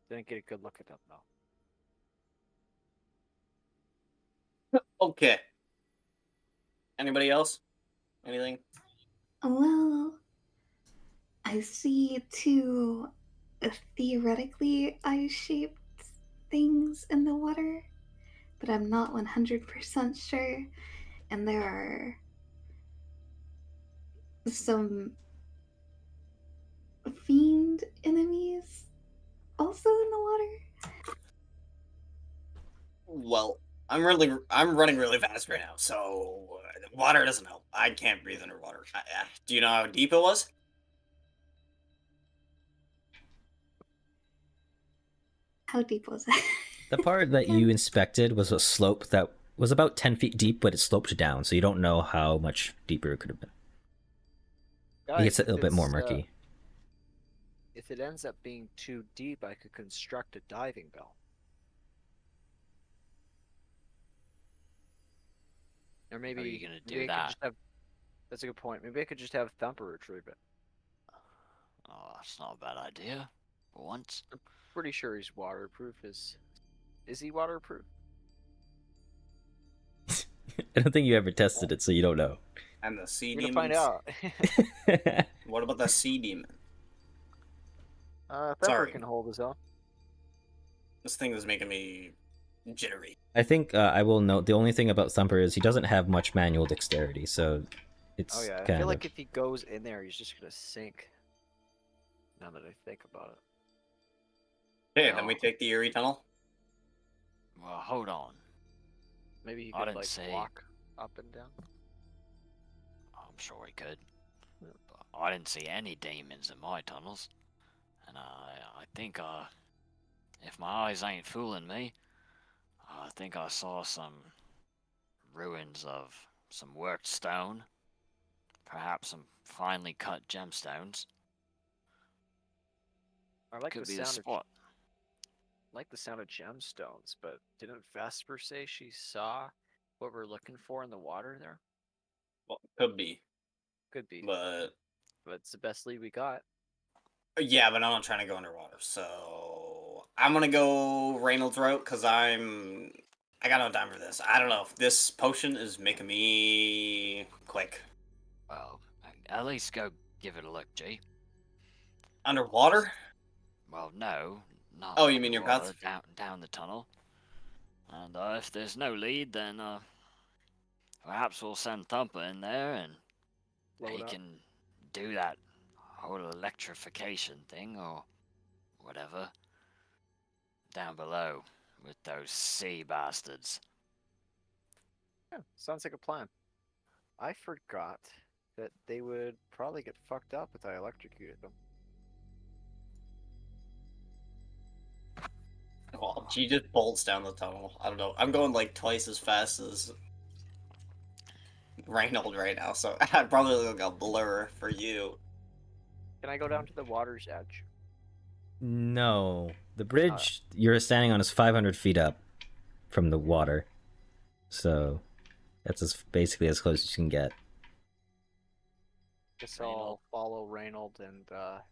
Didn't get a good look at them though. Okay. Anybody else? Anything? Well, I see two theoretically eye-shaped things in the water, but I'm not 100% sure. And there are some fiend enemies also in the water. Well, I'm running really fast right now, so water doesn't help. I can't breathe underwater. Do you know how deep it was? How deep was it? The part that you inspected was a slope that was about 10 feet deep, but it sloped down, so you don't know how much deeper it could have been. It gets a little bit more murky. If it ends up being too deep, I could construct a diving bell. Or maybe How are you gonna maybe do I could that? just have. That's a good point. Maybe I could just have Thumper retrieve it. Oh, that's not a bad idea. For once. Pretty sure he's waterproof. Is he waterproof? I don't think you ever tested it, so you don't know. And the sea We're gonna demons. find out. What about the sea demon? Thumper Sorry. can hold his own. This thing is making me jittery. I think I will note the only thing about Thumper is he doesn't have much manual dexterity, so it's Oh yeah, I kind feel of... like if he goes in there, he's just gonna sink. Now that I think about it. Okay, then we take the Erie Tunnel. Well, hold on. Maybe he I could didn't like say- walk up and down. I'm sure he could. But I didn't see any demons in my tunnels. And I think, if my eyes ain't fooling me, I think I saw some ruins of some worked stone. Perhaps some finely cut gemstones. I like Could the be the sound of spot. like the sound of gemstones, but didn't Vesper say she saw what we're looking for in the water there? Well, could be, Could be, but but it's the best lead we got. yeah, but I'm not trying to go underwater, so I'm gonna go Reynolds route because I got no time for this. I don't know if this potion is making me quick. Well, at least go give it a look, G. Underwater? Well, no, not. Oh, you mean your underwater, path? down the tunnel. And if there's no lead, then perhaps we'll send Thumper in there, and Blow he it up. can do that whole electrification thing or whatever down below with those sea bastards. Yeah, sounds like a plan. I forgot that they would probably get fucked up if I electrocuted them. Well, she just bolts down the tunnel. I don't know. I'm going like twice as fast as Reynold right now, so I'd probably look like a blur for you. Can I go down to the water's edge? No, the bridge you're standing on is 500 feet up from the water, so that's basically as close as you can get. Guess Reynold. I'll follow Reynold and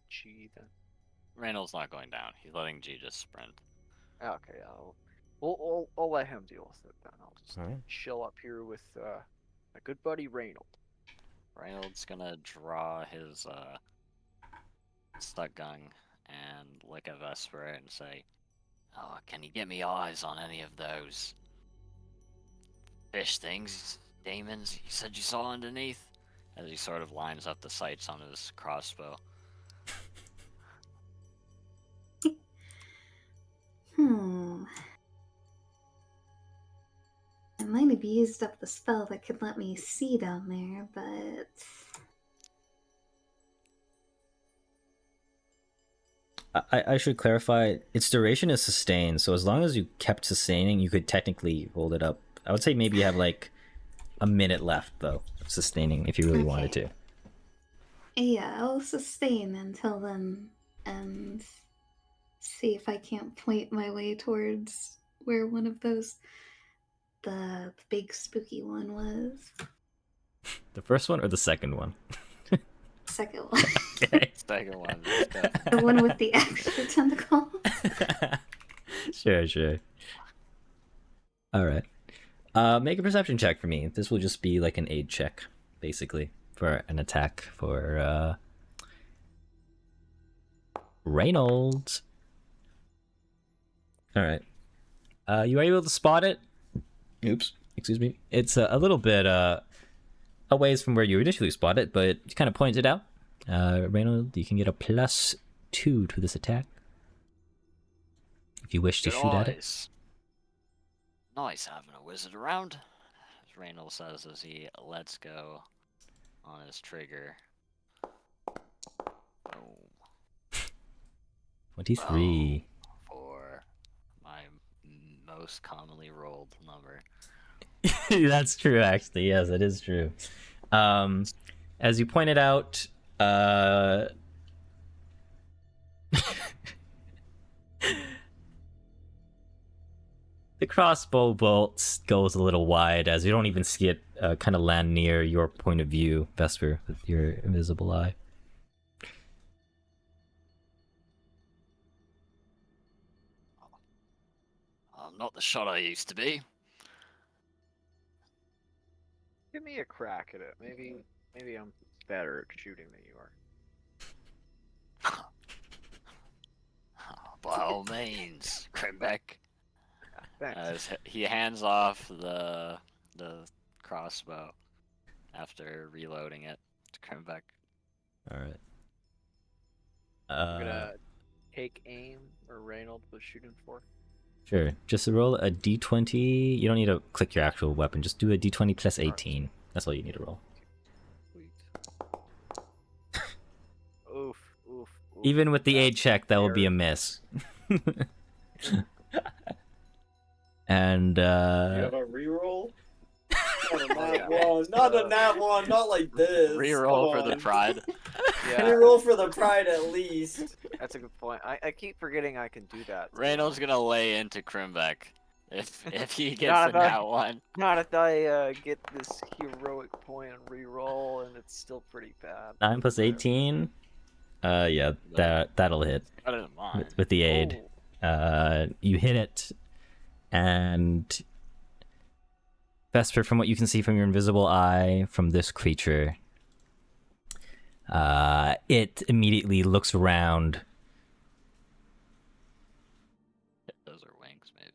G then. Reynolds not going down. He's letting G just sprint. Okay, I'll let him deal with it then. I'll just Alright. chill up here with my good buddy Reynold. Reynolds gonna draw his stuck gun and lick a Vesper and say, "Oh, can you get me eyes on any of those fish things, demons you said you saw underneath?" As he sort of lines up the sights on his crossbow. I might have used up the spell that could let me see down there, but I should clarify, its duration is sustained, so as long as you kept sustaining, you could technically hold it up. I would say maybe you have like a minute left, though, of sustaining if you really wanted to. yeah, I'll sustain until then and see if I can't point my way towards where one of those, the big spooky one was. The first one or the second one? Second one. Okay. Second one. The one with the extra tentacles. Sure. Alright. Make a perception check for me. This will just be like an aid check, basically, for an attack for Reynolds. Alright. You are able to spot it. Oops, excuse me. It's a little bit a ways from where you initially spotted it, but you kind of pointed it out. Reynolds, you can get a +2 to this attack if you wish to Good shoot at it. eyes. Nice having a wizard around, as Reynolds says as he lets go on his trigger. Boom. 23. For my most commonly rolled number. That's true, actually. Yes, it is true. As you pointed out, the crossbow bolt goes a little wide, as you don't even see it kind of land near your point of view, Vesper, with your invisible eye. I'm not the shot I used to be. Give me a crack at it. Maybe I'm better at shooting than you are. By all means, Crimbeck. Thanks. As he hands off the crossbow after reloading it to Crimbeck. All right. I'm gonna take aim where Reynold was shooting for. Sure. Just roll a d20. You don't need to click your actual weapon. Just do a d20 plus 18. That's all you need to roll. Sweet. Oof. Even with the aid That's check, that will be a scary. miss. And You have a reroll? Not a nat one. Not a nat one. Not like this. Reroll Come for the on. pride. Can you Yeah, roll for the pride at least? that's a good point. I keep forgetting I can do that. too. Reynolds gonna lay into Krimbeck if he gets Not the if I- nat one. Not if I get this heroic point and re-roll, and it's still pretty bad. 9 plus 18. Yeah, that'll hit Better than mine. with the aid. Oh, You hit it, and Vesper, from what you can see from your invisible eye from this creature, it immediately looks around. Those are wings, maybe.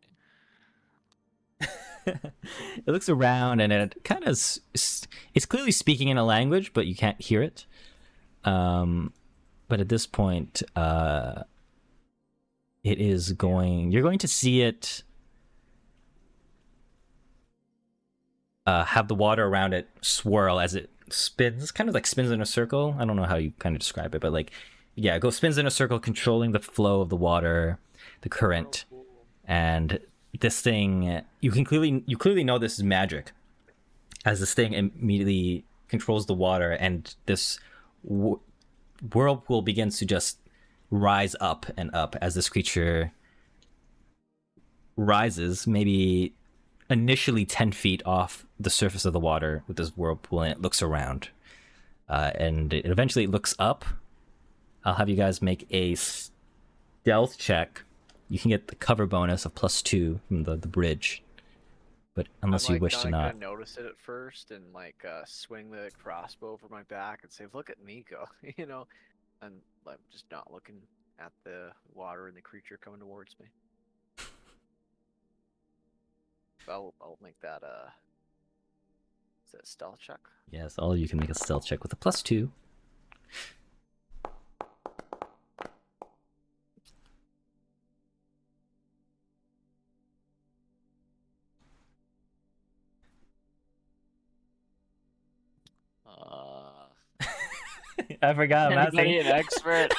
It looks around, and it kind of it's clearly speaking in a language, but you can't hear it. But at this point, it is going. You're going to see it have the water around it swirl as it spins, kind of like spins in a circle. I don't know how you kind of describe it, but like, yeah, it goes spins in a circle, controlling the flow of the water, the current, cool. and this thing. You clearly know this is magic, as this thing immediately controls the water, and this whirlpool begins to just rise up and up as this creature rises, maybe initially 10 feet off the surface of the water with this whirlpool, and it looks around. And it eventually looks up. I'll have you guys make a stealth check. You can get the cover bonus of +2 from the bridge. But unless I'm, you wish to kinda not. gonna notice it at first and swing the crossbow over my back and say, "Look at me go," you know, and I'm just not looking at the water and the creature coming towards me. I'll make that is that a stealth check? Yes, all of you can make a stealth check with a +2. I forgot. I'm Anybody asking. an expert?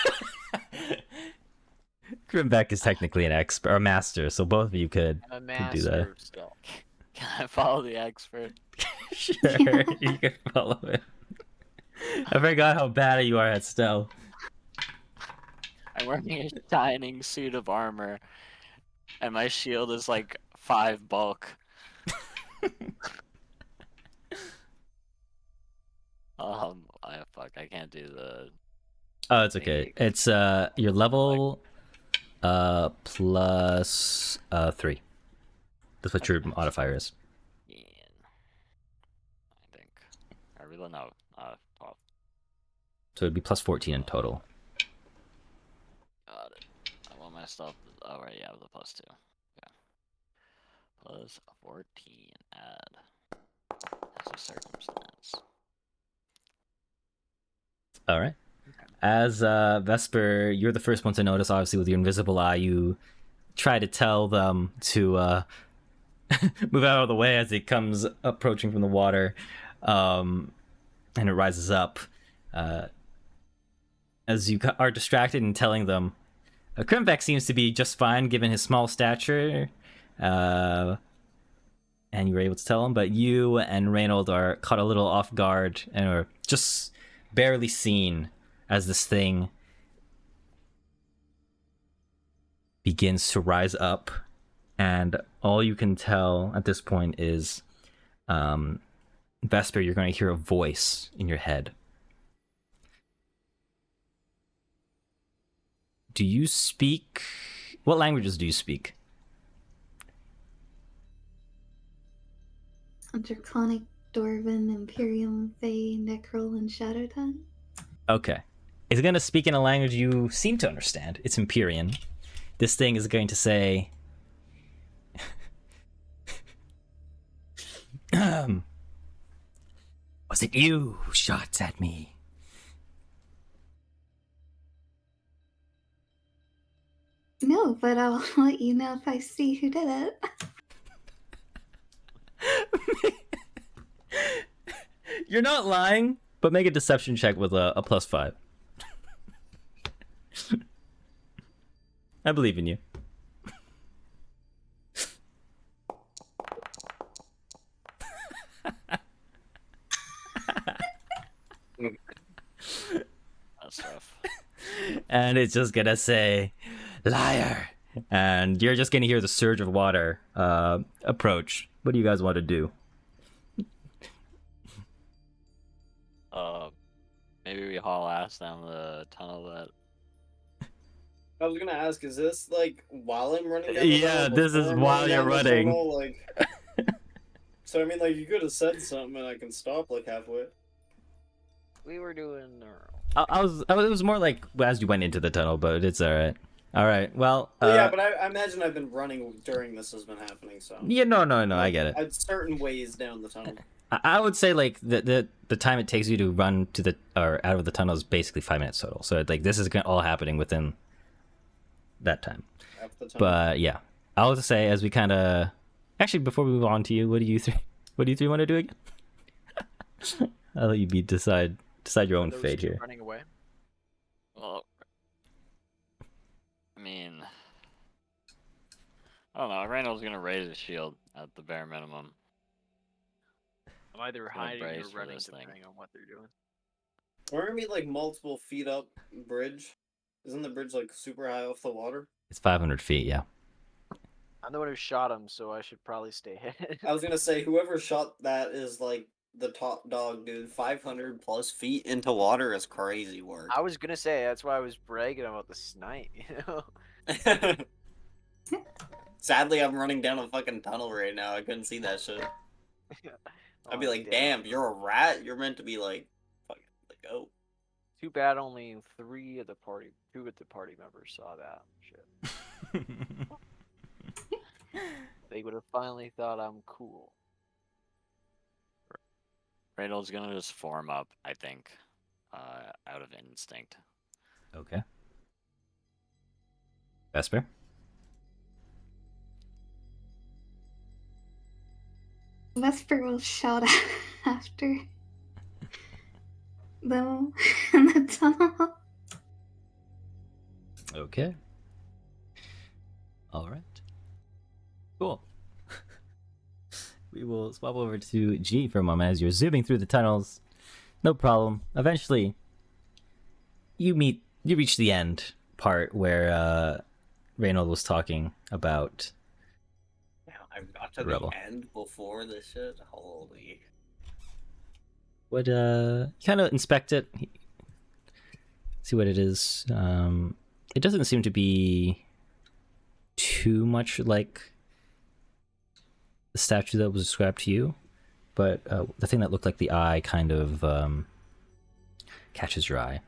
Grimbeck is technically an expert or master, so both of you could I'm a do that. master of stealth. Can I follow the expert? Sure, you can follow it. I forgot how bad you are at stealth. I'm wearing a shining suit of armor, and my shield is like 5 bulk. I can't do the. Oh, it's okay. It's your level plus 3. That's what your modifier is. Yeah. I think. I really know. 12. So it'd be plus 14 in total. Got it. I want my stuff. Oh, right, yeah, the +2. Yeah. Plus 14. Add. As a circumstance. All right. As Vesper, you're the first one to notice. Obviously, with your invisible eye, you try to tell them to move out of the way as it comes approaching from the water, and it rises up. As you are distracted and telling them, Krimbeck seems to be just fine given his small stature, and you were able to tell him. But you and Reynold are caught a little off guard and are just barely seen as this thing begins to rise up, and all you can tell at this point is, Vesper, you're going to hear a voice in your head. Do you speak... What languages do you speak? Draconic, Dwarven, Imperium, Fey, Necrol, and Shadow Tongue. Okay. It's going to speak in a language you seem to understand. It's Empyrean. This thing is going to say... Was it you who shot at me? No, but I'll let you know if I see who did it. You're not lying, but make a deception check with a +5. I believe in you. of stuff. And it's just gonna say, liar. And you're just gonna hear the surge of water approach. What do you guys want to do? Maybe we haul ass down the tunnel that. I was gonna ask, is this like while I'm running down the Yeah, tunnel, this is before I'm while you're down the running. tunnel, like... So I mean, like, you could have said something and I can stop like halfway. We were doing. It was more like as you went into the tunnel, but it's all right. All right. Well. Yeah, but I imagine I've been running during this has been happening, so. Yeah. No. I get it. At certain ways down the tunnel. I would say like the time it takes you to run to the or out of the tunnel is basically 5 minutes total. So like this is all happening within that time. Half the tunnel. But yeah, I'll just say as we kind of actually before we move on to you, what do you three want to do again? I'll let you decide your own Those fate two here. running away. Well, I mean, I don't know. Randall's gonna raise his shield at the bare minimum. I'm either gonna hiding or brace for running, this thing. depending on what they're doing. We're gonna be like multiple feet up bridge. Isn't the bridge like super high off the water? It's 500 feet. Yeah. I'm the one who shot him, so I should probably stay hidden. I was gonna say whoever shot that is like the top dog, dude. 500 plus feet into water is crazy work. I was gonna say that's why I was bragging about the snipe. You know. Sadly, I'm running down a fucking tunnel right now. I couldn't see that shit. I'd be Oh, like, damn, you're a rat. You're meant to be like, fucking, like, oh. Too bad only two of the party members saw that shit. They would have finally thought I'm cool. Randall's gonna just form up, I think, out of instinct. Okay. Vesper. Vesper will shout after them in the tunnel. Okay. All right. Cool. We will swap over to G for a moment as you're zooming through the tunnels. No problem. Eventually, you reach the end part where Reynold was talking about. Yeah, I got to Rebel. the end before this shit. Holy. Would kind of inspect it, see what it is. It doesn't seem to be too much like the statue that was described to you, but the thing that looked like the eye kind of catches your eye.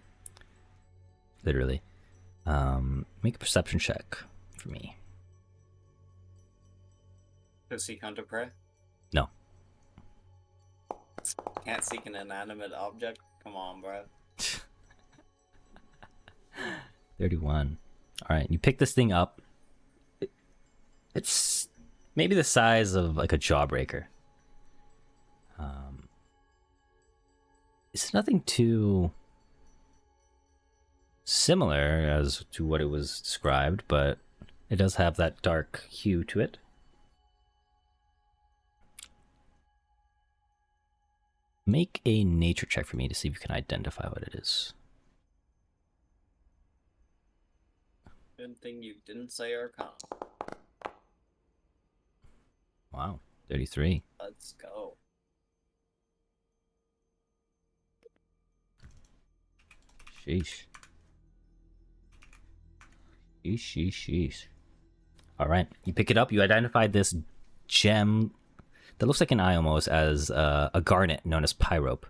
Literally. Make a perception check for me. To seek hunter prey? No. Can't seek an inanimate object? Come on, bro. 31. All right, you pick this thing up. It's maybe the size of like a jawbreaker. It's nothing too similar as to what it was described, but it does have that dark hue to it. Make a nature check for me to see if you can identify what it is. Good thing you didn't say Arcana. Wow, 33. Let's go. Sheesh. Sheesh. All right, you pick it up. You identify this gem that looks like an eye almost as a garnet known as pyrope.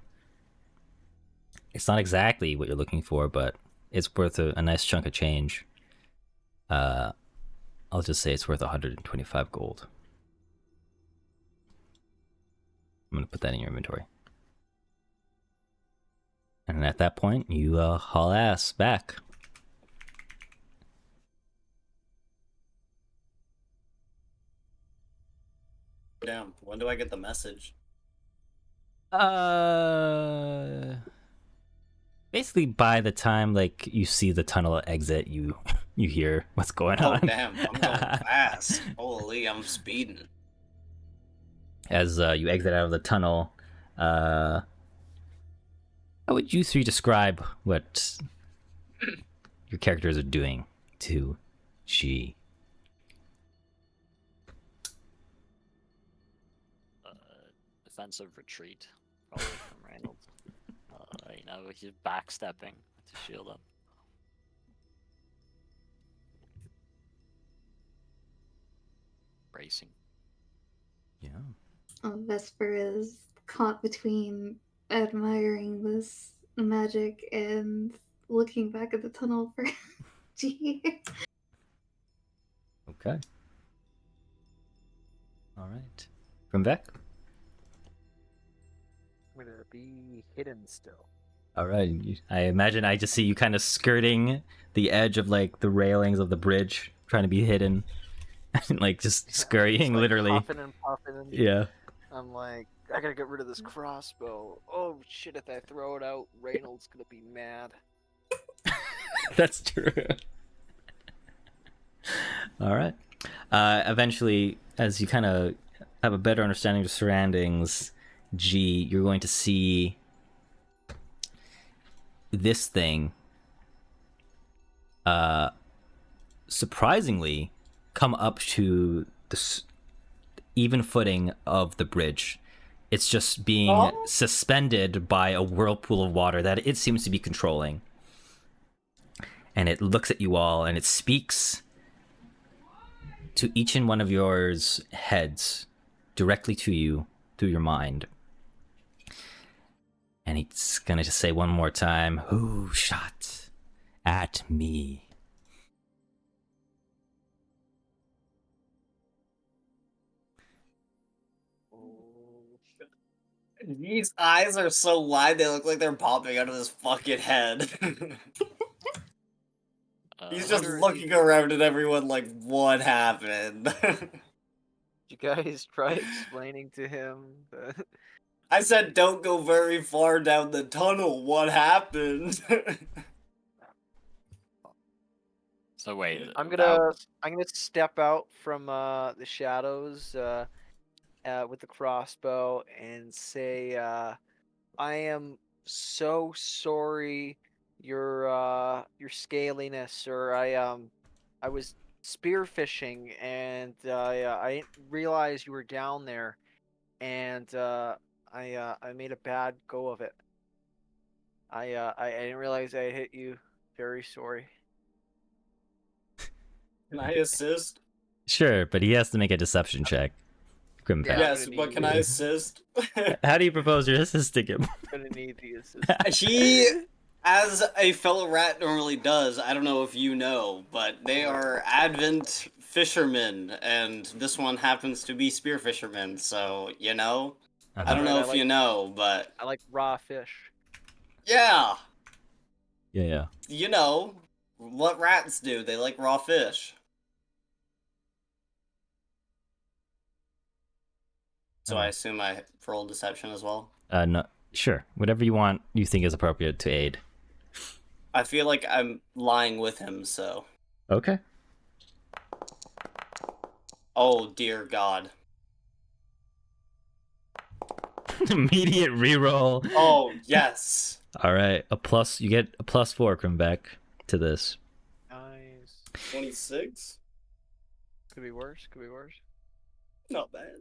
It's not exactly what you're looking for, but it's worth a nice chunk of change. I'll just say it's worth 125 gold. I'm gonna put that in your inventory. And at that point, you haul ass back. Damn, when do I get the message? Basically by the time like you see the tunnel exit, you hear what's going Oh, on. damn, I'm going fast. Holy, I'm speeding. As you exit out of the tunnel, how would you three describe what your characters are doing to G. Defensive retreat, probably from Reynolds. He's backstepping to shield him. Bracing. Yeah. Vesper is caught between admiring this magic and looking back at the tunnel for G. Okay. All right. From Beck. I'm gonna be hidden still. All right. I imagine I just see you kind of skirting the edge of like the railings of the bridge, trying to be hidden, and like just scurrying, Just, like, literally. Puffing and puffing. And Yeah. I'm like, I gotta get rid of this crossbow. Oh shit! If I throw it out, Reynolds gonna be mad. That's true. All right. Eventually, as you kind of have a better understanding of the surroundings, G, you're going to see this thing surprisingly come up to the even footing of the bridge. It's just being suspended by a whirlpool of water that it seems to be controlling. And it looks at you all and it speaks to each and one of yours heads directly to you through your mind. And he's gonna just say one more time, "Who shot at me?" These eyes are so wide, they look like they're popping out of his fucking head. He's just looking around at everyone like, what happened? Did you guys try explaining to him that... I said don't go very far down the tunnel, what happened? So wait, I'm gonna step out from the shadows with the crossbow and say, I am so sorry, your scaliness, sir. I was spearfishing and I didn't realize you were down there, and I made a bad go of it. I didn't realize I hit you. Very sorry. Can I assist? Sure, but he has to make a deception check. Grimbeck. Yeah. Yes, I'm but gonna can need I you. assist? How do you propose you're assisting him? I'm gonna need the assist. He, as a fellow rat normally does, I don't know if you know, but they are Advent fishermen, and this one happens to be spear fishermen, so, you know? I don't know Alright, if you know, but I like raw fish. yeah, Yeah. you know, what rats do, they like raw fish. So I assume I roll deception as well? No, sure. Whatever you want, you think is appropriate to aid. I feel like I'm lying with him, so... Okay. Oh, dear God. Immediate reroll. Oh, yes. All right, you get a +4, Grimbeck, to this. Nice. 26? Could be worse. Could be worse. Not bad.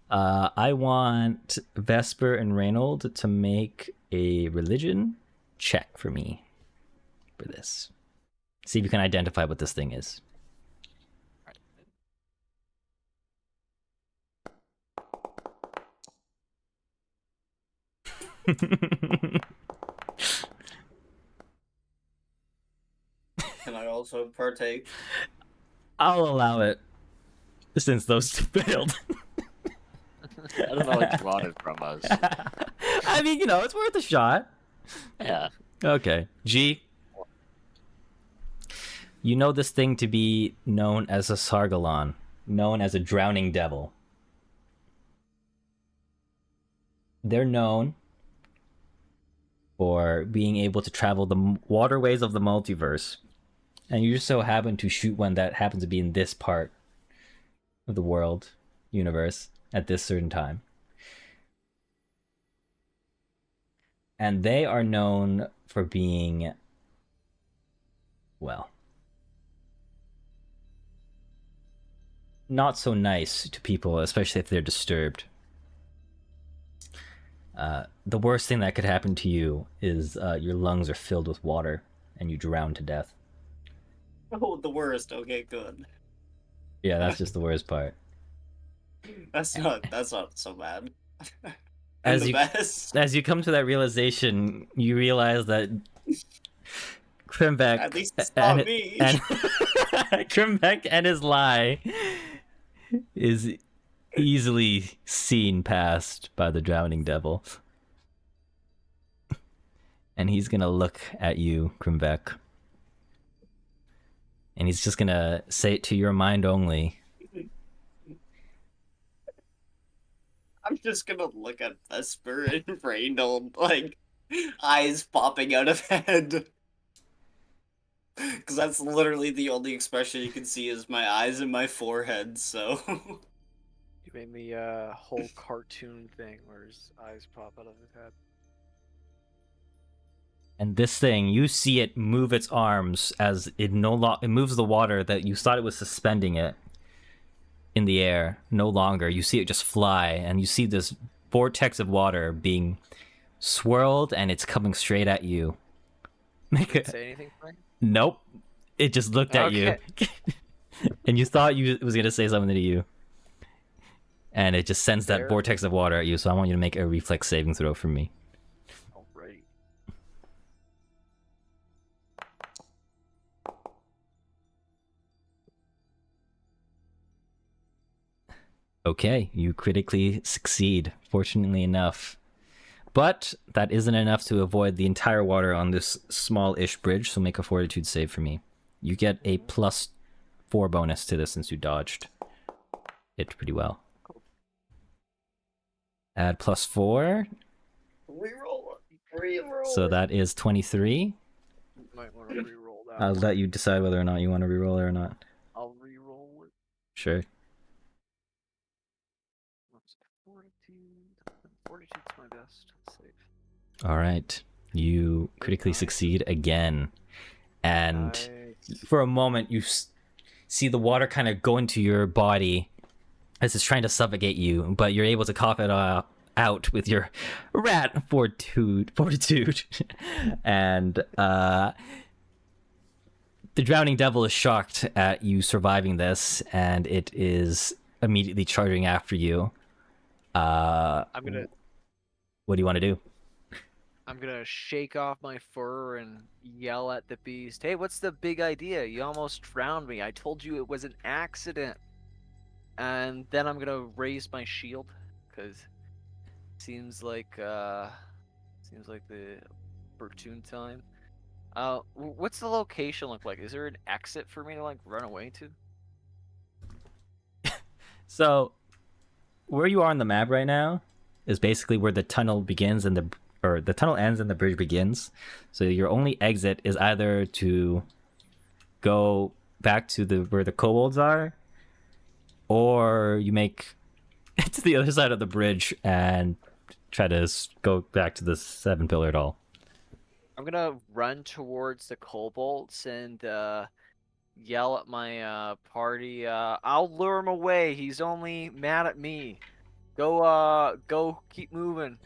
I want Vesper and Reynold to make a religion check for me for this. See if you can identify what this thing is. Can I also partake? I'll allow it, since those two failed. I don't know what you wanted from us. I mean, it's worth a shot. Yeah. Okay. G, you know this thing to be known as a Sargalon, known as a drowning devil. They're known for being able to travel the waterways of the multiverse. And you just so happen to shoot one that happens to be in this part of the world, universe, at this certain time. And they are known for being, well, not so nice to people, especially if they're disturbed. The worst thing that could happen to you is your lungs are filled with water and you drown to death. Oh, the worst. Okay, good. Yeah, that's just the worst part. That's not so bad. And As the you best. as you come to that realization, you realize that Krimbeck At least it's and not me. and Krimbeck and his lie is easily seen past by the drowning devil. And he's gonna look at you, Krimbeck. And he's just gonna say it to your mind only. I'm just gonna look at Vesper and Reynold, like, eyes popping out of head. Because that's literally the only expression you can see is my eyes and my forehead, so... You made me a whole cartoon thing where his eyes pop out of his head. And this thing, you see it move its arms as it it moves the water that you thought it was suspending it in the air. No longer. You see it just fly, and you see this vortex of water being swirled, and it's coming straight at you. Say anything, Frank? Nope. It just looked at you. And you thought it was going to say something to you. And it just sends that Fair. vortex of water at you, so I want you to make a reflex saving throw for me. Alright. Okay, you critically succeed, fortunately enough. But that isn't enough to avoid the entire water on this small-ish bridge, so make a fortitude save for me. You get a +4 bonus to this since you dodged it pretty well. Add +4, Reroll. so that is 23. Might want to re-roll that. I'll one. let you decide whether or not you want to reroll it or not. I'll re-roll it. Sure. What's it? Fortitude. Fortitude's my best save. All right. You critically Nice. succeed again. And Nice. for a moment, you see the water kind of go into your body as it's trying to suffocate you, but you're able to cough it out with your rat fortitude. And the drowning devil is shocked at you surviving this, and it is immediately charging after you. I'm gonna What do you want to do? shake off my fur and yell at the beast. Hey, what's the big idea? You almost drowned me. I told you it was an accident. And then I'm gonna raise my shield, cause seems like the opportune time. What's the location look like? Is there an exit for me to like run away to? So, where you are on the map right now is basically where the tunnel begins and the tunnel ends and the bridge begins. So your only exit is either to go back to where the kobolds are, or you make it to the other side of the bridge and try to go back to the seven pillared hall. I'm gonna run towards the kobolds and yell at my party. I'll lure him away. He's only mad at me. Go, keep moving.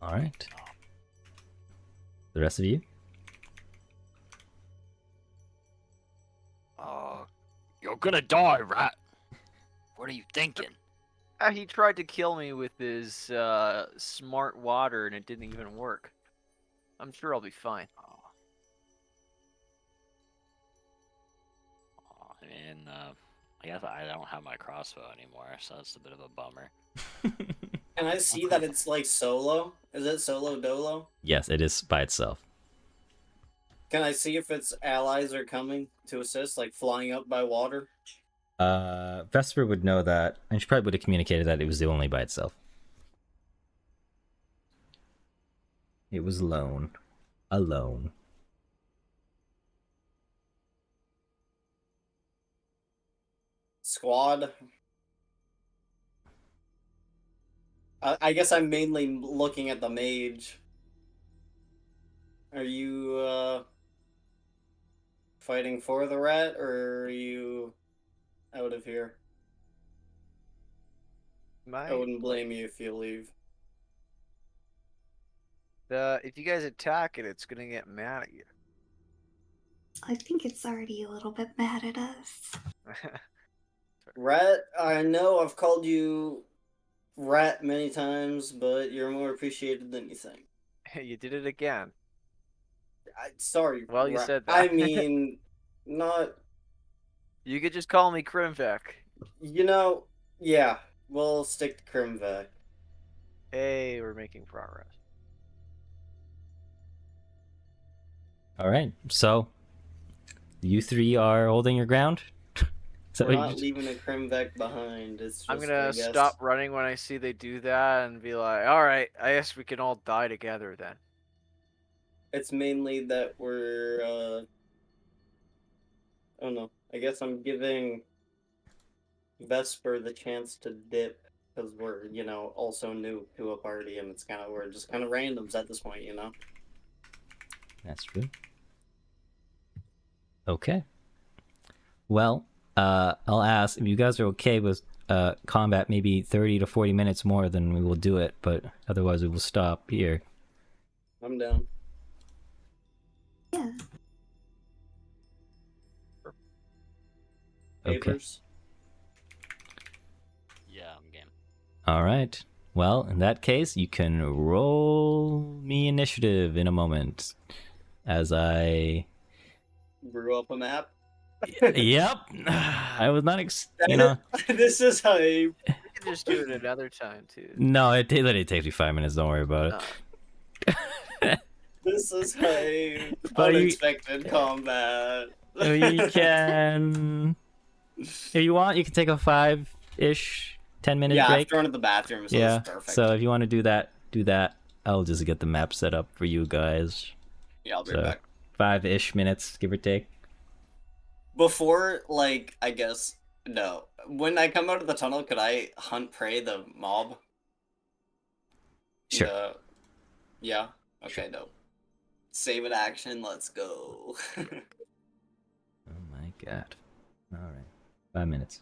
All right. The rest of you? You're gonna die, rat. What are you thinking? He tried to kill me with his smart water and it didn't even work. I'm sure I'll be fine. I mean, I guess I don't have my crossbow anymore, so that's a bit of a bummer. Can I see that it's like solo? Is it solo dolo? Yes, it is by itself. Can I see if its allies are coming to assist, like flying up by water? Vesper would know that, and she probably would have communicated that it was only by itself. It was alone. Alone. Squad. I guess I'm mainly looking at the mage. Are you fighting for the rat, or are you out of here? I wouldn't blame you if you leave. If you guys attack it, it's gonna get mad at you. I think it's already a little bit mad at us. Rat, I know I've called you rat many times, but you're more appreciated than you think. You did it again. Sorry, Well, you rat. said that. I mean, not. You could just call me Krimvek. You know, yeah, we'll stick to Krimvek. Hey, we're making progress. All right, so you three are holding your ground. So We're not leaving a Krimvek behind. It's just, I'm gonna I guess, stop running when I see they do that and be like, all right, I guess we can all die together then. it's mainly that we're. I don't know. I guess I'm giving Vesper the chance to dip because we're, also new to a party, and we're just kind of randoms at this point, That's true. Okay. Well, I'll ask if you guys are okay with combat, maybe 30 to 40 minutes more, then we will do it, but otherwise we will stop here. I'm down. Yeah. Okay. Papers. Yeah, I'm game. All right. Well, in that case, you can roll me initiative in a moment as I... Brew up a map. Yep. I was not, This is how We can just do it another time too. No, it literally takes me 5 minutes. Don't worry about it. This is how But unexpected combat. you can... If you want, you can take a 5-ish, 10-minute Yeah, break. after going to the bathroom, so Yeah. it's perfect. So if you want to do that, do that. I'll just get the map set up for you guys. Yeah, I'll be right back. 5-ish minutes, give or take. Before, I guess, no. When I come out of the tunnel, could I hunt prey the mob? Sure. Yeah? Okay, no. Save it action, let's go. Oh my god. Alright. 5 minutes.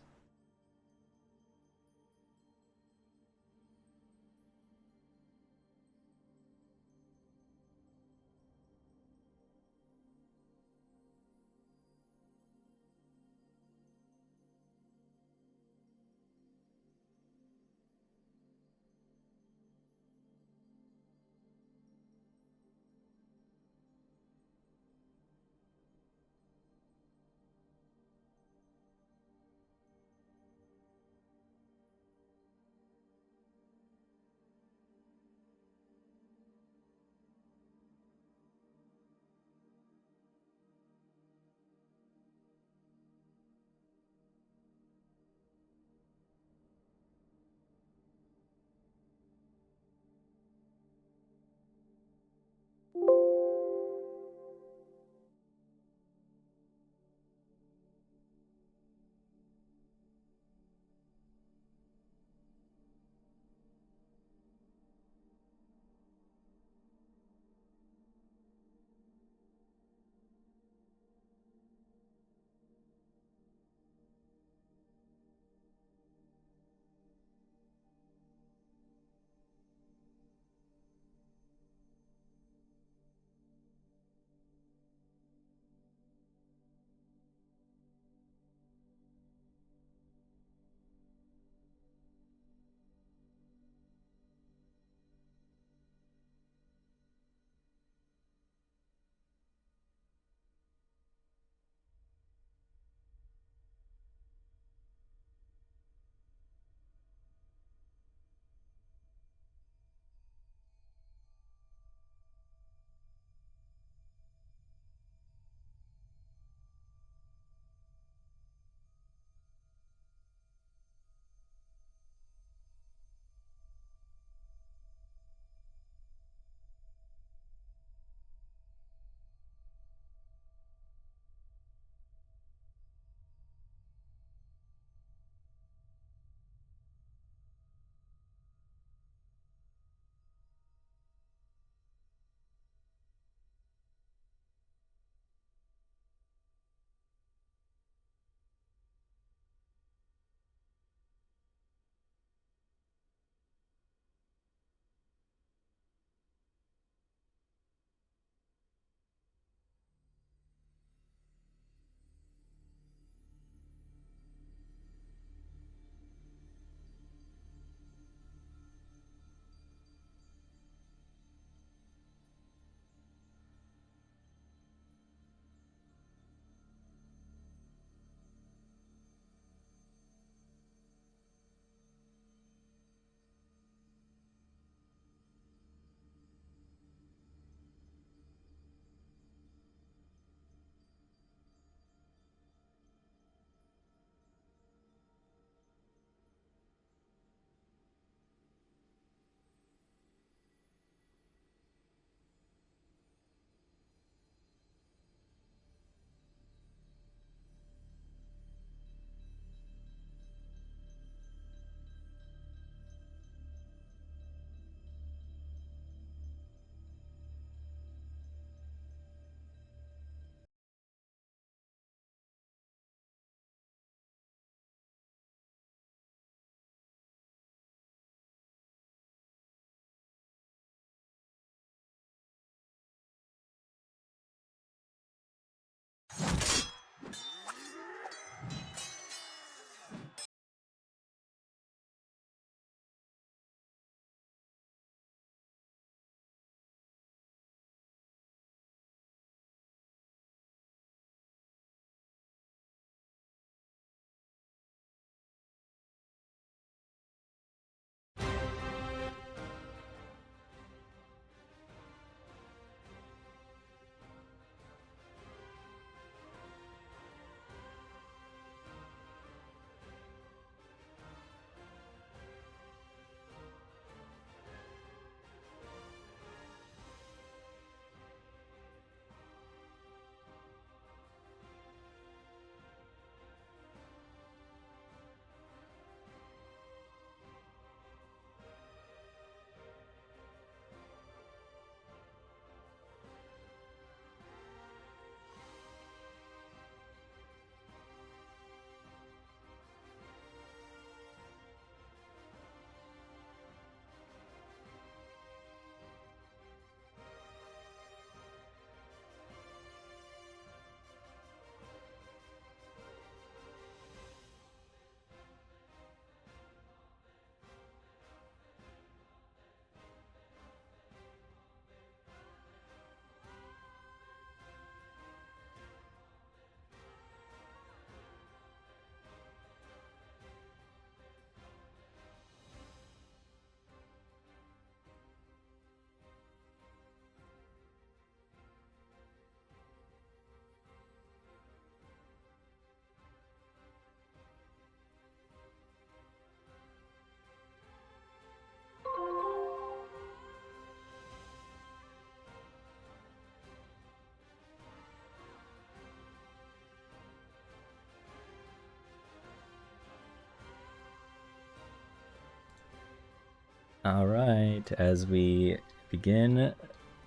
All right, as we begin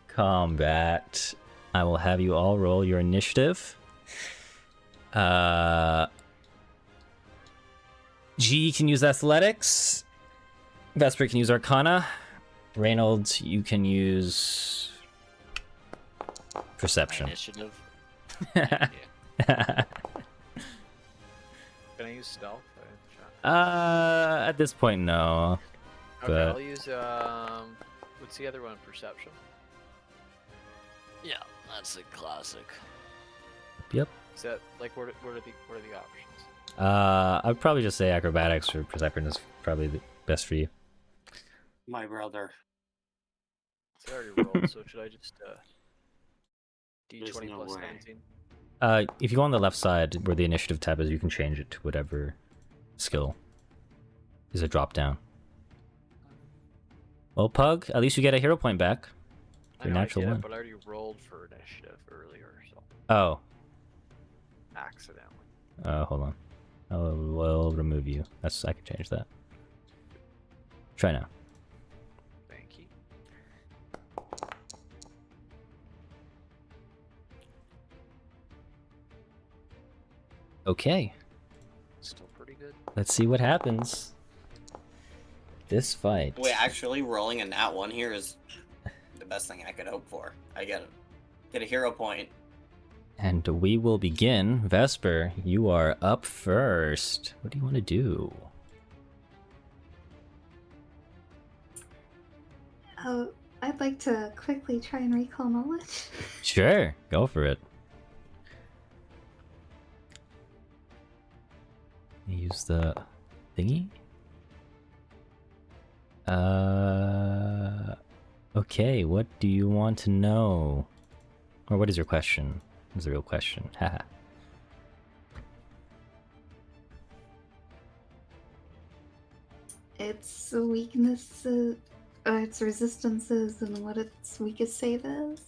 combat, I will have you all roll your initiative. G can use athletics. Vesper can use Arcana. Reynolds, you can use perception. Initiative. Can I use stealth? I didn't check. At this point, no. Okay, but- I'll use what's the other one? Perception. Yeah, that's a classic. Yep. Is that like what are the options? I'd probably just say acrobatics or perception is probably the best for you. My brother. So I already rolled, so should I just There's D20 no plus way. 17? If you go on the left side where the initiative tab is, you can change it to whatever skill is a drop down. Well, Pug, at least you get a hero point back. I Your know natural I get one. it, but I already rolled for initiative earlier, so Oh, accidentally. hold on. We'll remove you. I can change that. Try now. Thank you. Okay, Still pretty good. let's see what happens. This fight. Wait, actually, rolling a nat 1 here is the best thing I could hope for. I get a hero point. And we will begin. Vesper, you are up first. What do you want to do? Oh, I'd like to quickly try and recall knowledge. Sure, go for it. Use the thingy. Okay, what do you want to know? Or what is your question? Is the real question. Haha. Its weaknesses, its resistances, and what its weakest save is.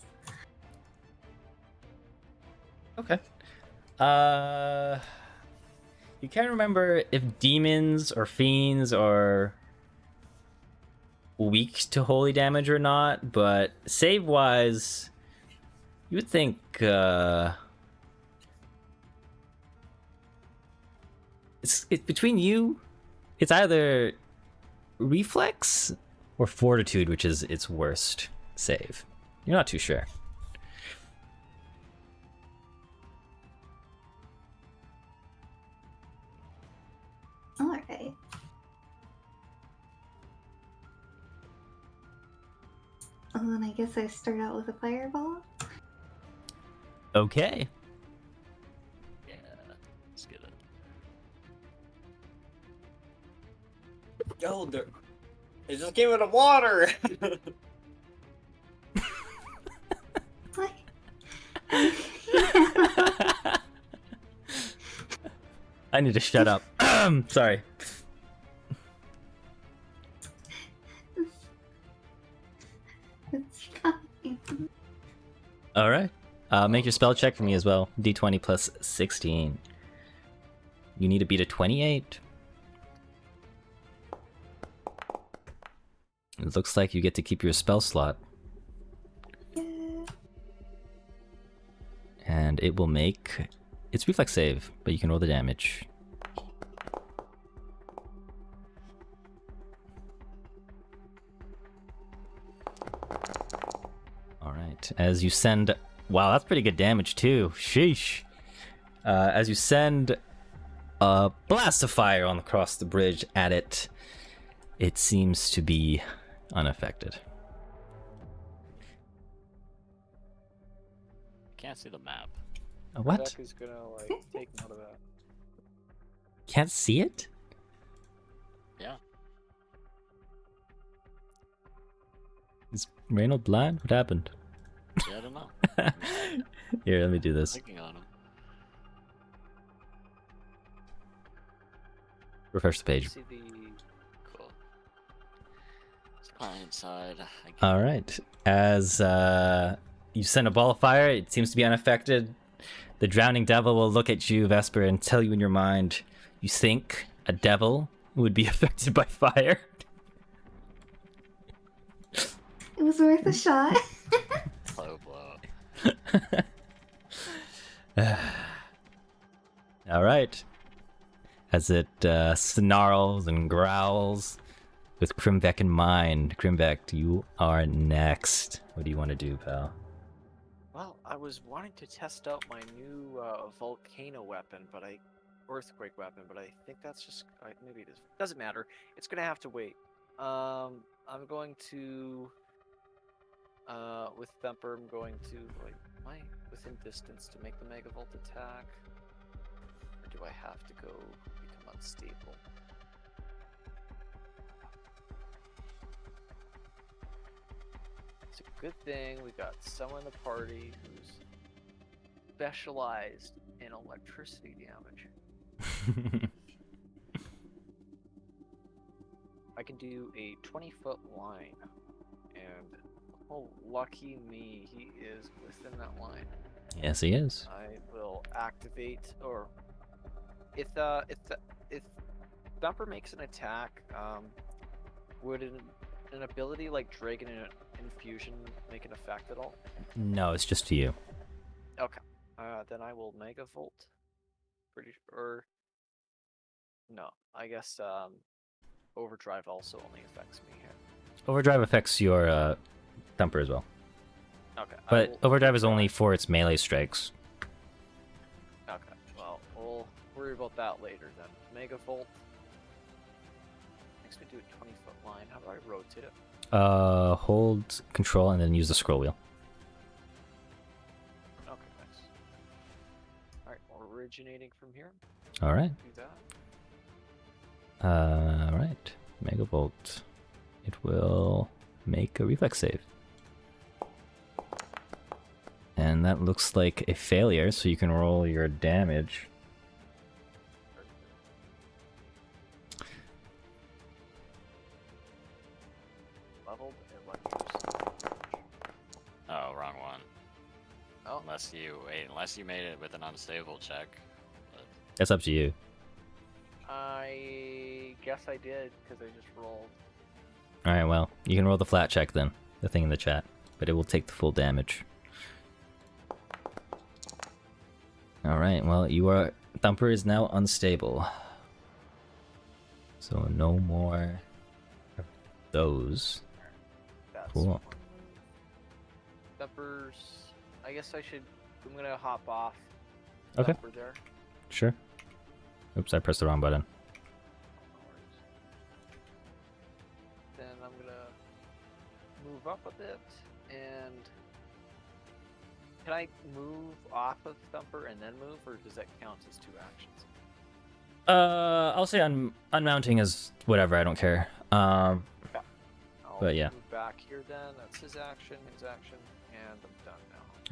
Okay. You can't remember if demons or fiends are weak to holy damage or not, but save wise, you would think it's between you. It's either reflex or fortitude, which is its worst save. You're not too sure. Alright. And then I guess I start out with a fireball. Okay. Yeah, let's get it. Yo, it just came out of water! What? I need to shut up. Sorry. It's fine. All right. Make your spell check for me as well. D20 plus 16. You need to beat a 28. It looks like you get to keep your spell slot. Yeah. And it will make its reflex save, but you can roll the damage. Alright, as you send... Wow, that's pretty good damage too. Sheesh. As you send a blast of fire across the bridge at it, it seems to be unaffected. Can't see the map. What? Rebecca's gonna take note of that. Can't see it? Yeah. Is Reynold blind? What happened? Yeah, I don't know. Here, let me do this. Clicking on him. Refresh the page. See the cool. It's client side. All right. As you send a ball of fire, it seems to be unaffected. The drowning devil will look at you, Vesper, and tell you in your mind, you think a devil would be affected by fire? It was worth a shot. Low blow. All right. As it snarls and growls, with Grimbeck in mind. Grimbeck, you are next. What do you want to do, pal? Well, I was wanting to test out my new volcano weapon, earthquake weapon, but I think that's just maybe it is. Doesn't matter. It's gonna have to wait. I'm going to with Thumper. I'm going to like am I within distance to make the Megavolt attack, or do I have to go become unstable? It's a good thing we got someone in the party who's specialized in electricity damage. I can do a 20-foot line, and oh, lucky me, he is within that line. Yes, he is. I will activate, or if Thumper makes an attack, would an ability like Dragon Infusion make an effect at all? No, it's just to you. Okay. Then I will Megavolt. Or no, I guess Overdrive also only affects me here. Overdrive affects your Thumper as well. Okay. But Overdrive is only for its melee strikes. Okay. Well, we'll worry about that later then. Megavolt. Makes me do a 20-foot line. How do I rotate it? Hold control and then use the scroll wheel. Okay, thanks. Alright, originating from here. Alright. Do that. Alright. Megavolt. It will make a reflex save. And that looks like a failure, so you can roll your damage. Leveled and let use. Oh, wrong one. Oh, Unless you made it with an unstable check. But That's up to you. I guess I did because I just rolled. Alright, well, you can roll the flat check then. The thing in the chat. But it will take the full damage. Alright, well, Thumper is now unstable. So no more of those. That's Cool. one move. Thumpers. I guess I'm gonna hop off. Okay. Thumper there. Sure. Oops, I pressed the wrong button. Then I'm gonna move up a bit, and can I move off of Thumper and then move, or does that count as two actions? I'll say unmounting is whatever, I don't care. I'll But yeah. move back here then. That's his action, and I'm done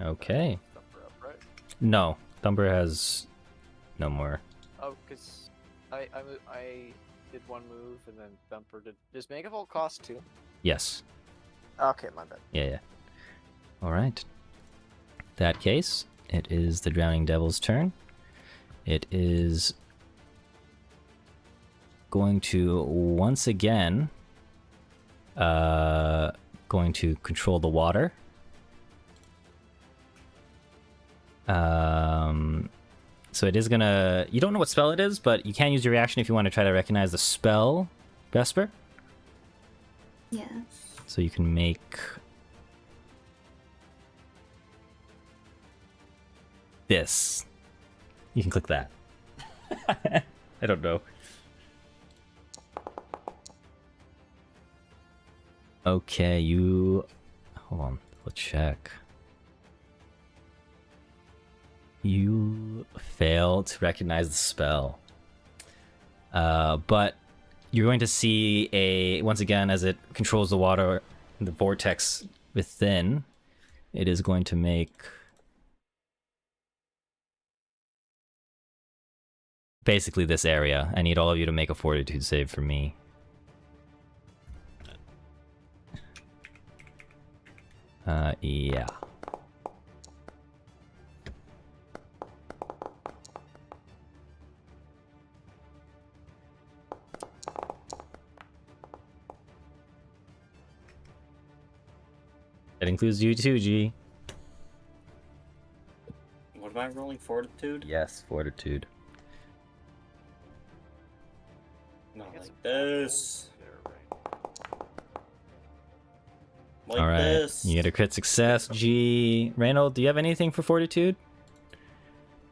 now. Okay. Thumper up, right? No, Thumper has no more. Oh, because I did one move, and then Thumper did. Does Megavolt cost two? Yes. Okay, my bad. Yeah. Alright. That case, it is the Drowning Devil's turn. It is going to once again going to control the water. So it is gonna... You don't know what spell it is, but you can use your reaction if you want to try to recognize the spell, Vesper. Yes. So you can make... this. You can click that. I don't know. Okay, you... Hold on, let's check. You fail to recognize the spell. But you're going to see once again, as it controls the water, the vortex within, it is going to make... basically this area. I need all of you to make a fortitude save for me. Yeah. That includes you too, G. What am I rolling? Fortitude? Yes, fortitude. No, Get like some bad rolls this. there, right? Like All right, this. you get a crit success, G. Reynold, do you have anything for fortitude?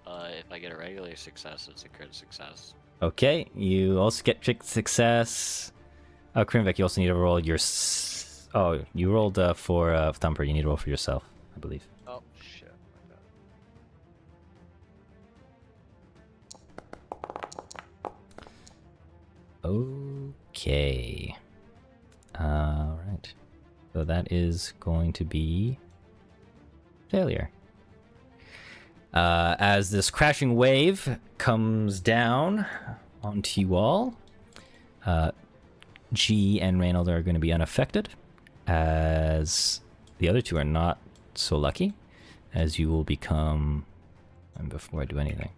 If I get a regular success, it's a crit success. Okay, you also get crit success. Oh, Krimvek, you also need to roll your... Oh, you rolled for Thumper. You need to roll for yourself, I believe. Oh shit. My bad. Okay. Alright. So that is going to be... failure. As this crashing wave comes down onto you all, G and Reynold are going to be unaffected, as the other two are not so lucky, as you will become... And before I do anything,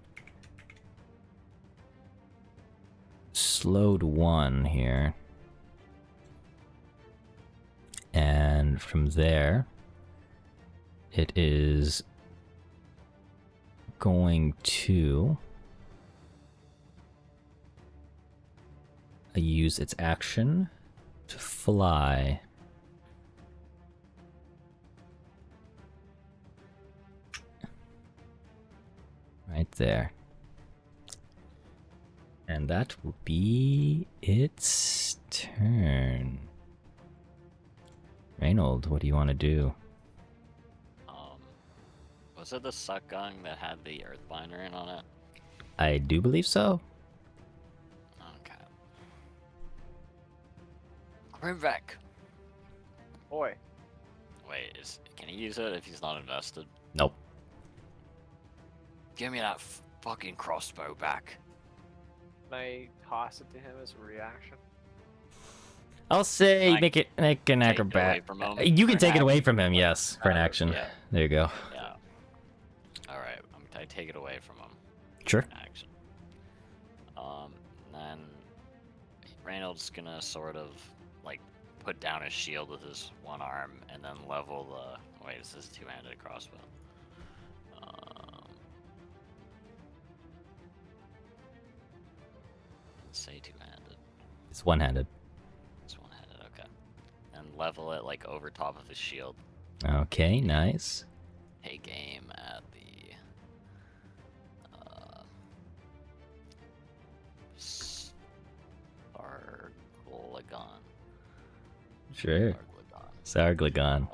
slowed 1 here. And from there, it is going to use its action to fly. Right there. And that will be its turn. Reynold, what do you want to do? Was it the suck gun that had the Earthbinder in on it? I do believe so. Okay. Grimvek. Boy. Wait, can he use it if he's not invested? Nope. Give me that fucking crossbow back. Can I toss it to him as a reaction? I'll say Can I make an Take it acrobat. away from him You for can an take it away action? from him, yes, for an action. Yeah. There you go. Yeah. Alright, I take it away from him. Sure. Action. Then Reynold's gonna sort of like put down his shield with his one arm and then level the... Wait, is this two-handed crossbow? Let's say two-handed. It's one-handed. It's one-handed, okay. And level it like over top of his shield. Okay, nice. Take aim at the Sarglagon. Sure. Sarglagon. Sarglagon.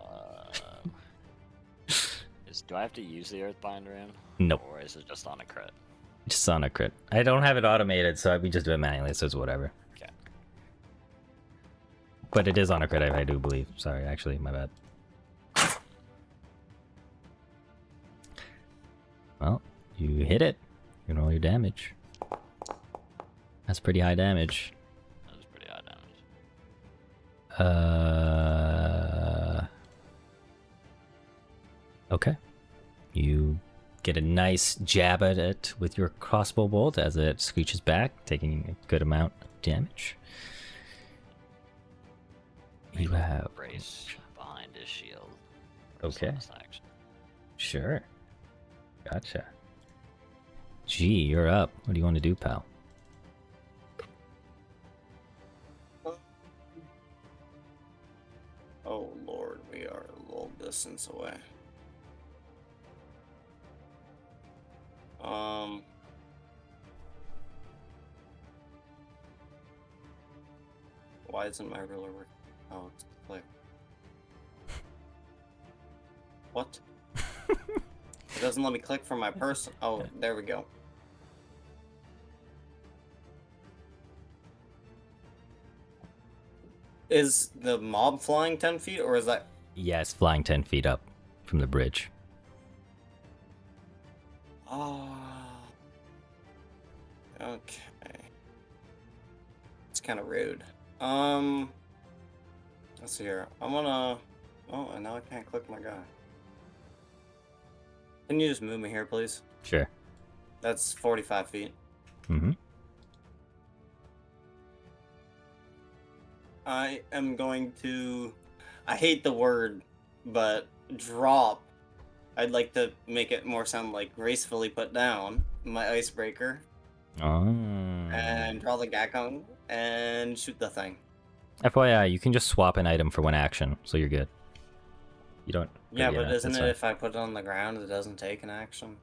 Do I have to use the Earthbinder in? Nope. Or is it just on a crit? Just on a crit. I don't have it automated, so we just do it manually, so it's whatever. Okay. But it is on a crit, I do believe. Sorry, actually, my bad. Well, you hit it. You can roll your damage. That's pretty high damage. That was pretty high damage. Okay. You get a nice jab at it with your crossbow bolt as it screeches back, taking a good amount of damage. You have... Brace behind his shield. Okay. Bonus action. Sure. Gotcha. Gee, you're up. What do you want to do, pal? Oh lord, we are a little distance away. Why isn't my ruler working? Oh, it's click. What? It doesn't let me click from my person. Oh, there we go. Is the mob flying 10 feet, or is that... Yeah, it's flying 10 feet up from the bridge. Oh... Okay. It's kind of rude. Let's see here. I'm gonna... Oh, and now I can't click my guy. Can you just move me here, please? Sure. That's 45 feet. Mm-hmm. I am going to... I hate the word but drop. I'd like to make it more sound like gracefully put down my icebreaker Oh. and draw the Gakon and shoot the thing. FYI, you can just swap an item for one action, so you're good. You don't. Yeah, but isn't that's it fine. if I put it on the ground, it doesn't take an action?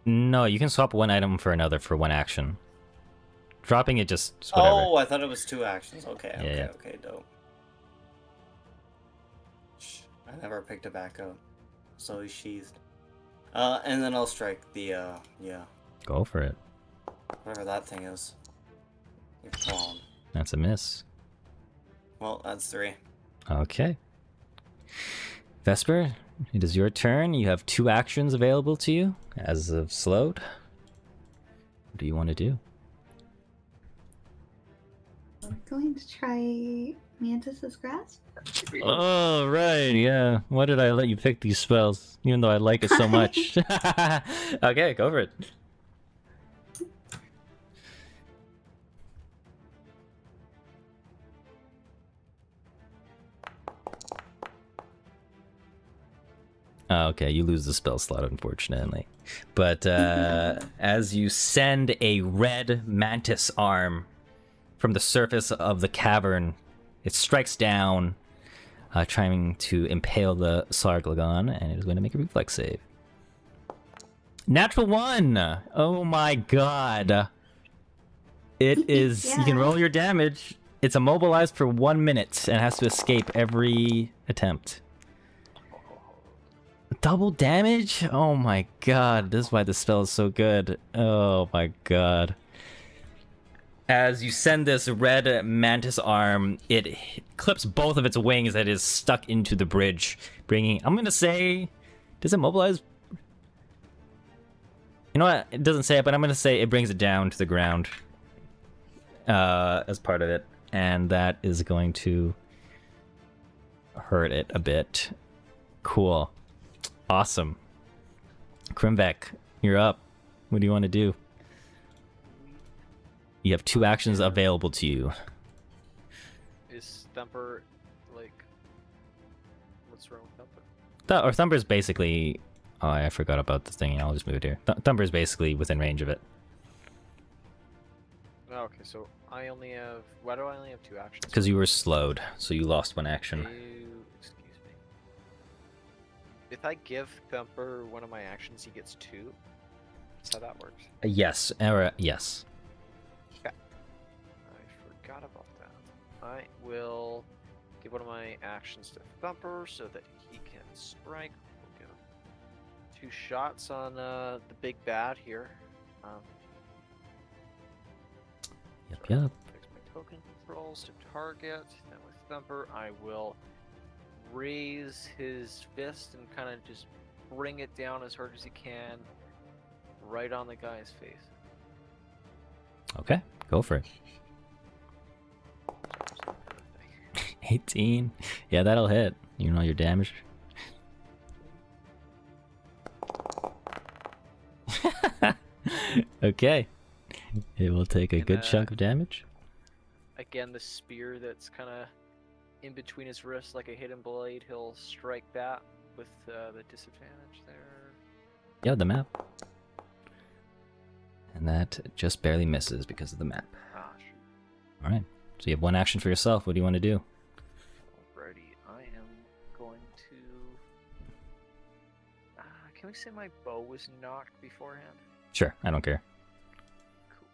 No, you can swap one item for another for one action. Dropping it just whatever. Oh, I thought it was 2 actions. Okay, Yeah. okay, dope. Shh, I never picked it back up. So he's sheathed. And then I'll strike the, yeah, Go for it. whatever that thing is. Come on. That's a miss. Well, that's 3. Okay. Vesper, it is your turn. You have 2 actions available to you as of slowed. What do you want to do? I'm going to try Mantis's Grasp. Oh, right, yeah. Why did I let you pick these spells? Even though I like it so much. Okay, go for it. Okay, you lose the spell slot, unfortunately. But as you send a red mantis arm from the surface of the cavern, it strikes down, trying to impale the Sarglagon, and it is going to make a reflex save. Natural 1! Oh my god. It is... You can Yeah. roll your damage. It's immobilized for 1 minute and has to escape every attempt. Double damage? Oh my god, this is why this spell is so good. Oh my god. As you send this red mantis arm, it clips both of its wings that is stuck into the bridge, bringing... I'm gonna say... Does it mobilize? You know what? It doesn't say it, but I'm gonna say it brings it down to the ground. As part of it. And that is going to hurt it a bit. Cool. Awesome. Krimvek, you're up. What do you want to do? You have 2 actions available to you. Is Thumper like? What's wrong with Thumper? Thumper's basically... Oh, I forgot about the thing. I'll just move it here. Thumper's basically within range of it. Oh, okay, so I only have. Why do I only have 2 actions? Because you were slowed, so you lost 1 action. Excuse me. If I give Thumper one of my actions, he gets 2. That's how that works. Yes. Yes. I forgot about that. I will give one of my actions to Thumper so that he can strike. We'll give him 2 shots on the big bad here. Yep. Fix my token controls to target. Then with Thumper, I will raise his fist and kind of just bring it down as hard as he can, right on the guy's face. Okay, go for it. 18. Yeah, that'll hit. You know your damage. Okay. It will take a And, good chunk of damage. Again, the spear that's kind of in between his wrists like a hidden blade, he'll strike that with the disadvantage there. Yeah, the map. And that just barely misses because of the map. Ah, shoot. Alright. So you have 1 action for yourself. What do you want to do? Alrighty, I am going to... can we say my bow was knocked beforehand? Sure, I don't care. Cool.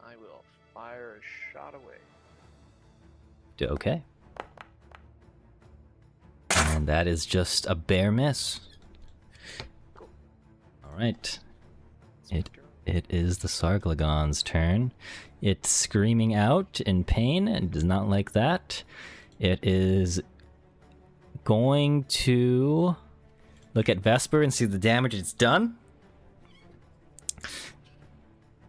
I will fire a shot away. Okay. And that is just a bare miss. Alright. It's my turn. It is the Sarglagon's turn. It's screaming out in pain and does not like that. It is going to look at Vesper and see the damage it's done.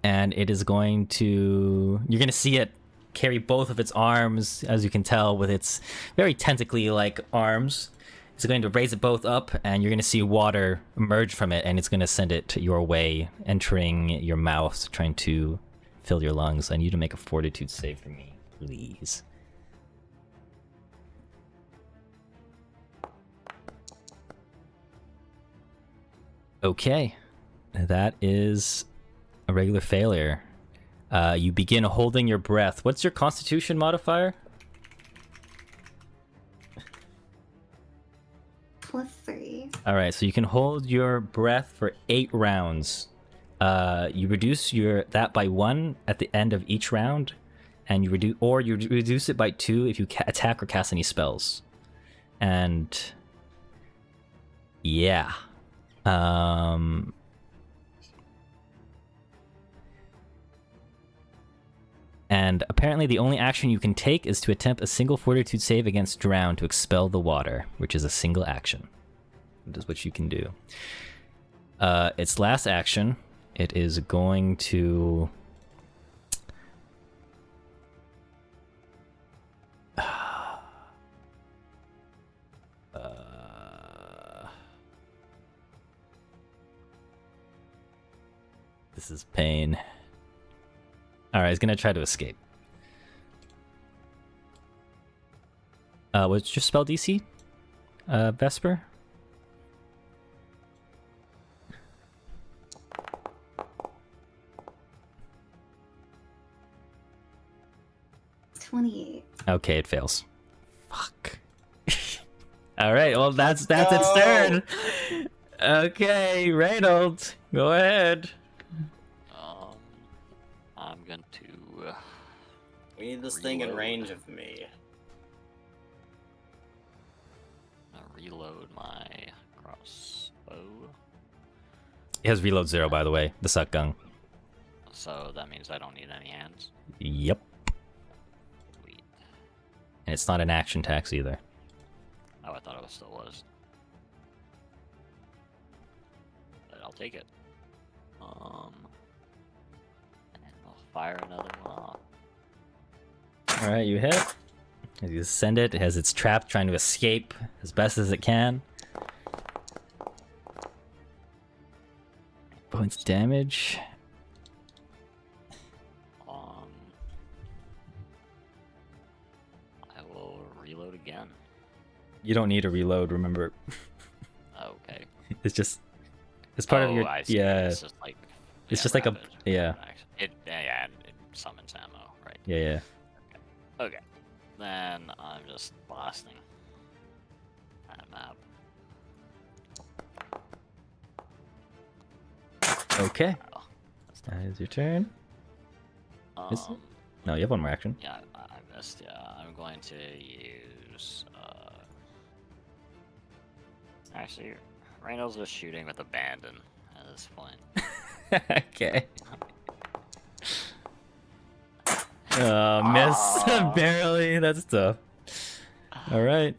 And it is going to... You're going to see it carry both of its arms, as you can tell, with its very tentacly-like arms. It's going to raise it both up, and you're going to see water emerge from it, and it's going to send it your way, entering your mouth, trying to fill your lungs. I need you to make a fortitude save for me, please. Okay, that is a regular failure. You begin holding your breath. What's your constitution modifier? +3. Alright, so you can hold your breath for 8 rounds. You reduce that by 1 at the end of each round, and you reduce it by 2 if you attack or cast any spells. And yeah. And apparently the only action you can take is to attempt a single fortitude save against drown to expel the water, which is a single action. That is what you can do. Its last action, it is going to... This is pain. Alright, he's gonna try to escape. What's your spell DC? Vesper? '28. Okay, it fails. Fuck. Alright, well that's Let's its go. turn. Okay, Reynold, go ahead. I'm going to We need this thing in range of me. reload my crossbow. It has reload 0, by the way, the suck gun. So that means I don't need any hands. Yep. Sweet. And it's not an action tax either. Oh, I thought it still was. But I'll take it. And I'll fire another one off. Alright, you hit. As you send it, it has its trap trying to escape as best as it can. Points damage. I will reload again. You don't need a reload, remember. Okay. It's just... It's part of your... I see. Yeah. It's just like... It's just like a... rapid Yeah. action. It summons ammo, right? Yeah, yeah. Okay. Then I'm just blasting. That map. Okay. Oh, that's That is your turn. Is it? No, you have one more action. Yeah, I missed. Yeah, I'm going to use. Actually, Reynolds was shooting with abandon at this point. Okay. Miss. Aw. Barely. That's tough. Alright.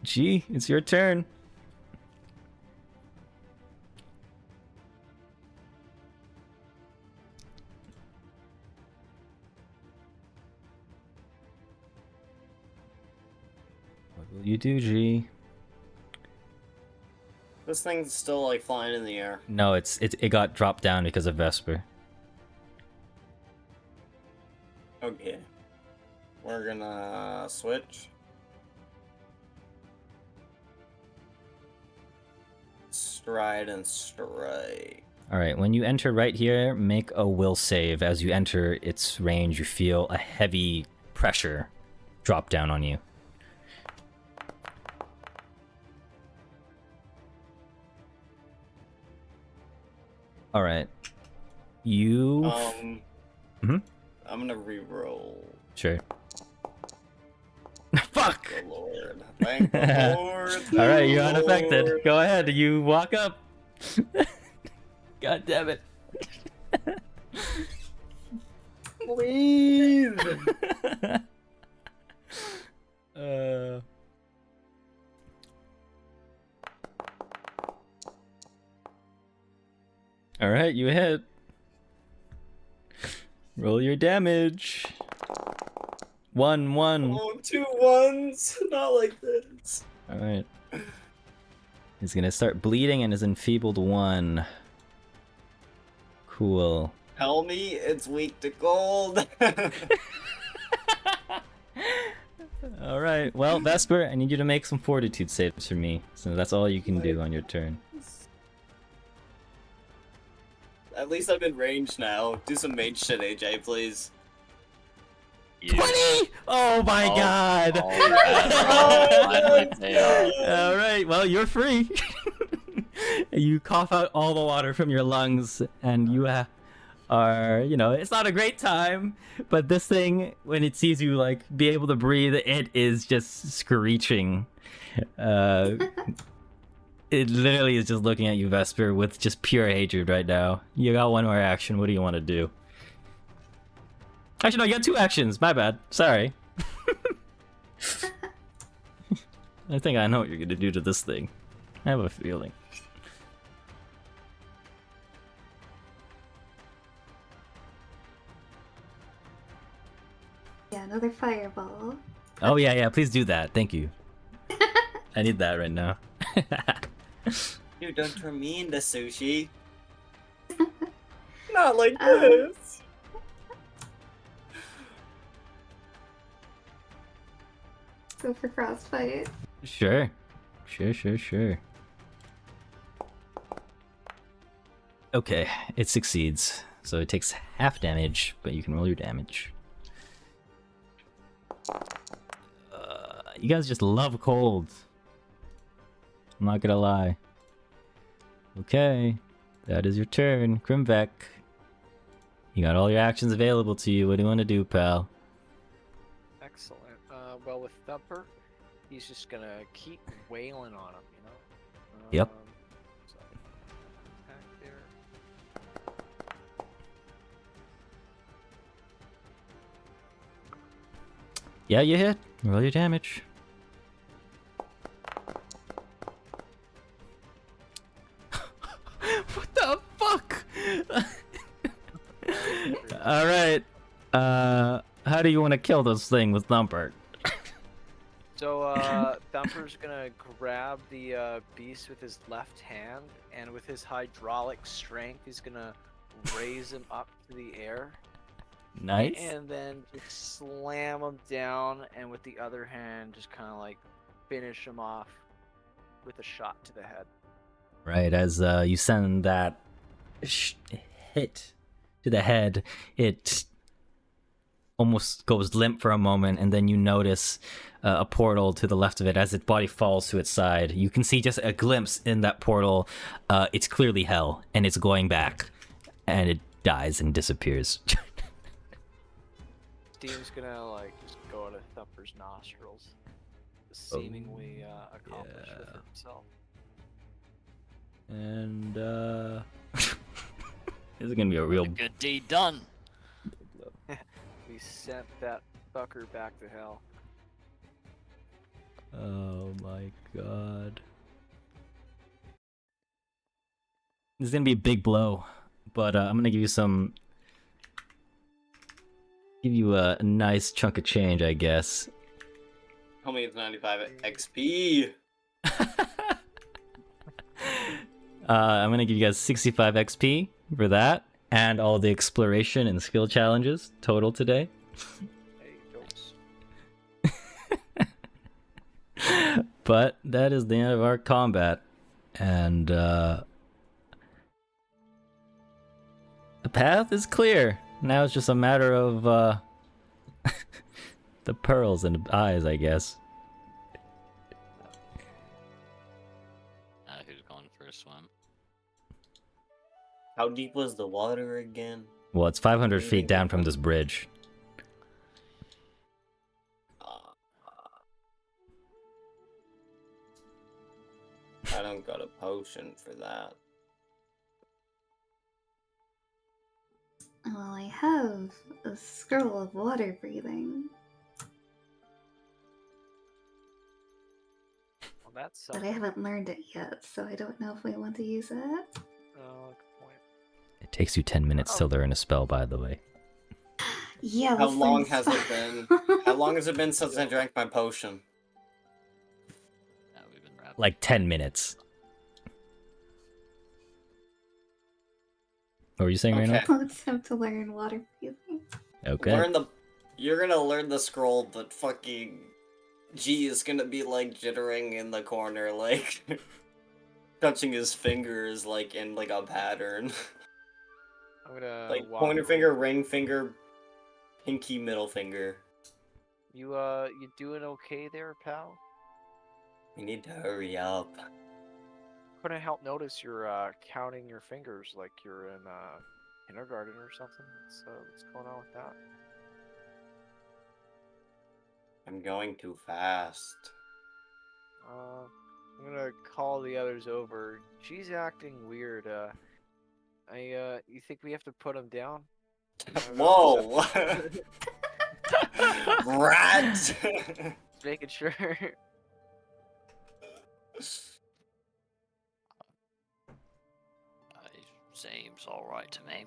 G, it's your turn. What will you do, G? This thing's still like flying in the air. No, it got dropped down because of Vesper. Okay. We're gonna switch. Stride and strike. Alright, when you enter right here, make a will save. As you enter its range, you feel a heavy pressure drop down on you. Alright. You... Mhm. I'm gonna re-roll. Sure. Fuck! The Lord. Thank the Lord. Alright, you're the unaffected. Lord. Go ahead, you walk up. God damn it. Please. Alright, you hit. Roll your damage. 1, 1. Oh, 2 1s. Not like this. Alright. He's gonna start bleeding and is enfeebled 1. Cool. Tell me it's weak to cold. All right. Well, Vesper, I need you to make some fortitude saves for me. So that's all you can do on your turn. At least I'm in range now. Do some mage shit, AJ, please. 20! Oh my god! Finally paid off. All right. Well, you're free. You cough out all the water from your lungs, and you are, you know, it's not a great time, but this thing, when it sees you like be able to breathe, it is just screeching. It literally is just looking at you, Vesper, with just pure hatred right now. You got one more action. What do you want to do? Actually, no, you got 2 actions. My bad. Sorry. I think I know what you're gonna do to this thing. I have a feeling. Yeah, another fireball. Oh yeah, please do that. Thank you. I need that right now. You don't turn me into sushi. Not like Um, this. Go for frostbite. Sure. Okay, it succeeds. So it takes half damage, but you can roll your damage. You guys just love cold. I'm not gonna lie. Okay, that is your turn. Grimvek. You got all your actions available to you. What do you want to do, pal? Excellent. Well, with Thumper, he's just gonna keep wailing on him, you know? Yep. So, attack there. Yeah, you hit. Roll your damage. What the fuck? Alright. How do you want to kill this thing with Thumper? So, Thumper's gonna grab the beast with his left hand, and with his hydraulic strength, he's gonna raise him up to the air. Nice. And then just slam him down, and with the other hand, just kind of like finish him off with a shot to the head. Right, as you send that hit to the head, it almost goes limp for a moment, and then you notice a portal to the left of it as its body falls to its side. You can see just a glimpse in that portal. It's clearly hell, and it's going back, and it dies and disappears. Steam's gonna like just go into Thumper's nostrils, seemingly accomplish with it himself. And this is gonna be a real. Good deed done. We sent that fucker back to hell. Oh my god. This is gonna be a big blow, but I'm gonna give you some. Give you a nice chunk of change, I guess. Tell me it's 95 XP. I'm gonna give you guys 65 XP for that, and all the exploration and skill challenges total today. Hey, jokes. But that is the end of our combat, and the path is clear. Now it's just a matter of the pearls and eyes, I guess. Who's going for a swim? How deep was the water again? Well, it's 500 feet down from this bridge. I don't got a potion for that. Well, I have a scroll of water breathing, Well, that's but I haven't learned it yet, so I don't know if we want to use it. Oh, good point. It takes you 10 minutes till they're in a spell, by the way. Yeah. How let's long learn has spell- it been? How long has it been since I drank my potion? We've been wrapped. Like 10 minutes. What were you saying, Okay. Reno? Let's have to learn water breathing. Okay. You're gonna learn the scroll, but fucking G is gonna be like jittering in the corner, like touching his fingers like in like a pattern. I'm gonna Like walk pointer over. finger, ring finger, pinky, middle finger. You doing okay there, pal? We need to hurry up. Couldn't help notice you're counting your fingers like you're in kindergarten or something. What's going on with that? I'm going too fast. I'm gonna call the others over. She's acting weird. You think we have to put him down? I don't know, Whoa! Rat! just making sure. Seems alright to me.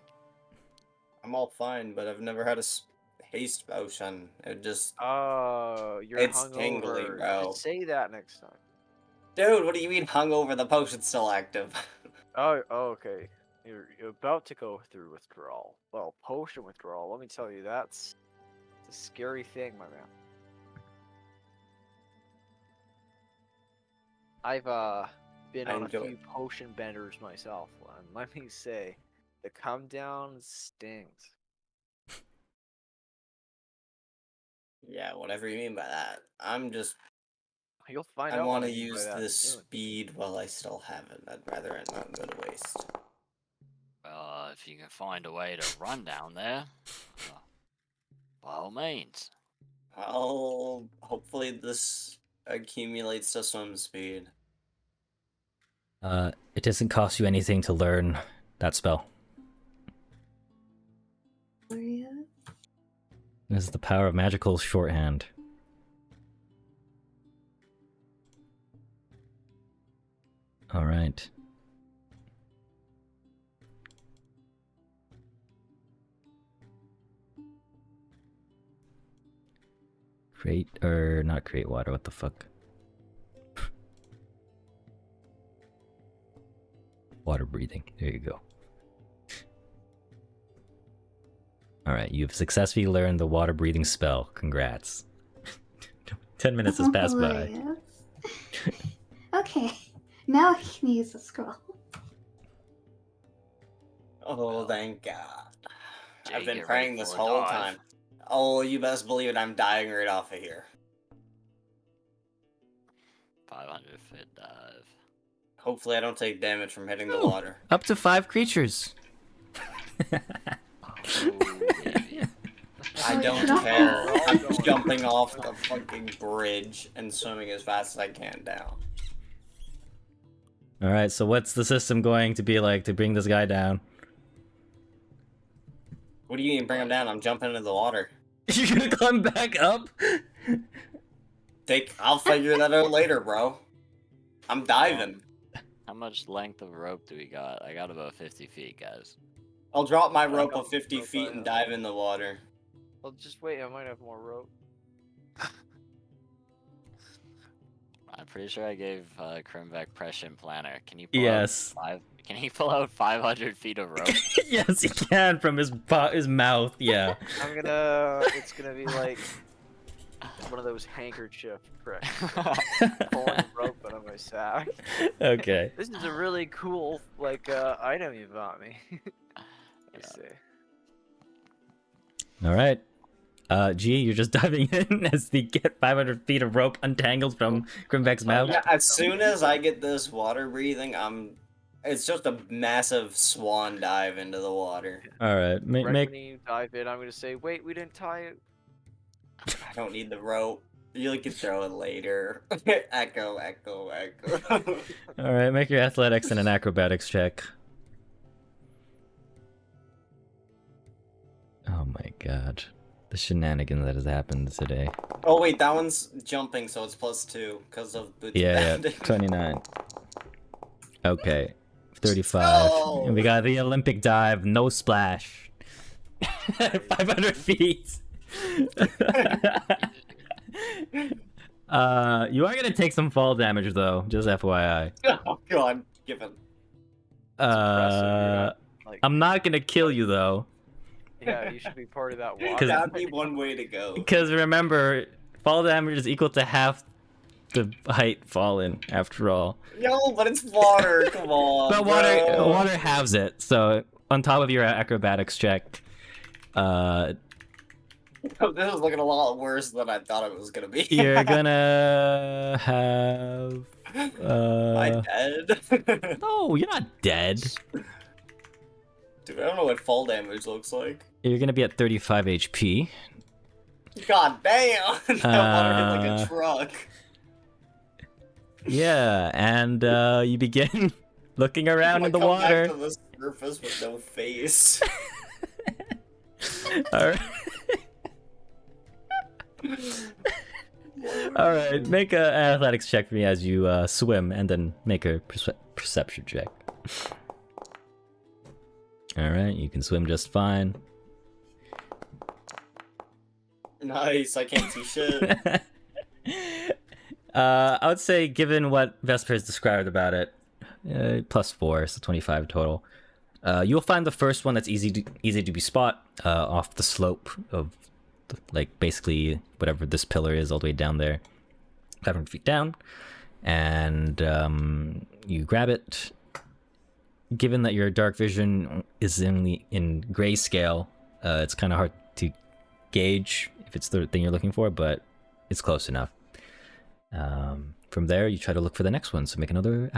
I'm all fine, but I've never had a haste potion. It just... Oh, you're It's hungover. tingly, bro. Just say that next time. Dude, what do you mean hungover? The potion's still active. Oh, okay. You're about to go through withdrawal. Well, potion withdrawal. Let me tell you, it's a scary thing, my man. I've been I on a enjoy few it. potion benders myself, and let me say, the come down stings. Yeah, whatever you mean by that. You'll find I out. want what to I mean by use that this soon. speed while I still have it. I'd rather it not go to waste. If you can find a way to run down there, by all means. Hopefully this accumulates to swim speed. It doesn't cost you anything to learn that spell. Gloria? This is the power of magical shorthand. Alright. Not create water, what the fuck? Water breathing, there you go. Alright, you've successfully learned the water breathing spell. Congrats. 10 minutes has passed by. Glorious. Okay, now I can use the scroll. Oh, thank God. Jay, I've been get praying ready this for a whole dive. time. Oh, you best believe it, I'm dying right off of here. 500-foot dive. Hopefully I don't take damage from hitting the Oh. water. Up to 5 creatures. Oh, baby. I Oh, don't no. care. We're all I'm going. jumping off the fucking bridge and swimming as fast as I can down. Alright, so what's the system going to be like to bring this guy down? What do you mean bring him down? I'm jumping into the water. You're gonna climb back up? I'll figure that out later, bro. I'm diving. How much length of rope do we got? I got about 50 feet, guys. I'll drop my I rope got of 50 rope feet I and have. dive in the water. Well, just wait. I might have more rope. I'm pretty sure I gave Krimvek prescient planner. Can you pull Yes. out Can he pull out 500 feet of rope? Yes, he can from his mouth, yeah. It's gonna be like one of those handkerchief tricks. Pulling rope out of my sack. Okay. This is a really cool item you bought me. Let's see. Alright. G, you're just diving in as they get 500 feet of rope untangled from Grimbeck's mouth. Yeah, as soon as I get this water breathing, it's just a massive swan dive into the water. Alright, Right make... when you dive in, I'm gonna say, wait, we didn't tie it. I don't need the rope. You can throw it later. Echo. Alright, make your athletics and an acrobatics check. Oh my god. The shenanigans that has happened today. Oh wait, that one's jumping, so it's +2 because of boots. Yeah, bounding. 29. Okay, 35. No! And we got the Olympic dive, no splash. 500 feet. You are gonna take some fall damage though, just FYI. Oh god, give it. It's impressive. You're not I'm not gonna kill you though, Yeah, you should be part of that water. Because- That'd be one way to go. because remember, fall damage is equal to half the height fallen. After all, Yo, but it's water. Come on. but water halves it. So on top of your acrobatics check, This is looking a lot worse than I thought it was gonna be. you're gonna have. Am I dead? No, you're not dead. Dude, I don't know what fall damage looks like. You're gonna be at 35 HP. God damn! That water hit like Uh, a truck. Yeah, and you begin looking around in the Come water. Back to the surface with no face. All right. All right, make an athletics check for me as you swim, and then make a perception check. All right, you can swim just fine. Nice, I can't see shit. I would say, given what Vesper has described about it, +4, so 25 total. You'll find the first one that's easy to be spot off the slope of, like, basically whatever this pillar is all the way down there, 500 feet down, and you grab it. Given that your dark vision is in grayscale, it's kind of hard to gauge if it's the thing you're looking for, but it's close enough. From there, you try to look for the next one. So make another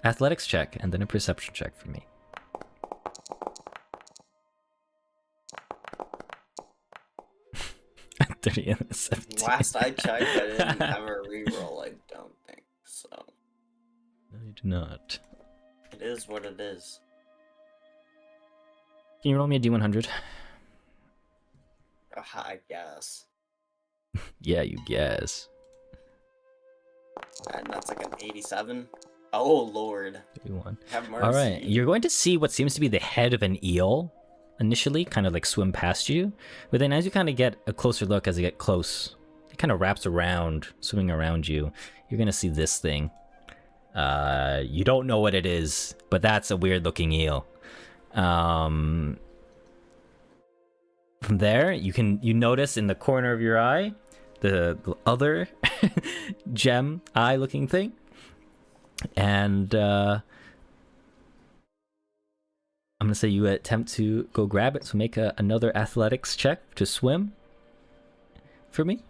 athletics check and then a perception check for me. At 30 and 17. Last I checked, I didn't have a reroll. I don't think so. No, you do not. It is what it is. Can you roll me a D100? I guess. Yeah, you guess. And that's like an 87. Oh lord. 31. Have mercy. All right, you're going to see what seems to be the head of an eel initially, kind of like swim past you. But then as you kind of get a closer look, as you get close, it kind of wraps around, swimming around you. You're going to see this thing. You don't know what it is, but that's a weird looking eel. From there, you notice in the corner of your eye, the other gem eye looking thing. And I'm gonna say you attempt to go grab it, so make another athletics check to swim for me.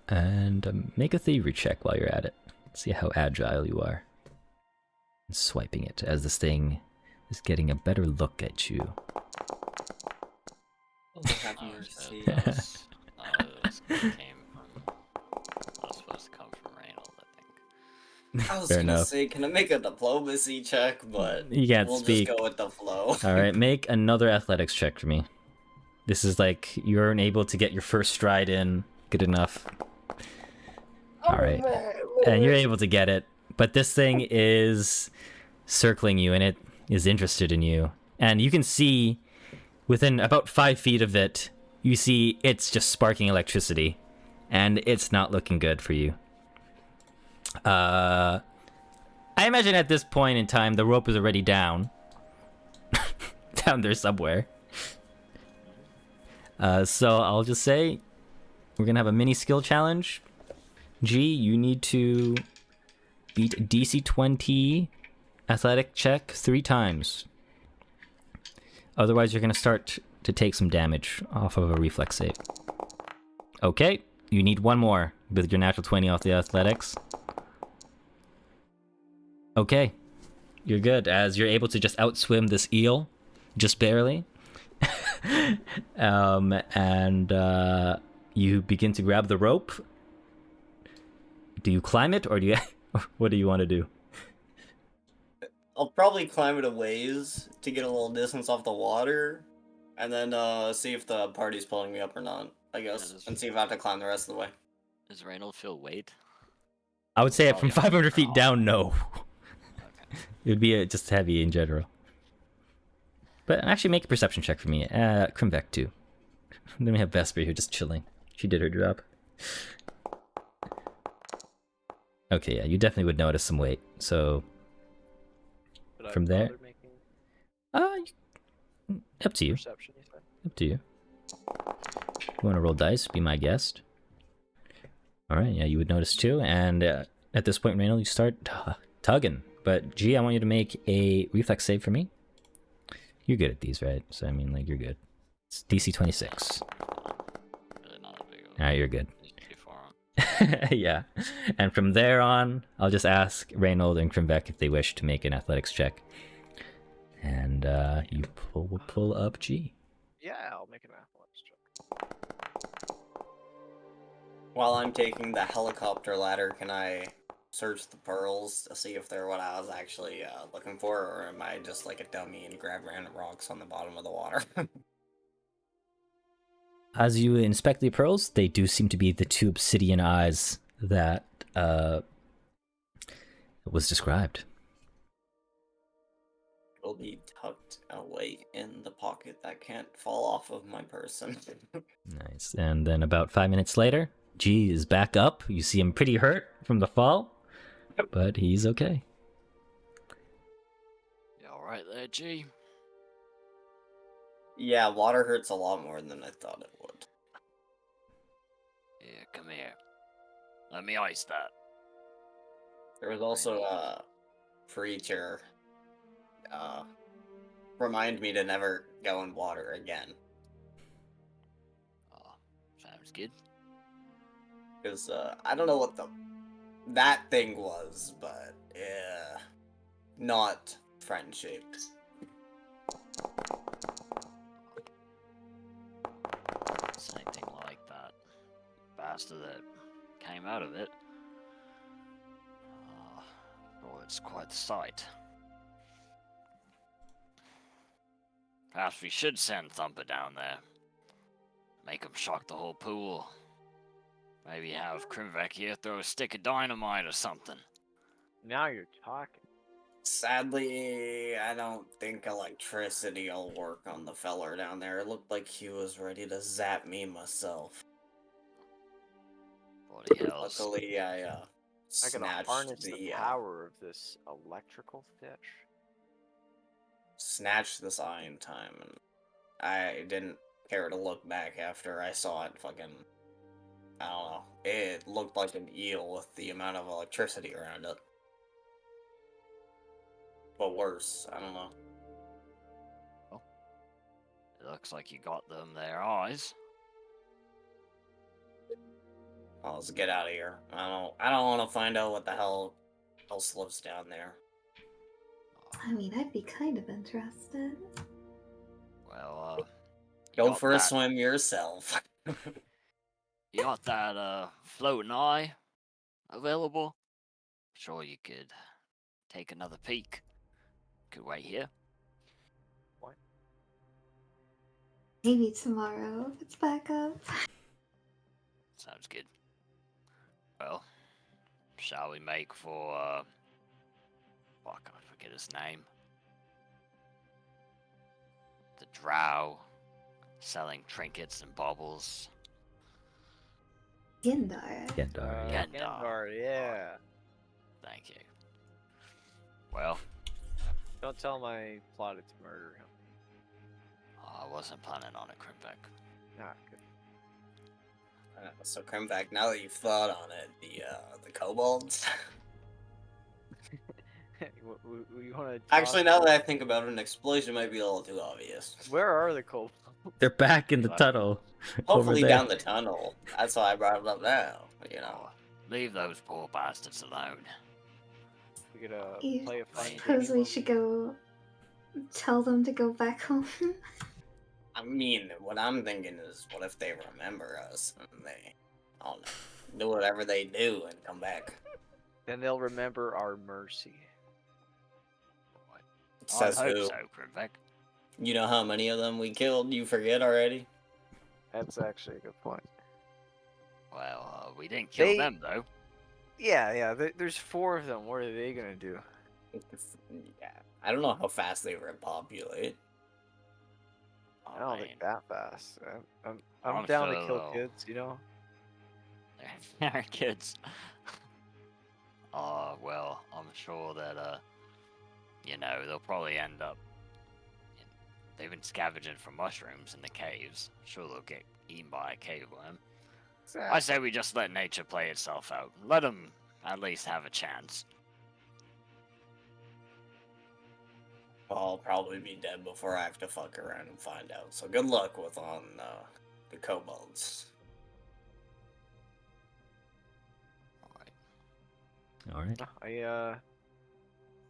And make a thievery check while you're at it. See how agile you are. And swiping it as this thing is getting a better look at you. Have Oh, mercy. shit, that was supposed to come from Reynold, I think. I was Fair gonna enough. say, can I make a diplomacy check? But You can't we'll speak. just go with the flow. All right, make another athletics check for me. This is like you're unable to get your first stride in good enough. All right, and you're able to get it, but this thing is circling you, and it is interested in you. And you can see within about 5 feet of it, you see it's just sparking electricity, and it's not looking good for you. I imagine at this point in time, the rope is already down. Down there somewhere. So I'll just say we're gonna have a mini skill challenge. G, you need to beat DC 20 athletic check 3 times. Otherwise, you're gonna start to take some damage off of a reflex save. Okay, you need one more with your natural 20 off the athletics. Okay, you're good, as you're able to just outswim this eel, just barely. And you begin to grab the rope. Do you climb it, or do you? What do you want to do? I'll probably climb it a ways to get a little distance off the water, and then see if the party's pulling me up or not, I guess, Yeah, and see if I have to climb the rest of the way. Does Reynold feel weight? I would say from Oh, yeah. 500 feet down, no. Okay. It would be just heavy in general. But actually, make a perception check for me. Krimvek too. Then we have Vesper here just chilling. She did her job. Okay, yeah, you definitely would notice some weight. So But I from there, bother making up to you. perception? You said? Up to you. You want to roll dice? Be my guest. All right. Yeah, you would notice too. And at this point, Reynold, you start tugging. But G, I want you to make a reflex save for me. You're good at these, right? So I mean, like, you're good. It's DC 26. Really not a big All right, you're good. issue for 'em. Yeah. And from there on, I'll just ask Reynold and Krimvek if they wish to make an athletics check. And you will pull up G. Yeah, I'll make an athletics check. While I'm taking the helicopter ladder, can I search the pearls to see if they're what I was actually looking for, or am I just like a dummy and grab random rocks on the bottom of the water? As you inspect the pearls, they do seem to be the two obsidian eyes that was described. It'll be tucked away in the pocket that can't fall off of my person. Nice. And then about 5 minutes later, G is back up. You see him pretty hurt from the fall, but he's okay. You alright there, G? Yeah, water hurts a lot more than I thought it would. Yeah, come here. Let me ice that. There was also a preacher remind me to never go in water again. Oh, sounds good. Because I don't know what that thing was, but not friendship. It's anything like that bastard that came out of it. Oh, it's quite the sight. Perhaps we should send Thumper down there. Make him shock the whole pool. Maybe have Krimvek here throw a stick of dynamite or something. Now you're talking. Sadly, I don't think electricity will work on the feller down there. It looked like he was ready to zap me myself. Bloody hells. Luckily, I I gotta snatched harness the the power of this electrical fish. snatched this eye in time, and I didn't care to look back after I saw it. Fucking, I don't know. It looked like an eel with the amount of electricity around it. But worse, I don't know. It looks like you got them their eyes. Well, let's get out of here. I don't want to find out what the hell else lives down there. I mean, I'd be kind of interested. Well, you Go got for a that- swim yourself. You got that floating eye available? Sure, you could take another peek. Could wait here. Maybe tomorrow if it's back up. Sounds good. Well, shall we make for oh, I can't forget his name. The Drow, selling trinkets and baubles. Gindar. Gendar, yeah. Gendar. Yeah. Thank you. Well, Don't tell him I plotted to murder him. I wasn't planning on it, Krimvek. Ah, good. So Krimvek, now that you've thought on it, the kobolds. You want to? Actually, now that I think about it, an explosion might be a little too obvious. Where are the kobolds? They're back in the Right. tunnel. Hopefully over there. down the tunnel. That's why I brought it up now. You know. Oh, leave those poor bastards alone. We could You play a fun suppose game we of- should go tell them to go back home? I mean, what I'm thinking is, what if they remember us and they, I don't know, do whatever they do and come back? Then they'll remember our mercy. Says I hope who? so, Krimvek. You know how many of them we killed? You forget already? That's actually a good point. Well, we didn't kill They- them though. Yeah. There's 4 of them. What are they gonna do? Yeah. I don't know how fast they repopulate. I don't mean, think that fast. I'm I'm down to sure kill they'll- kids. You know. they're kids. Oh, well, I'm sure that, you know, they'll probably end up. They've been scavenging for mushrooms in the caves. Sure, they'll get eaten by a cave worm. I say we just let nature play itself out. Let them at least have a chance. I'll probably be dead before I have to fuck around and find out. So good luck with on the kobolds. All right. All right. I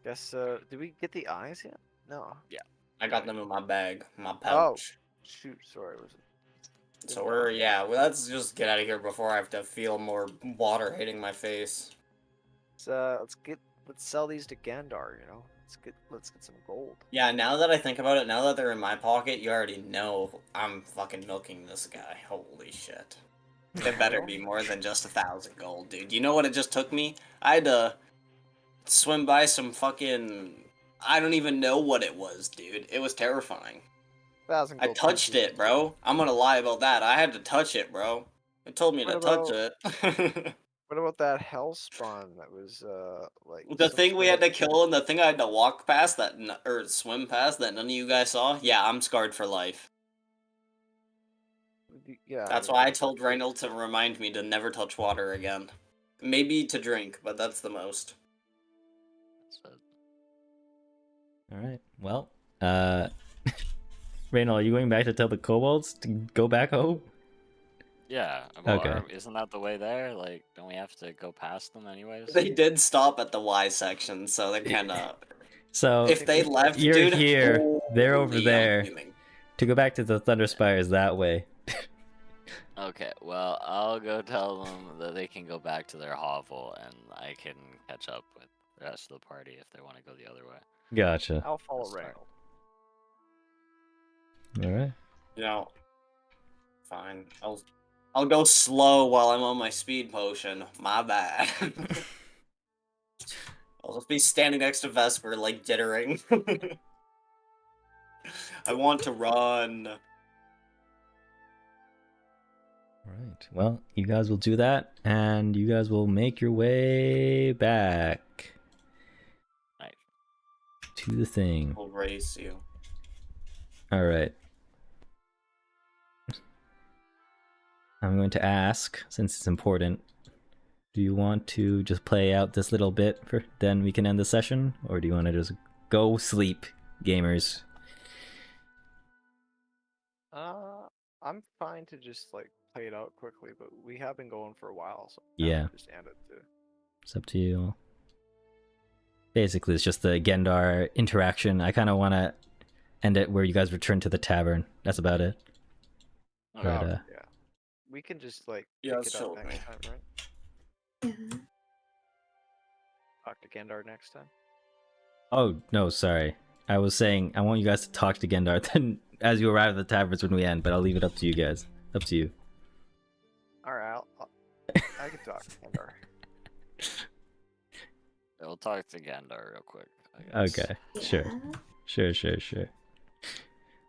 guess did we get the eyes yet? No. I got them in my bag, my pouch. Shoot, sorry, was it? So let's just get out of here before I have to feel more water hitting my face. Let's sell these to Gandar, you know. Let's get some gold. Yeah, now that I think about it, now that they're in my pocket, you already know I'm fucking milking this guy. Holy shit. It better be more than just 1,000 gold, dude. You know what it just took me? I had to swim by some fucking... I don't even know what it was, dude. It was terrifying. 1,000 I gold touched pieces. it, bro. I'm gonna lie about that. I had to touch it, bro. It told me to What touch about- it. What about that hell spawn that was like The some thing we sort had of- to kill and the thing I had to walk past or swim past that none of you guys saw? Yeah, I'm scarred for life. Yeah. That's why I told Reynolds to remind me to never touch water again. Maybe to drink, but that's the most. All right. Well, Reynold, are you going back to tell the kobolds to go back home? Yeah. Well, Okay. Isn't that the way there? Like, don't we have to go past them anyways? They did stop at the Y section, so they're kind of... So If they left, you're dude... here, they're over holy, I'm there. fuming. To go back to the Thunderspire is that way. Okay, well, I'll go tell them that they can go back to their hovel, and I can catch up with the rest of the party if they want to go the other way. Gotcha. I'll follow That's fine. Reynold. All right. You know, fine. I'll go slow while I'm on my speed potion. My bad. I'll just be standing next to Vesper, like, jittering. I want to run. Right. Well, you guys will do that, and you guys will make your way back Nice. to the thing. I'll race you. All right. I'm going to ask, since it's important, do you want to just play out this little bit for then we can end the session, or do you want to just go sleep, gamers? I'm fine to just like play it out quickly, but we have been going for a while, so Yeah. just end it too. It's up to you. Basically, it's just the Gendar interaction. I kind of want to end it where you guys return to the tavern. That's about it. Okay. But, Yeah, we can just like Yeah, pick let's it chill up with next me. time, right? Yeah. Talk to Gandar next time. Oh, no, sorry. I was saying I want you guys to talk to Gendar then as you arrive at the taverns when we end, but I'll leave it up to you guys. Up to you. All right, I can talk to Gandar. We'll talk to Gandar real quick. I guess. Okay, sure. Yeah. Sure.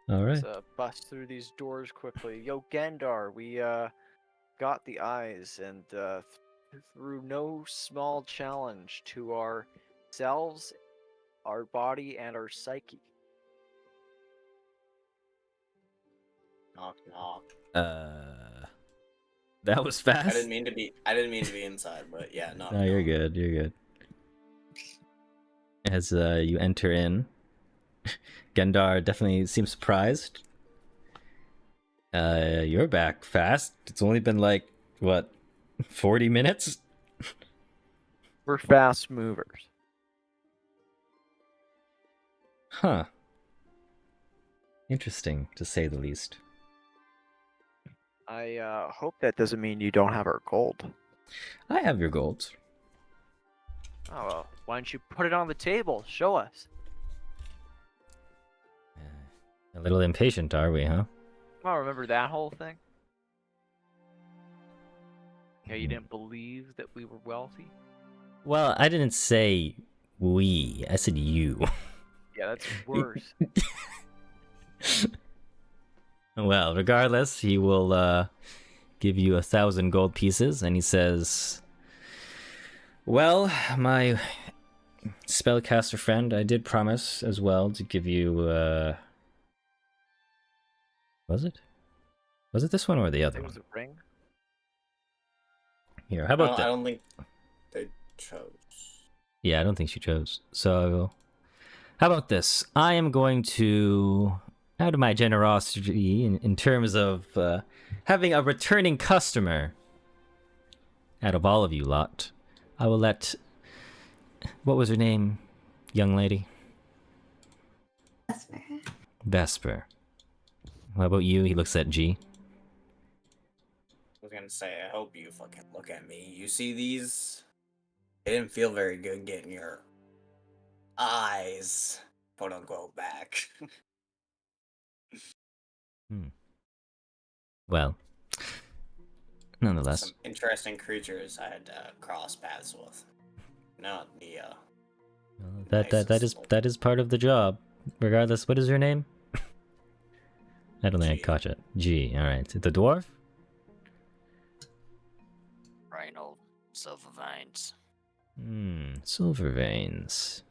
All right. Let's bust through these doors quickly. Yo, Gandar, we got the eyes, and through no small challenge to ourselves, our body, and our psyche. Knock knock. That was fast. I didn't mean to be inside, but yeah, knock. No, you're knock. good. You're good. As you enter in, Gendar definitely seems surprised. You're back fast. It's only been like what, 40 minutes? We're fast movers. Huh. Interesting, to say the least. I hope that doesn't mean you don't have our gold. I have your gold. Oh well, why don't you put it on the table? Show us. A little impatient, are we, huh? Oh, remember that whole thing? Yeah, you didn't believe that we were wealthy? Well, I didn't say we. I said you. Yeah, that's worse. Well, regardless, he will give you 1,000 gold pieces, and he says, "Well, my spellcaster friend, I did promise as well to give you, was it? Was it this one or the other It one? was a ring. Here, how about I that? don't think they chose. Yeah, I don't think she chose. So, how about this? I am going to, out of my generosity in terms of having a returning customer, out of all of you lot, I will let, what was her name, young lady? Vesper. Vesper. How about you? He looks at G. I was gonna say, I hope you fucking look at me. You see these? It didn't feel very good getting your eyes, quote unquote, back. Well, nonetheless. Some interesting creatures I had to cross paths with. Not the Well, nicest that is part of the job. Regardless, what is your name? I don't think I G. caught it. G. All right. The dwarf. Rhino, silver vines. Silver veins.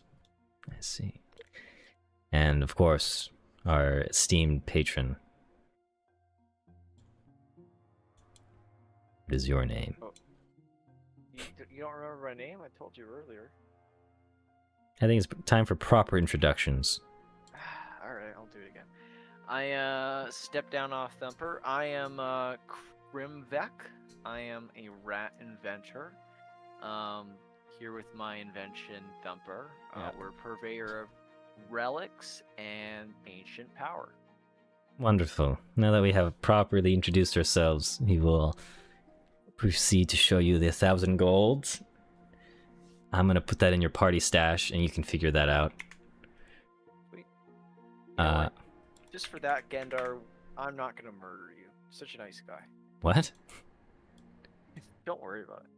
I see. And of course, our esteemed patron. What is your name? You don't remember my name? I told you earlier. I think it's time for proper introductions. All right, I'll do it again. I step down off Thumper. I am Krimvek. I am a rat inventor. Here with my invention Thumper. Yeah. We're purveyor of relics and ancient power. Wonderful. Now that we have properly introduced ourselves, we will proceed to show you the 1,000 gold. I'm gonna put that in your party stash, and you can figure that out. Sweet. You know Uh, what? Just for that, Gendar, I'm not gonna murder you. Such a nice guy. what? Don't worry about it.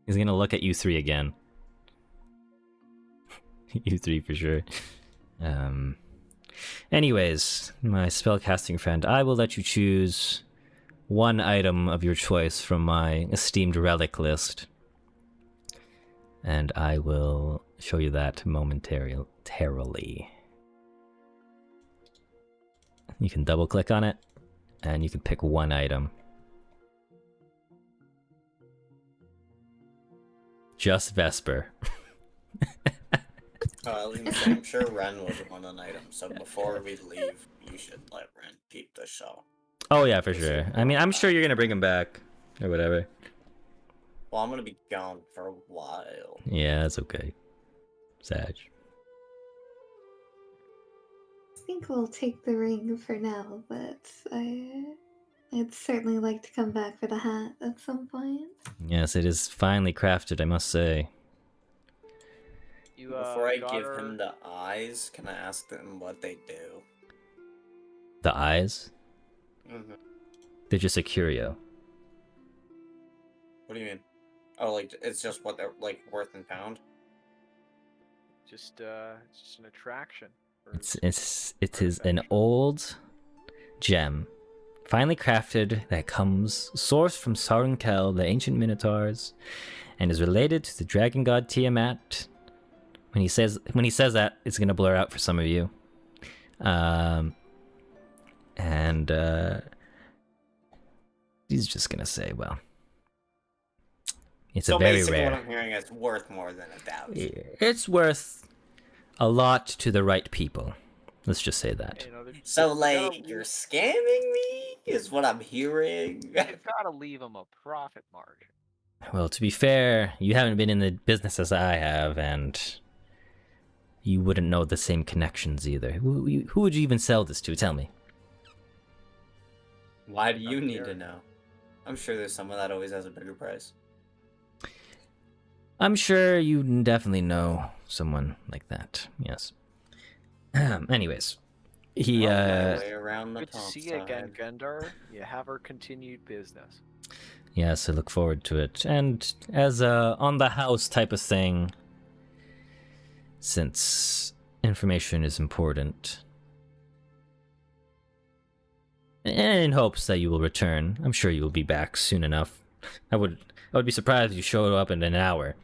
He's gonna look at you three again. You three for sure. Anyways, my spellcasting friend, I will let you choose one item of your choice from my esteemed relic list. And I will show you that momentarily. You can double click on it, and you can pick one item. Just Vesper. I was gonna say, I'm sure Ren was one an item, so before we leave, you should let Ren peep the show. Oh yeah, for sure. I mean, I'm sure you're gonna bring him back, or whatever. Well, I'm gonna be gone for a while. Yeah, that's okay. Sag. I think we'll take the ring for now, but I'd certainly like to come back for the hat at some point. Yes, it is finely crafted, I must say. You, Before I got give her- him the eyes, can I ask them what they do? The eyes, Mm-hmm. they're just a curio. What do you mean? Oh, like it's just what they're like worth in pound? it's just an attraction. for- It is an old gem, finely crafted, that comes sourced from Sarunkel, the ancient minotaurs, and is related to the dragon god Tiamat. When he says that, it's gonna blur out for some of you. He's just gonna say, well, it's So a very basically, what rare. I'm hearing is worth more than 1,000. It's worth a lot to the right people. Let's just say that. You know, So, you like, gotta you're leave- scamming me? Is what I'm hearing? you gotta leave him a profit margin. Well, to be fair, you haven't been in the business as I have, and you wouldn't know the same connections either. Who would you even sell this to? Tell me. Why do you Up need here. to know? I'm sure there's someone that always has a bigger price. I'm sure you definitely know someone like that. Yes. Anyways, he On my way around the Good to top see you again, side. Gundar. You have our continued business. yes, I look forward to it. And as a on the house type of thing, since information is important, and in hopes that you will return, I'm sure you will be back soon enough. I I would be surprised if you showed up in an hour,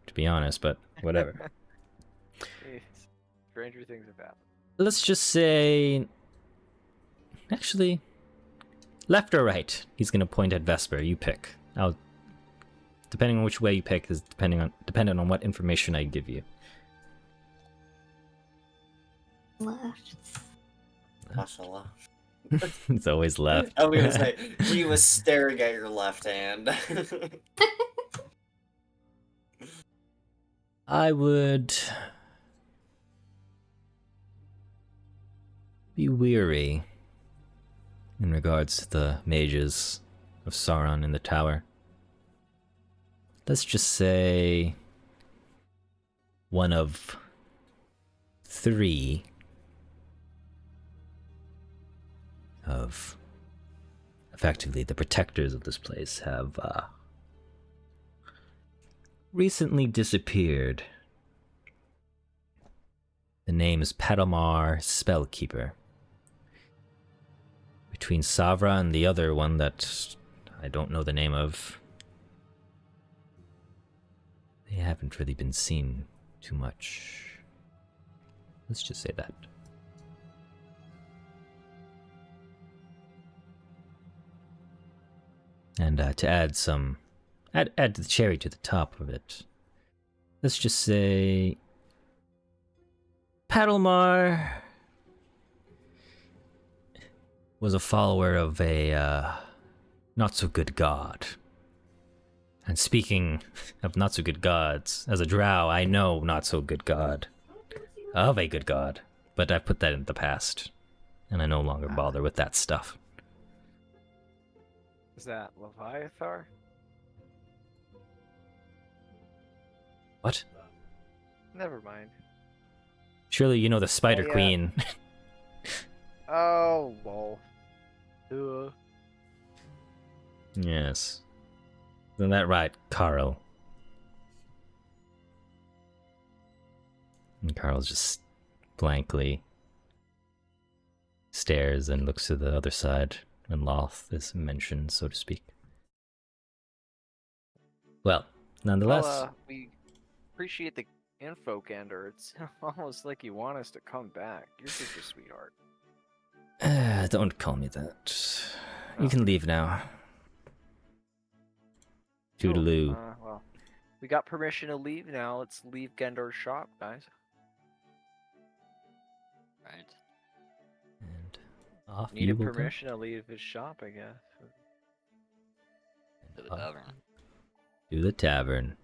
to be honest, but whatever. Jeez. Stranger things have happened. Let's just say... Actually, left or right? He's gonna point at Vesper. You pick. Depending on which way you pick is dependent on what information I give you. Left. Mashallah. It's always left. I was gonna say, he was staring at your left hand. I would be weary in regards to the mages of Sauron in the tower. Let's just say one of 3 of effectively the protectors of this place have recently disappeared. The name is Pedalmar Spellkeeper. Between Savra and the other one that I don't know the name of, they haven't really been seen too much. Let's just say that. And to add the cherry to the top of it, let's just say Pedalmar was a follower of a not so good god. And speaking of not so good gods, as a drow, I know not so good god of a good god, but I put that in the past, and I no longer bother with that stuff. Is that Leviathar? What? Never mind. Surely you know the Spider yeah. Queen. Oh, lol. Yes. Isn't that right, Carl? And Carl just blankly stares and looks to the other side when Loth is mentioned, so to speak. Well, nonetheless... Well, we appreciate the info, Gander. It's almost like you want us to come back. You're such a sweetheart. Don't call me that. You can leave now. Toodaloo. Well, we got permission to leave now. Let's leave Gendar's shop, guys. Right. And off you Needed will go. permission to leave his shop, I guess. To the Off tavern. to the tavern.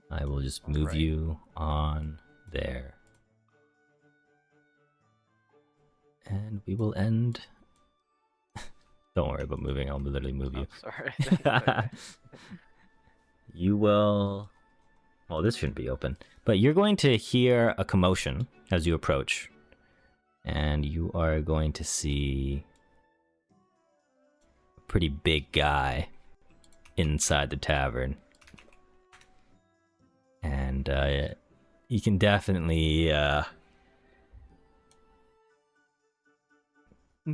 I will just move Alright. you on there. And we will end... Don't worry about moving, I'll literally move you. Oh, sorry. You will... Well, this shouldn't be open. But you're going to hear a commotion as you approach. And you are going to see a pretty big guy inside the tavern. And you can definitely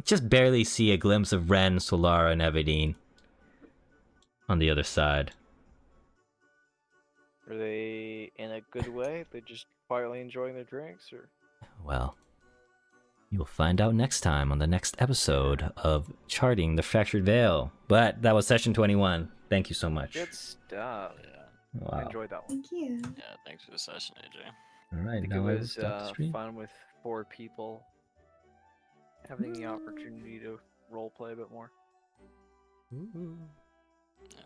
just barely see a glimpse of Ren, Solara, and Evadine on the other side. Are they in a good way? They just quietly enjoying their drinks, or? Well, you'll find out next time on the next episode of Charting the Fractured Veil. But that was session 21. Thank you so much. Good stuff. Yeah. I Wow. enjoyed that one. Thank you. Yeah, thanks for the session, AJ. All I right, think now it I will was stop the stream. fun with 4 people having the opportunity to roleplay a bit more. Ooh. Yeah.